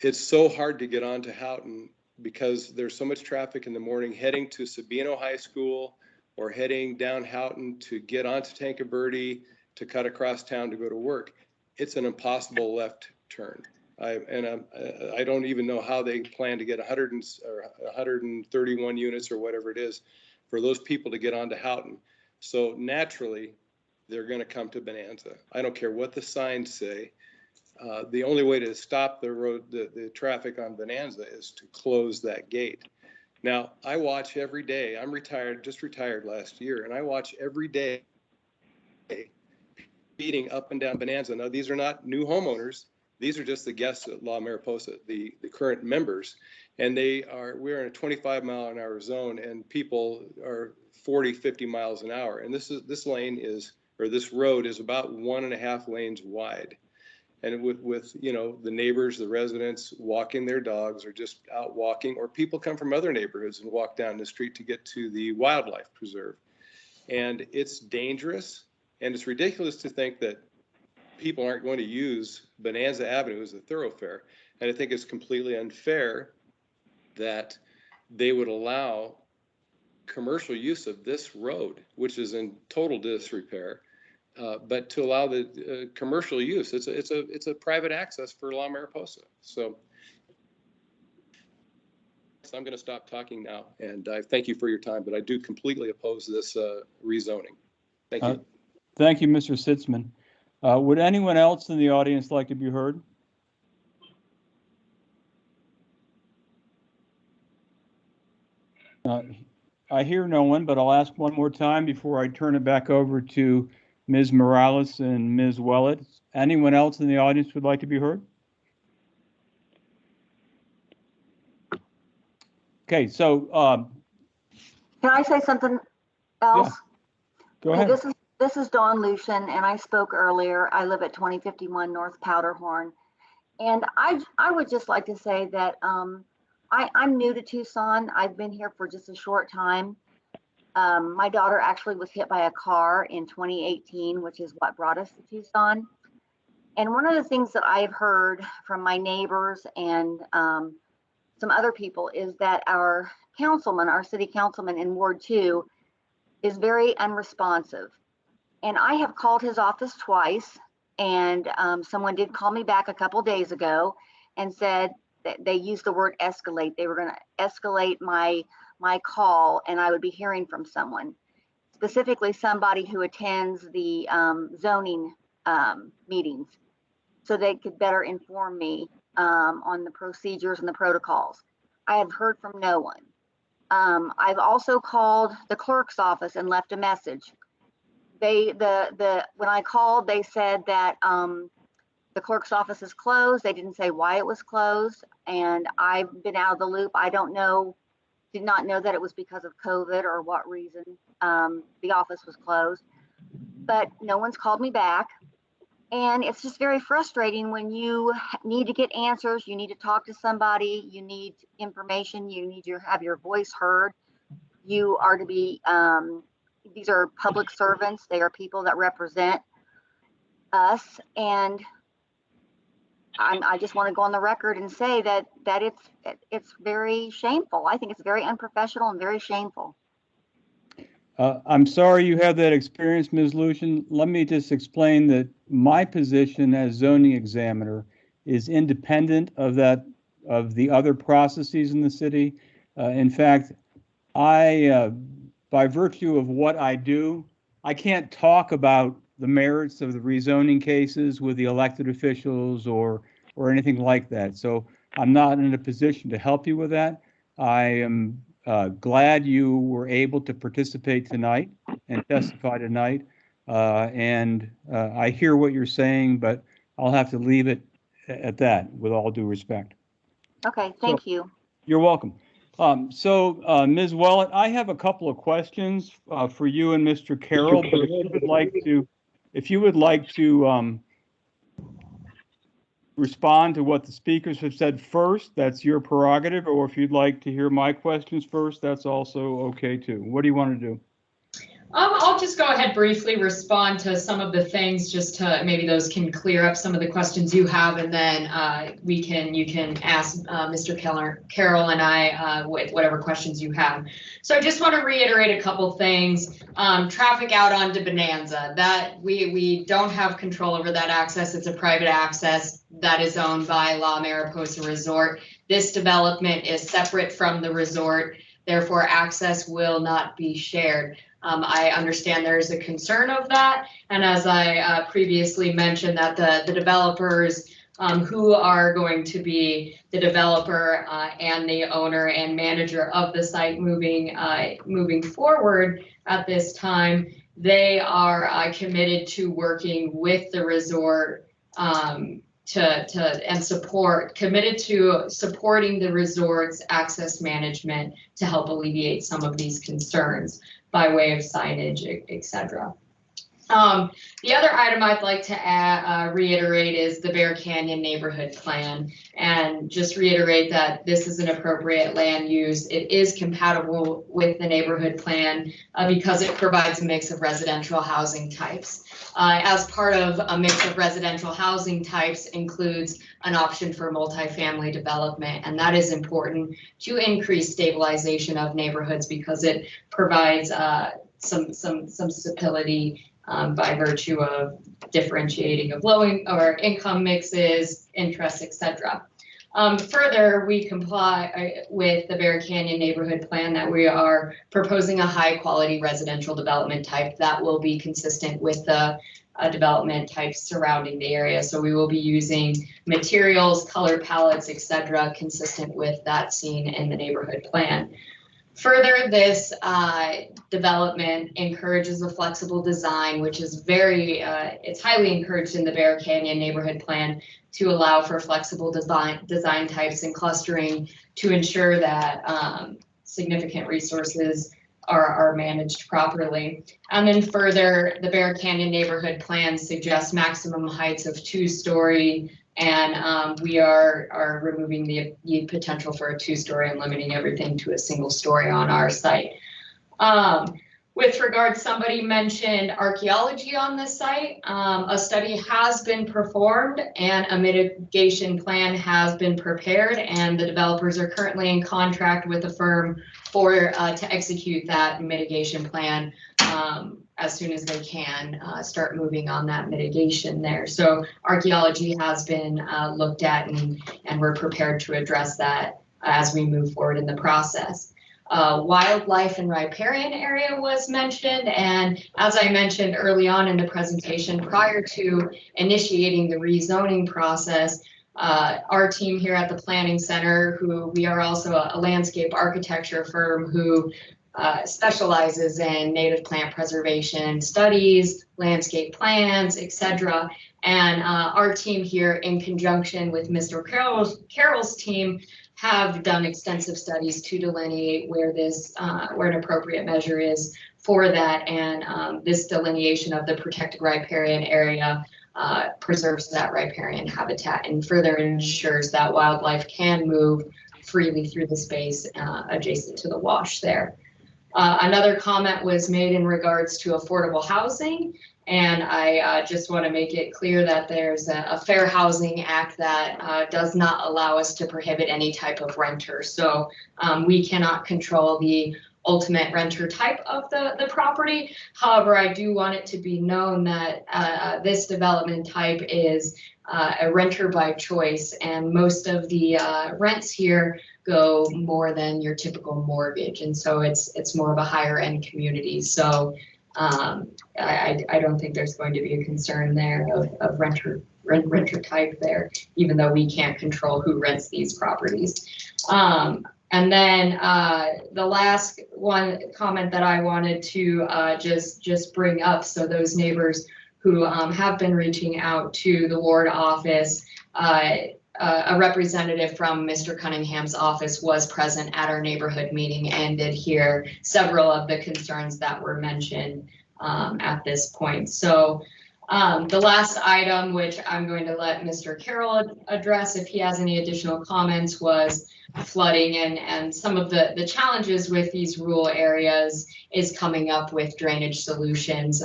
It's so hard to get onto Houghton because there's so much traffic in the morning heading to Sabino High School or heading down Houghton to get onto Tanque Verde to cut across town to go to work. It's an impossible left turn. I don't even know how they plan to get 131 units or whatever it is for those people to get onto Houghton. So naturally, they're going to come to Bonanza. I don't care what the signs say. The only way to stop the traffic on Bonanza is to close that gate. Now, I watch every day. I'm retired, just retired last year, and I watch every day speeding up and down Bonanza. Now, these are not new homeowners. These are just the guests at La Mariposa, the current members, and we're in a 25-mile-an-hour zone, and people are 40, 50 miles an hour. And this road is about 1.5 lanes wide. And with the neighbors, the residents walking their dogs or just out walking, or people come from other neighborhoods and walk down the street to get to the wildlife preserve. And it's dangerous, and it's ridiculous to think that people aren't going to use Bonanza Avenue as a thoroughfare. And I think it's completely unfair that they would allow commercial use of this road, which is in total disrepair, but to allow the commercial use. It's a private access for La Mariposa. So I'm going to stop talking now, and I thank you for your time, but I do completely oppose this rezoning. Thank you. Thank you, Mr. Sitzman. Would anyone else in the audience like to be heard? I hear no one, but I'll ask one more time before I turn it back over to Ms. Morales and Ms. Willett. Anyone else in the audience would like to be heard? Okay, so can I say something else? Yeah. Go ahead. This is Dawn Lucian, and I spoke earlier. I live at 2051 North Powderhorn, and I would just like to say that I'm new to Tucson. I've been here for just a short time. My daughter actually was hit by a car in 2018, which is what brought us to Tucson. And one of the things that I've heard from my neighbors and some other people is that our city councilman in Ward 2 is very unresponsive. And I have called his office twice, and someone did call me back a couple days ago and said that they used the word escalate. They were going to escalate my call, and I would be hearing from someone, specifically somebody who attends the zoning meetings, so they could better inform me on the procedures and the protocols. I have heard from no one. I've also called the clerk's office and left a message. When I called, they said that the clerk's office is closed. They didn't say why it was closed, and I've been out of the loop. I did not know that it was because of COVID or what reason the office was closed, but no one's called me back. And it's just very frustrating when you need to get answers, you need to talk to somebody, you need information, you need to have your voice heard. You are to be, these are public servants, they are people that represent us. And I just want to go on the record and say that it's very shameful. I think it's very unprofessional and very shameful. I'm sorry you have that experience, Ms. Lucian. Let me just explain that my position as zoning examiner is independent of the other processes in the city. In fact, by virtue of what I do, I can't talk about the merits of the rezoning cases with the elected officials or anything like that. So I'm not in a position to help you with that. I am glad you were able to participate tonight and testify tonight. I hear what you're saying, but I'll have to leave it at that with all due respect. Okay, thank you. You're welcome. Ms. Willett, I have a couple of questions for you and Mr. Carroll, but if you would like to respond to what the speakers have said first, that's your prerogative, or if you'd like to hear my questions first, that's also okay too. What do you want to do? I'll just go ahead briefly respond to some of the things, just to maybe those can clear up some of the questions you have, and then you can ask Mr. Carroll and I with whatever questions you have. So I just want to reiterate a couple things. Traffic out onto Bonanza, that we don't have control over that access. It's a private access that is owned by La Mariposa Resort. This development is separate from the resort, therefore access will not be shared. I understand there's a concern of that, and as I previously mentioned, that the developers who are going to be the developer and the owner and manager of the site moving forward at this time, they are committed to working with the resort committed to supporting the resort's access management to help alleviate some of these concerns by way of signage, etc. The other item I'd like to reiterate is the Bear Canyon neighborhood plan, and just reiterate that this is an appropriate land use. It is compatible with the neighborhood plan because it provides a mix of residential housing types. As part of a mix of residential housing types includes an option for multifamily development, and that is important to increase stabilization of neighborhoods because it provides some stability by virtue of differentiating of low or income mixes, interests, etc. Further, we comply with the Bear Canyon neighborhood plan that we are proposing a high quality residential development type that will be consistent with the development types surrounding the area. So we will be using materials, color palettes, etc., consistent with that seen in the neighborhood plan. Further, this development encourages a flexible design, which is it's highly encouraged in the Bear Canyon neighborhood plan to allow for flexible design types and clustering to ensure that significant resources are managed properly. And then further, the Bear Canyon neighborhood plan suggests maximum heights of 2-story, and we are removing the potential for a 2-story and limiting everything to a single story on our site. With regard, somebody mentioned archaeology on this site. A study has been performed and a mitigation plan has been prepared, and the developers are currently in contract with a firm to execute that mitigation plan as soon as they can start moving on that mitigation there. So archaeology has been looked at, and we're prepared to address that as we move forward in the process. Wildlife and riparian area was mentioned, and as I mentioned early on in the presentation, prior to initiating the rezoning process, our team here at the Planning Center, who we are also a landscape architecture firm who specializes in native plant preservation studies, landscape plans, etc. And our team here, in conjunction with Mr. Carroll's team, have done extensive studies to delineate where an appropriate measure is for that, and this delineation of the protected riparian area preserves that riparian habitat and further ensures that wildlife can move freely through the space adjacent to the wash there. Another comment was made in regards to affordable housing, and I just want to make it clear that there's a Fair Housing Act that does not allow us to prohibit any type of renter. So we cannot control the ultimate renter type of the property. However, I do want it to be known that this development type is a renter by choice, and most of the rents here go more than your typical mortgage, and so it's more of a higher end community. So I don't think there's going to be a concern there of renter type there, even though we can't control who rents these properties. And then the last one comment that I wanted to just bring up, so those neighbors who have been reaching out to the ward office, a representative from Mr. Cunningham's office was present at our neighborhood meeting and did hear several of the concerns that were mentioned at this point. So the last item, which I'm going to let Mr. Carroll address if he has any additional comments, was flooding and some of the challenges with these rural areas is coming up with drainage solutions,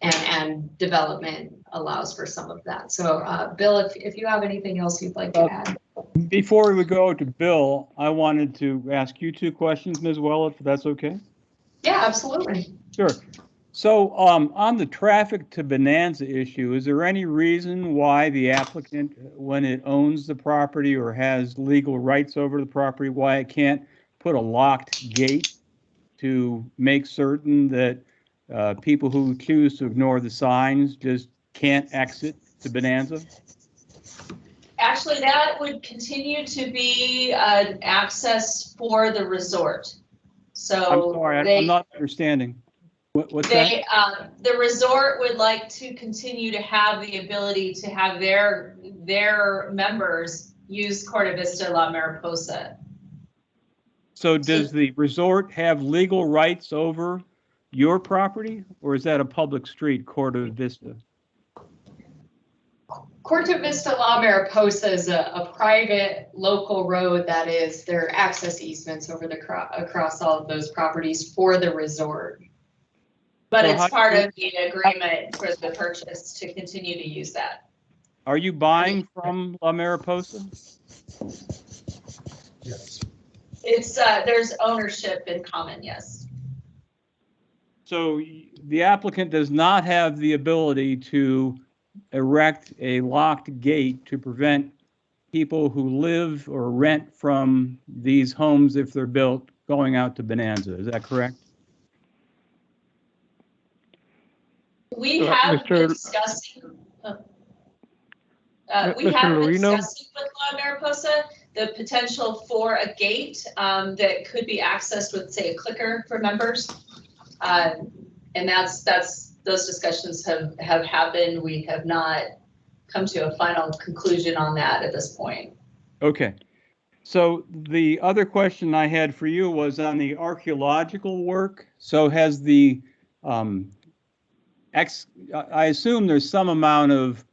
and development allows for some of that. So Bill, if you have anything else you'd like to add. Before we go to Bill, I wanted to ask you two questions, Ms. Well, if that's okay. Yeah, absolutely. Sure. So on the traffic to Bonanza issue, is there any reason why the applicant, when it owns the property or has legal rights over the property, why it can't put a locked gate to make certain that people who choose to ignore the signs just can't exit to Bonanza? Actually, that would continue to be access for the resort. So I'm sorry, I'm not understanding. What's that? The resort would like to continue to have the ability to have their members use Corte Vista La Mariposa. So does the resort have legal rights over your property, or is that a public street, Corte Vista? Corte Vista La Mariposa is a private local road that is their access easements over across all of those properties for the resort. But So it's part of the agreement for the purchase to continue to use that. Are you buying from La Mariposa? Yes. It's there's ownership in common, yes. So the applicant does not have the ability to erect a locked gate to prevent people who live or rent from these homes, if they're built, going out to Bonanza. Is that correct? We have been discussing. We have been discussing with La Mariposa the potential for a gate that could be accessed with, say, a clicker for members, and that's those discussions have happened. We have not come to a final conclusion on that at this point. Okay. So the other question I had for you was on the archaeological work. So has the I assume there's some amount of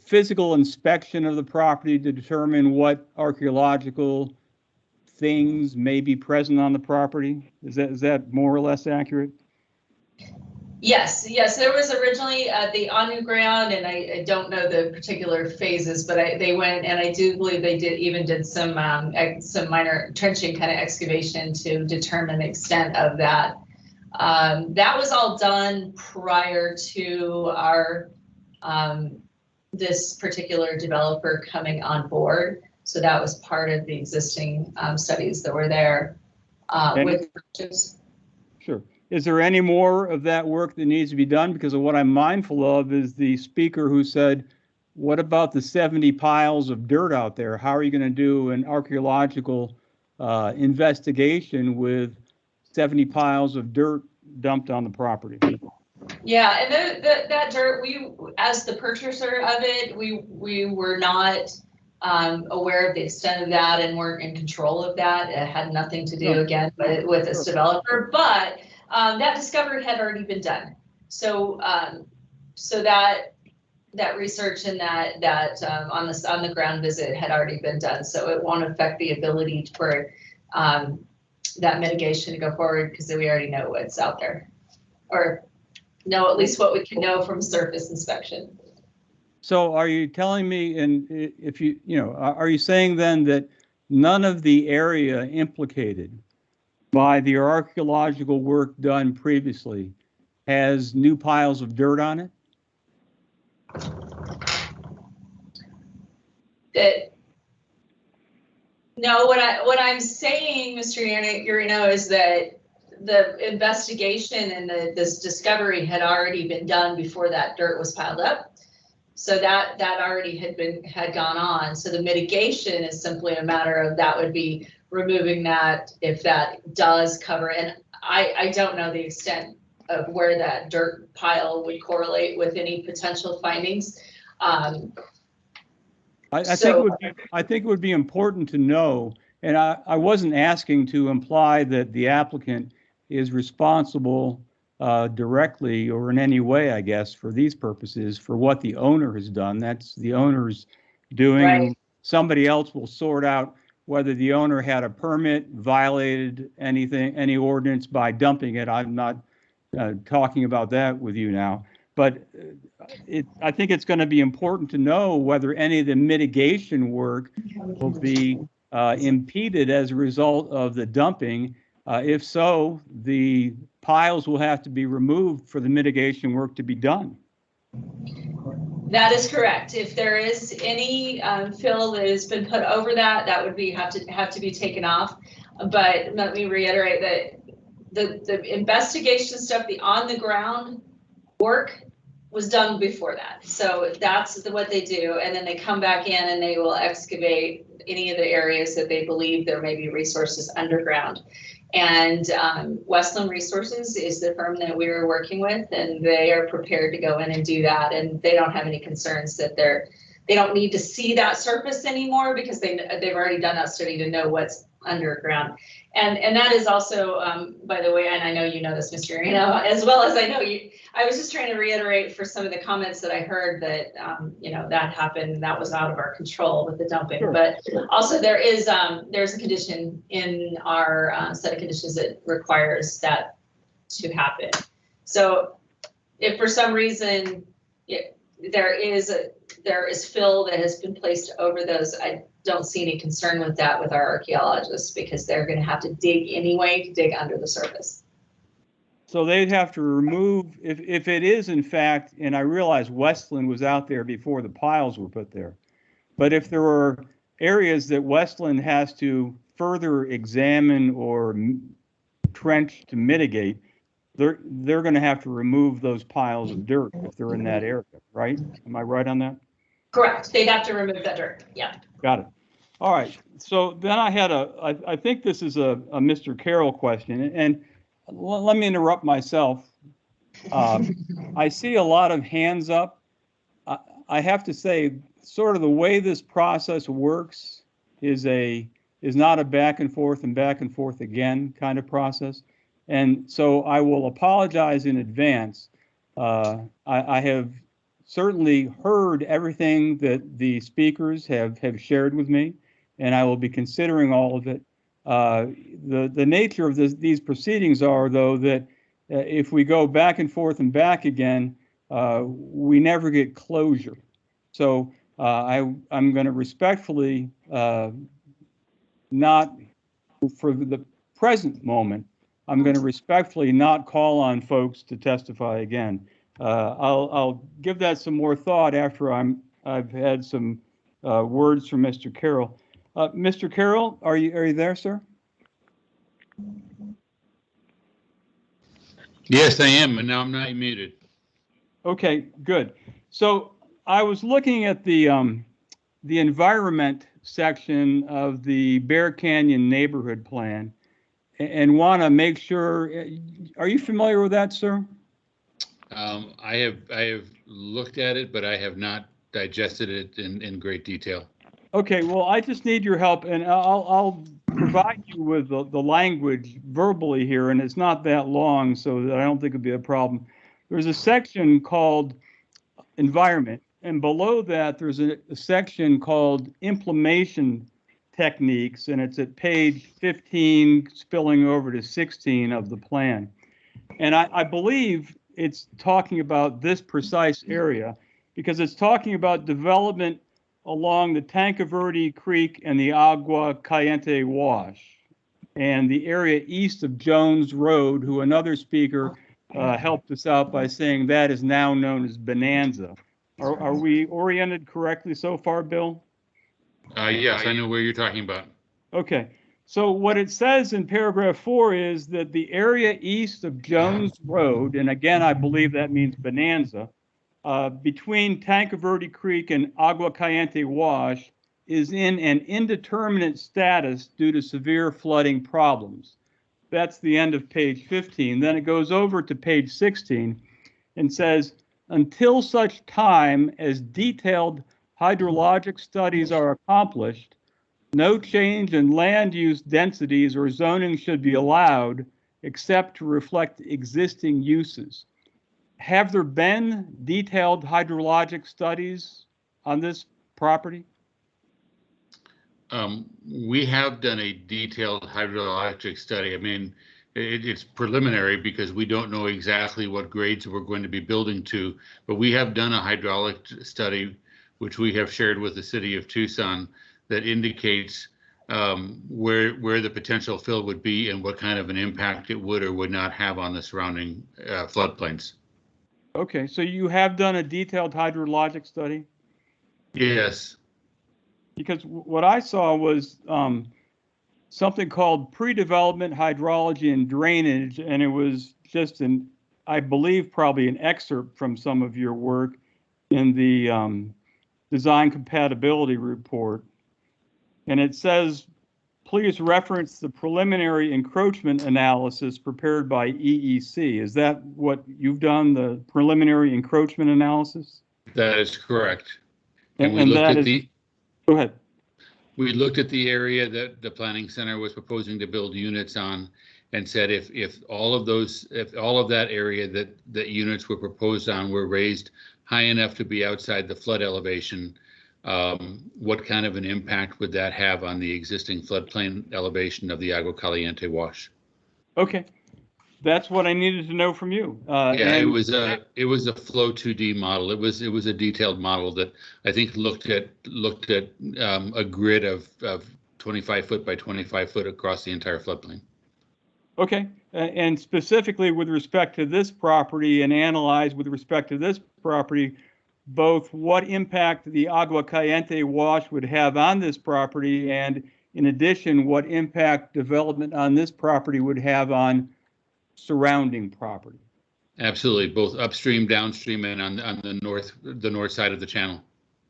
physical inspection of the property to determine what archaeological things may be present on the property? Is that more or less accurate? Yes, there was originally the on ground, and I don't know the particular phases, but they went, and I do believe they did some minor trenching kind of excavation to determine the extent of that. That was all done prior to our this particular developer coming on board. So that was part of the existing studies that were there with purchase. Sure. Is there any more of that work that needs to be done? Because of what I'm mindful of is the speaker who said, what about the 70 piles of dirt out there? How are you going to do an archaeological investigation with 70 piles of dirt dumped on the property? Yeah, and that dirt, we, as the purchaser of it, we were not aware of the extent of that and weren't in control of that. It had nothing to do, again, with this developer, but that discovery had already been done. So so that research and that on the ground visit had already been done. So it won't affect the ability for that mitigation to go forward because we already know what's out there, or know at least what we can know from surface inspection. So are you telling me, and if are you saying then that none of the area implicated by the archaeological work done previously has new piles of dirt on it? No, what I'm saying, Mr. Urino, is that the investigation and this discovery had already been done before that dirt was piled up. So that already had gone on. So the mitigation is simply a matter of that would be removing that if that does cover. And I don't know the extent of where that dirt pile would correlate with any potential findings. I think it would be important to know, and I wasn't asking to imply that the applicant is responsible directly or in any way, I guess, for these purposes, for what the owner has done. That's the owner's doing. Right. And somebody else will sort out whether the owner had a permit, violated anything, any ordinance by dumping it. I'm not talking about that with you now. But I think it's going to be important to know whether any of the mitigation work will be impeded as a result of the dumping. If so, the piles will have to be removed for the mitigation work to be done. That is correct. If there is any fill that has been put over that, that would have to be taken off. But let me reiterate that the investigation stuff, the on the ground work was done before that. So that's what they do. And then they come back in and they will excavate any of the areas that they believe there may be resources underground. And Westland Resources is the firm that we were working with, and they are prepared to go in and do that. And they don't have any concerns that they don't need to see that surface anymore, because they've already done that study to know what's underground. And that is also, by the way, and I know you know this, Mr. Urino, as well as I know you, I was just trying to reiterate for some of the comments that I heard that, that happened, that was out of our control with the dumping. Sure. But also there's a condition in our set of conditions that requires that to happen. So if for some reason there is fill that has been placed over those, I don't see any concern with that with our archaeologists, because they're going to have to dig anyway to dig under the surface. So they'd have to remove, if it is in fact, and I realize Westland was out there before the piles were put there, but if there are areas that Westland has to further examine or trench to mitigate, they're going to have to remove those piles of dirt if they're in that area, right? Am I right on that? Correct. They'd have to remove that dirt. Yeah. Got it. All right. So then I had I think this is a Mr. Carroll question, and let me interrupt myself. I see a lot of hands up. I have to say, sort of the way this process works is not a back and forth again kind of process. And so I will apologize in advance. I have certainly heard everything that the speakers have shared with me, and I will be considering all of it. The nature of these proceedings are, though, that if we go back and forth and back again, we never get closure. So I'm going to respectfully, not for the present moment, I'm going to respectfully not call on folks to testify again. I'll give that some more thought after I've had some words from Mr. Carroll. Mr. Carroll, are you there, sir? Yes, I am, and now I'm not muted. Okay, good. So I was looking at the environment section of the Bear Canyon neighborhood plan, and want to make sure. Are you familiar with that, sir? I have looked at it, but I have not digested it in great detail. Okay, well, I just need your help, and I'll provide you with the language verbally here, and it's not that long, so that I don't think it'll be a problem. There's a section called environment, and below that there's a section called implementation techniques, and it's at page 15, spilling over to 16 of the plan. And I believe it's talking about this precise area, because it's talking about development along the Tanque Verde Creek and the Agua Caliente Wash, and the area east of Jones Road, who another speaker helped us out by saying that is now known as Bonanza. Are we oriented correctly so far, Bill? Yes, I know where you're talking about. Okay. So what it says in paragraph 4 is that the area east of Jones Road, and again, I believe that means Bonanza, between Tanque Verde Creek and Agua Caliente Wash is in an indeterminate status due to severe flooding problems. That's the end of page 15. Then it goes over to page 16 and says, until such time as detailed hydrologic studies are accomplished, no change in land use densities or zoning should be allowed except to reflect existing uses. Have there been detailed hydrologic studies on this property? We have done a detailed hydrologic study. I mean, it's preliminary because we don't know exactly what grades we're going to be building to, but we have done a hydraulic study, which we have shared with the city of Tucson, that indicates where the potential fill would be and what kind of an impact it would or would not have on the surrounding floodplains. Okay, so you have done a detailed hydrologic study? Yes. Because what I saw was something called pre-development hydrology and drainage, and it was just I believe probably an excerpt from some of your work in the design compatibility report. And it says, please reference the preliminary encroachment analysis prepared by EEC. Is that what you've done, the preliminary encroachment analysis? That is correct. And we looked at the. Go ahead. We looked at the area that the planning center was proposing to build units on, and said if all of that area that units were proposed on were raised high enough to be outside the flood elevation, what kind of an impact would that have on the existing floodplain elevation of the Agua Caliente wash? Okay, that's what I needed to know from you. Yeah, it was a flow 2D model. It was a detailed model that I think looked at a grid of 25 foot by 25 foot across the entire floodplain. Okay, and specifically with respect to this property, and analyze with respect to this property, both what impact the Agua Caliente wash would have on this property, and in addition, what impact development on this property would have on surrounding property. Absolutely, both upstream, downstream, and on the north side of the channel.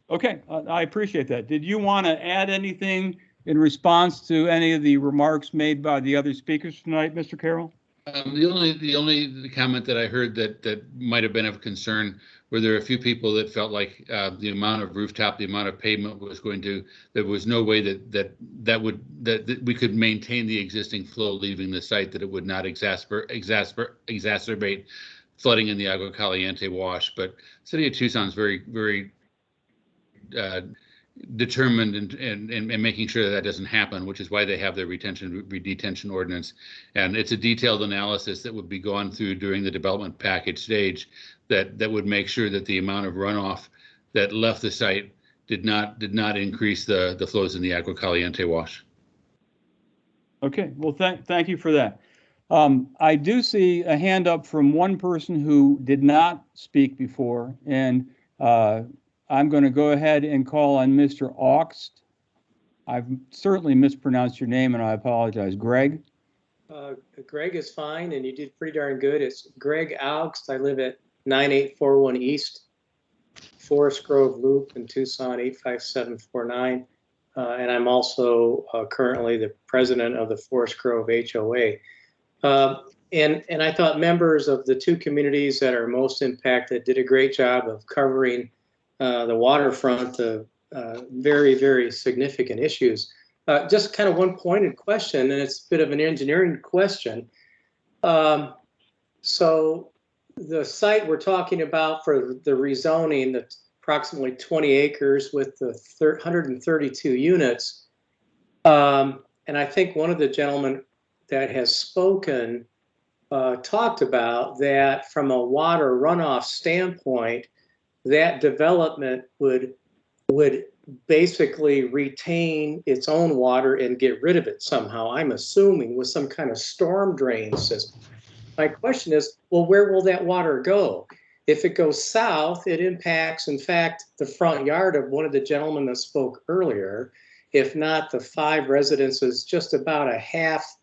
Okay, I appreciate that. Did you want to add anything in response to any of the remarks made by the other speakers tonight, Mr. Carroll? The only comment that I heard that might have been of concern were there a few people that felt like the amount of rooftop, the amount of pavement was going to, there was no way that we could maintain the existing flow leaving the site, that it would not exacerbate flooding in the Agua Caliente wash. But City of Tucson is very determined in making sure that doesn't happen, which is why they have their detention ordinance. And it's a detailed analysis that would be gone through during the development package stage that would make sure that the amount of runoff that left the site did not increase the flows in the Agua Caliente wash. Okay, well, thank you for that. I do see a hand up from one person who did not speak before, and I'm going to go ahead and call on Mr. Augst. I've certainly mispronounced your name, and I apologize. Greg? Greg is fine, and you did pretty darn good. It's Greg Augst. I live at 9841 East Forest Grove Loop in Tucson, 85749. And I'm also currently the president of the Forest Grove HOA. And I thought members of the two communities that are most impacted did a great job of covering the waterfront of very, very significant issues. Just kind of one pointed question, and it's a bit of an engineering question. So the site we're talking about for the rezoning, that's approximately 20 acres with the 132 units. And I think one of the gentlemen that has spoken talked about that from a water runoff standpoint, that development would basically retain its own water and get rid of it somehow, I'm assuming, with some kind of storm drain system. My question is, well, where will that water go? If it goes south, it impacts, in fact, the front yard of one of the gentlemen that spoke earlier, if not the 5 residences just about a half,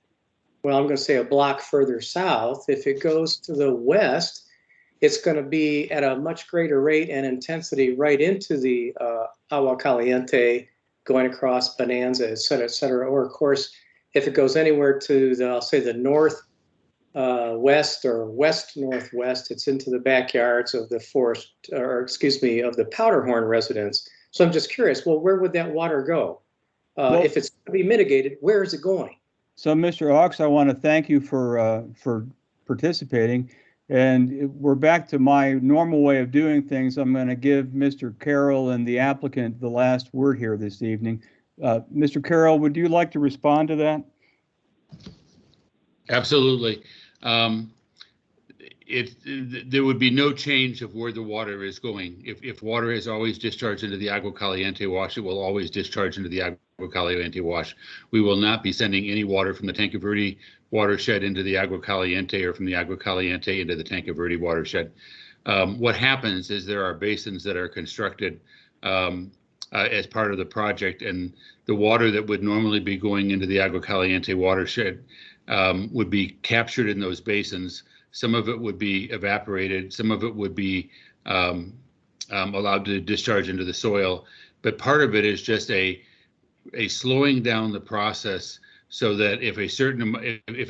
well, I'm going to say a block further south. If it goes to the west, it's going to be at a much greater rate and intensity right into the Agua Caliente, going across Bonanza, et cetera, et cetera. Or of course, if it goes anywhere to the, I'll say the north west or west northwest, it's into the backyards of the forest, or excuse me, of the Powderhorn residents. So I'm just curious, well, where would that water go? If it's going to be mitigated, where is it going? So, Mr. Hawks, I want to thank you for participating. And we're back to my normal way of doing things. I'm going to give Mr. Carroll and the applicant the last word here this evening. Mr. Carroll, would you like to respond to that? Absolutely. There would be no change of where the water is going. If water is always discharged into the Agua Caliente wash, it will always discharge into the Agua Caliente wash. We will not be sending any water from the Tanque Verde watershed into the Agua Caliente or from the Agua Caliente into the Tanque Verde watershed. What happens is there are basins that are constructed as part of the project, and the water that would normally be going into the Agua Caliente watershed would be captured in those basins. Some of it would be evaporated, some of it would be allowed to discharge into the soil, but part of it is just a slowing down the process so that if a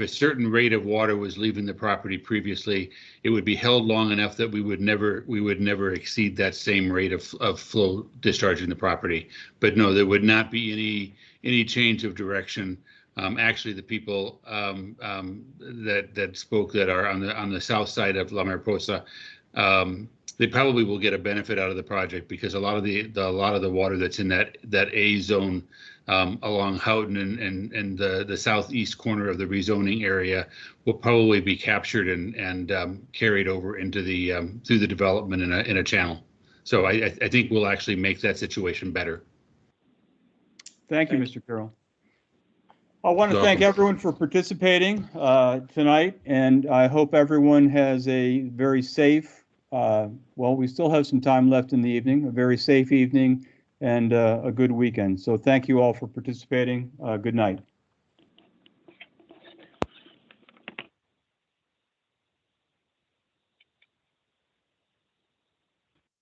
certain rate of water was leaving the property previously, it would be held long enough that we would never exceed that same rate of flow discharging the property. But no, there would not be any change of direction. Actually, the people that spoke that are on the south side of La Mariposa, they probably will get a benefit out of the project, because a lot of the water that's in that A zone along Houghton and the southeast corner of the rezoning area will probably be captured and carried over into the through the development in a channel. So I think we'll actually make that situation better. Thank you, Mr. Carroll. I want to thank everyone for participating tonight, and I hope everyone has a very safe, well, we still have some time left in the evening, a very safe evening and a good weekend. So thank you all for participating. Good night.